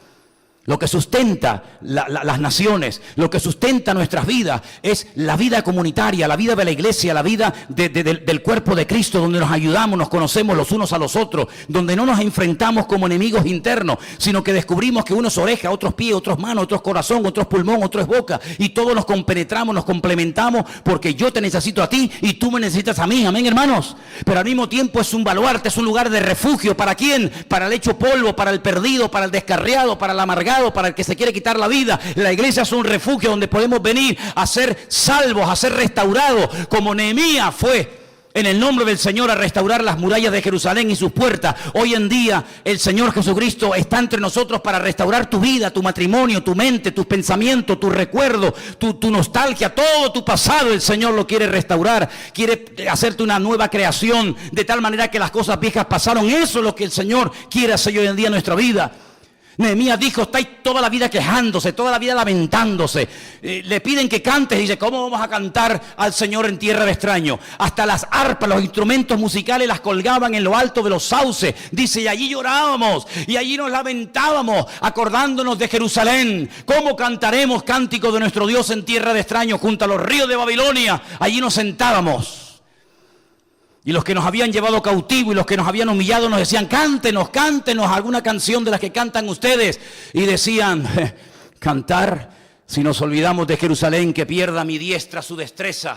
Lo que sustenta las naciones, lo que sustenta nuestras vidas, es la vida comunitaria, la vida de la iglesia, la vida del cuerpo de Cristo, donde nos ayudamos, nos conocemos los unos a los otros, donde no nos enfrentamos como enemigos internos, sino que descubrimos que uno es oreja, otros pies, otros manos, otros corazón, otros pulmón, otro es boca, y todos nos compenetramos, nos complementamos, porque yo te necesito a ti y tú me necesitas a mí. Amén, hermanos. Pero al mismo tiempo es un baluarte, es un lugar de refugio. ¿Para quién? Para el hecho polvo, para el perdido, para el descarriado, para el amargado, para el que se quiere quitar la vida. La iglesia es un refugio donde podemos venir a ser salvos, a ser restaurados, como Nehemías fue en el nombre del Señor a restaurar las murallas de Jerusalén y sus puertas. Hoy en día el Señor Jesucristo está entre nosotros para restaurar tu vida, tu matrimonio, tu mente, tus pensamientos, tus recuerdos, tu nostalgia, todo tu pasado. El Señor lo quiere restaurar, quiere hacerte una nueva creación, de tal manera que las cosas viejas pasaron. Eso es lo que el Señor quiere hacer hoy en día en nuestra vida. Nehemías dijo, estáis toda la vida quejándose, toda la vida lamentándose. Le piden que cantes, dice, ¿cómo vamos a cantar al Señor en tierra de extraño? Hasta las arpas, los instrumentos musicales las colgaban en lo alto de los sauces. Dice, y allí llorábamos, y allí nos lamentábamos, acordándonos de Jerusalén. ¿Cómo cantaremos cánticos de nuestro Dios en tierra de extraño? Junto a los ríos de Babilonia, allí nos sentábamos. Y los que nos habían llevado cautivo y los que nos habían humillado nos decían, cántenos, cántenos alguna canción de las que cantan ustedes. Y decían, cantar si nos olvidamos de Jerusalén, que pierda mi diestra su destreza,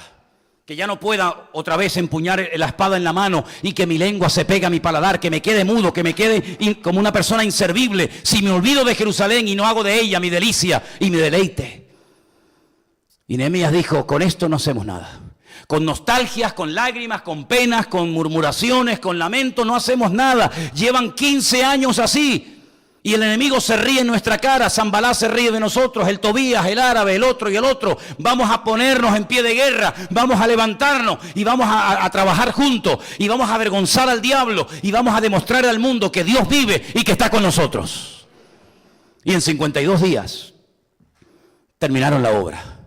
que ya no pueda otra vez empuñar la espada en la mano y que mi lengua se pegue a mi paladar, que me quede mudo, que me quede como una persona inservible, si me olvido de Jerusalén y no hago de ella mi delicia y mi deleite. Y Nehemías dijo, con esto no hacemos nada. Con nostalgias, con lágrimas, con penas, con murmuraciones, con lamentos, no hacemos nada. Llevan 15 años así. Y el enemigo se ríe en nuestra cara. Sanbalá se ríe de nosotros, el Tobías, el árabe, el otro y el otro. Vamos a ponernos en pie de guerra. Vamos a levantarnos y vamos a trabajar juntos. Y vamos a avergonzar al diablo. Y vamos a demostrar al mundo que Dios vive y que está con nosotros. Y en 52 días terminaron la obra.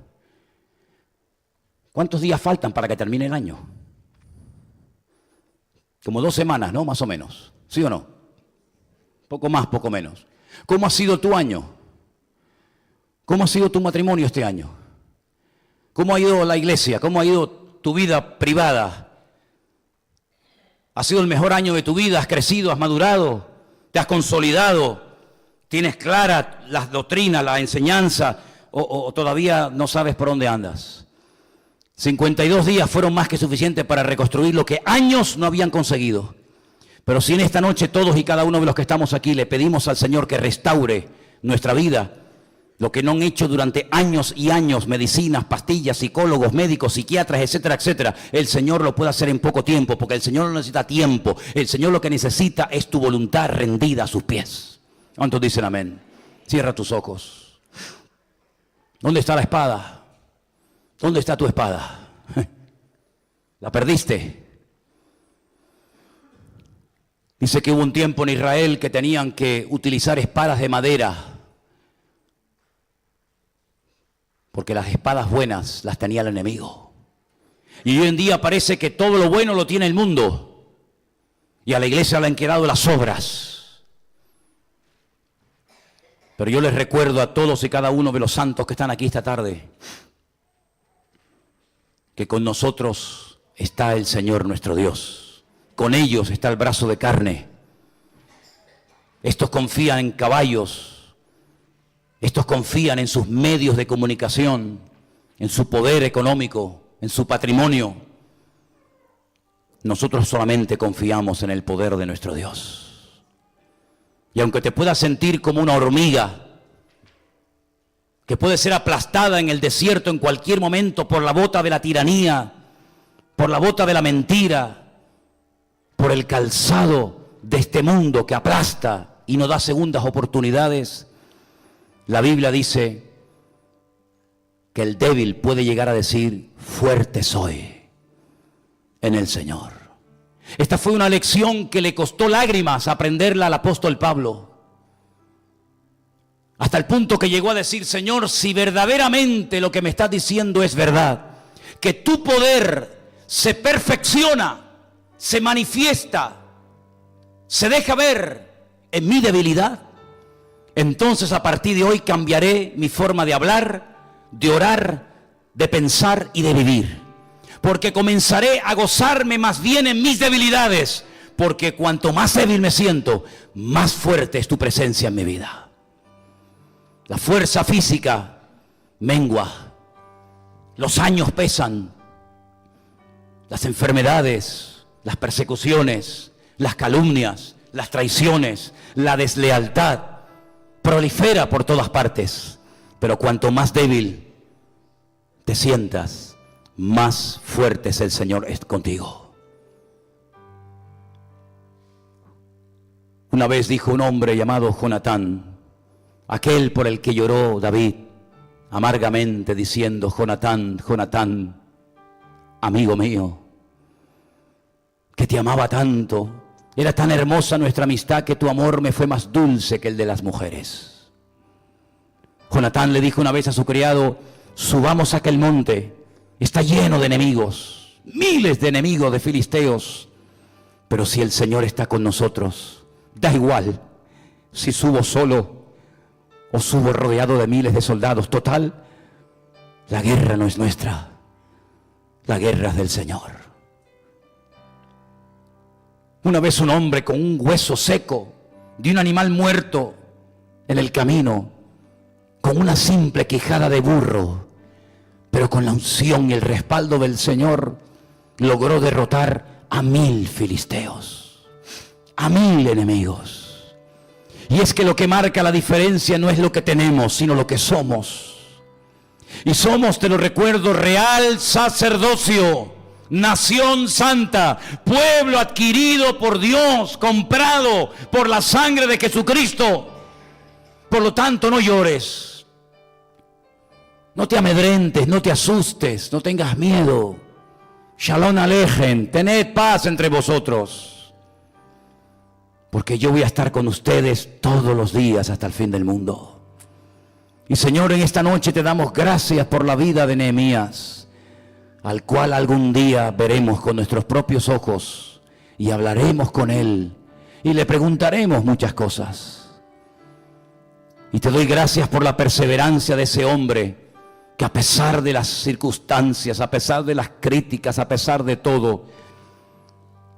¿Cuántos días faltan para que termine el año? Como 2 semanas, ¿no? Más o menos. ¿Sí o no? Poco más, poco menos. ¿Cómo ha sido tu año? ¿Cómo ha sido tu matrimonio este año? ¿Cómo ha ido la iglesia? ¿Cómo ha ido tu vida privada? ¿Ha sido el mejor año de tu vida? ¿Has crecido? ¿Has madurado? ¿Te has consolidado? ¿Tienes clara las doctrinas, la enseñanza? ¿O todavía no sabes por dónde andas? 52 días fueron más que suficientes para reconstruir lo que años no habían conseguido. Pero si en esta noche todos y cada uno de los que estamos aquí le pedimos al Señor que restaure nuestra vida, lo que no han hecho durante años y años, medicinas, pastillas, psicólogos, médicos, psiquiatras, etcétera, etcétera, el Señor lo puede hacer en poco tiempo, porque el Señor no necesita tiempo. El Señor lo que necesita es tu voluntad rendida a sus pies. ¿Cuántos dicen amén? Cierra tus ojos. ¿Dónde está la espada? ¿Dónde está tu espada? ¿La perdiste? Dice que hubo un tiempo en Israel que tenían que utilizar espadas de madera, porque las espadas buenas las tenía el enemigo. Y hoy en día parece que todo lo bueno lo tiene el mundo, y a la iglesia le han quedado las obras. Pero yo les recuerdo a todos y cada uno de los santos que están aquí esta tarde, que con nosotros está el Señor nuestro Dios. Con ellos está el brazo de carne. Estos confían en caballos. Estos confían en sus medios de comunicación, en su poder económico, en su patrimonio. Nosotros solamente confiamos en el poder de nuestro Dios. Y aunque te puedas sentir como una hormiga, que puede ser aplastada en el desierto en cualquier momento por la bota de la tiranía, por la bota de la mentira, por el calzado de este mundo que aplasta y no da segundas oportunidades, la Biblia dice que el débil puede llegar a decir, fuerte soy en el Señor. Esta fue una lección que le costó lágrimas aprenderla al apóstol Pablo. Hasta el punto que llegó a decir, Señor, si verdaderamente lo que me estás diciendo es verdad, que tu poder se perfecciona, se manifiesta, se deja ver en mi debilidad, entonces a partir de hoy cambiaré mi forma de hablar, de orar, de pensar y de vivir. Porque comenzaré a gozarme más bien en mis debilidades, porque cuanto más débil me siento, más fuerte es tu presencia en mi vida. La fuerza física mengua, los años pesan, las enfermedades, las persecuciones, las calumnias, las traiciones, la deslealtad prolifera por todas partes. Pero cuanto más débil te sientas, más fuerte es el Señor contigo. Una vez dijo un hombre llamado Jonatán, aquel por el que lloró David amargamente, diciendo: Jonatán, Jonatán, amigo mío, que te amaba tanto, era tan hermosa nuestra amistad que tu amor me fue más dulce que el de las mujeres. Jonatán le dijo una vez a su criado: subamos a aquel monte, está lleno de enemigos, miles de enemigos de filisteos, pero si el Señor está con nosotros, da igual si subo solo o subo rodeado de miles de soldados. Total, la guerra no es nuestra, la guerra es del Señor. Una vez un hombre con un hueso seco de un animal muerto en el camino, con una simple quijada de burro, pero con la unción y el respaldo del Señor, logró derrotar a 1000 filisteos, a 1000 enemigos. Y es que lo que marca la diferencia no es lo que tenemos, sino lo que somos. Y somos, te lo recuerdo, real sacerdocio, nación santa, pueblo adquirido por Dios, comprado por la sangre de Jesucristo. Por lo tanto, no llores, no te amedrentes, no te asustes, no tengas miedo. Shalom alejen, tened paz entre vosotros, porque yo voy a estar con ustedes todos los días hasta el fin del mundo. Y Señor, en esta noche te damos gracias por la vida de Nehemías, al cual algún día veremos con nuestros propios ojos y hablaremos con él y le preguntaremos muchas cosas. Y te doy gracias por la perseverancia de ese hombre que, a pesar de las circunstancias, a pesar de las críticas, a pesar de todo,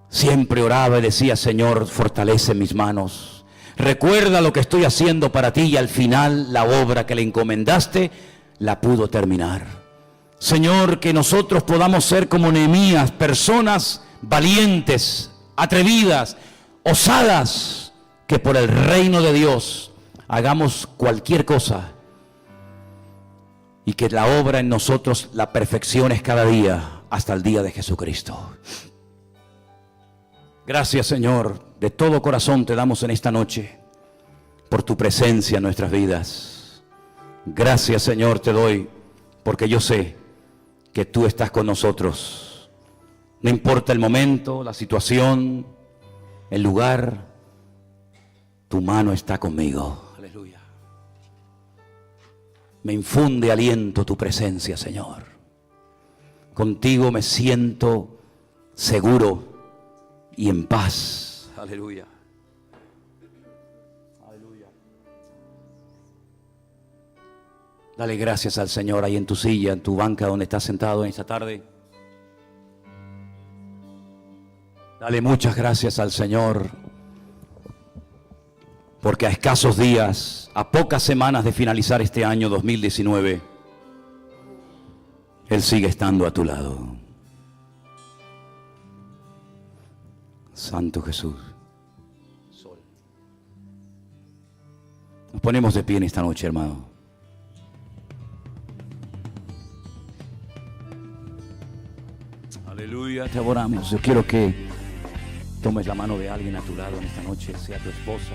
siempre oraba y decía: Señor, fortalece mis manos, recuerda lo que estoy haciendo para ti. Y al final la obra que le encomendaste la pudo terminar. Señor, que nosotros podamos ser como Nehemías, personas valientes, atrevidas, osadas, que por el reino de Dios hagamos cualquier cosa y que la obra en nosotros la perfecciones cada día hasta el día de Jesucristo. Gracias, Señor, de todo corazón te damos en esta noche por tu presencia en nuestras vidas. Gracias, Señor, te doy, porque yo sé que tú estás con nosotros. No importa el momento, la situación, el lugar, tu mano está conmigo. Aleluya. Me infunde aliento tu presencia, Señor. Contigo me siento seguro y en paz. Aleluya. Aleluya. Dale gracias al Señor ahí en tu silla, en tu banca donde estás sentado en esta tarde. Dale muchas gracias al Señor, porque a escasos días, a pocas semanas de finalizar este año 2019, Él sigue estando a tu lado. Santo Jesús. Sol. Nos ponemos de pie en esta noche, hermano. Aleluya, te adoramos. Yo quiero que tomes la mano de alguien a tu lado en esta noche, sea tu esposa,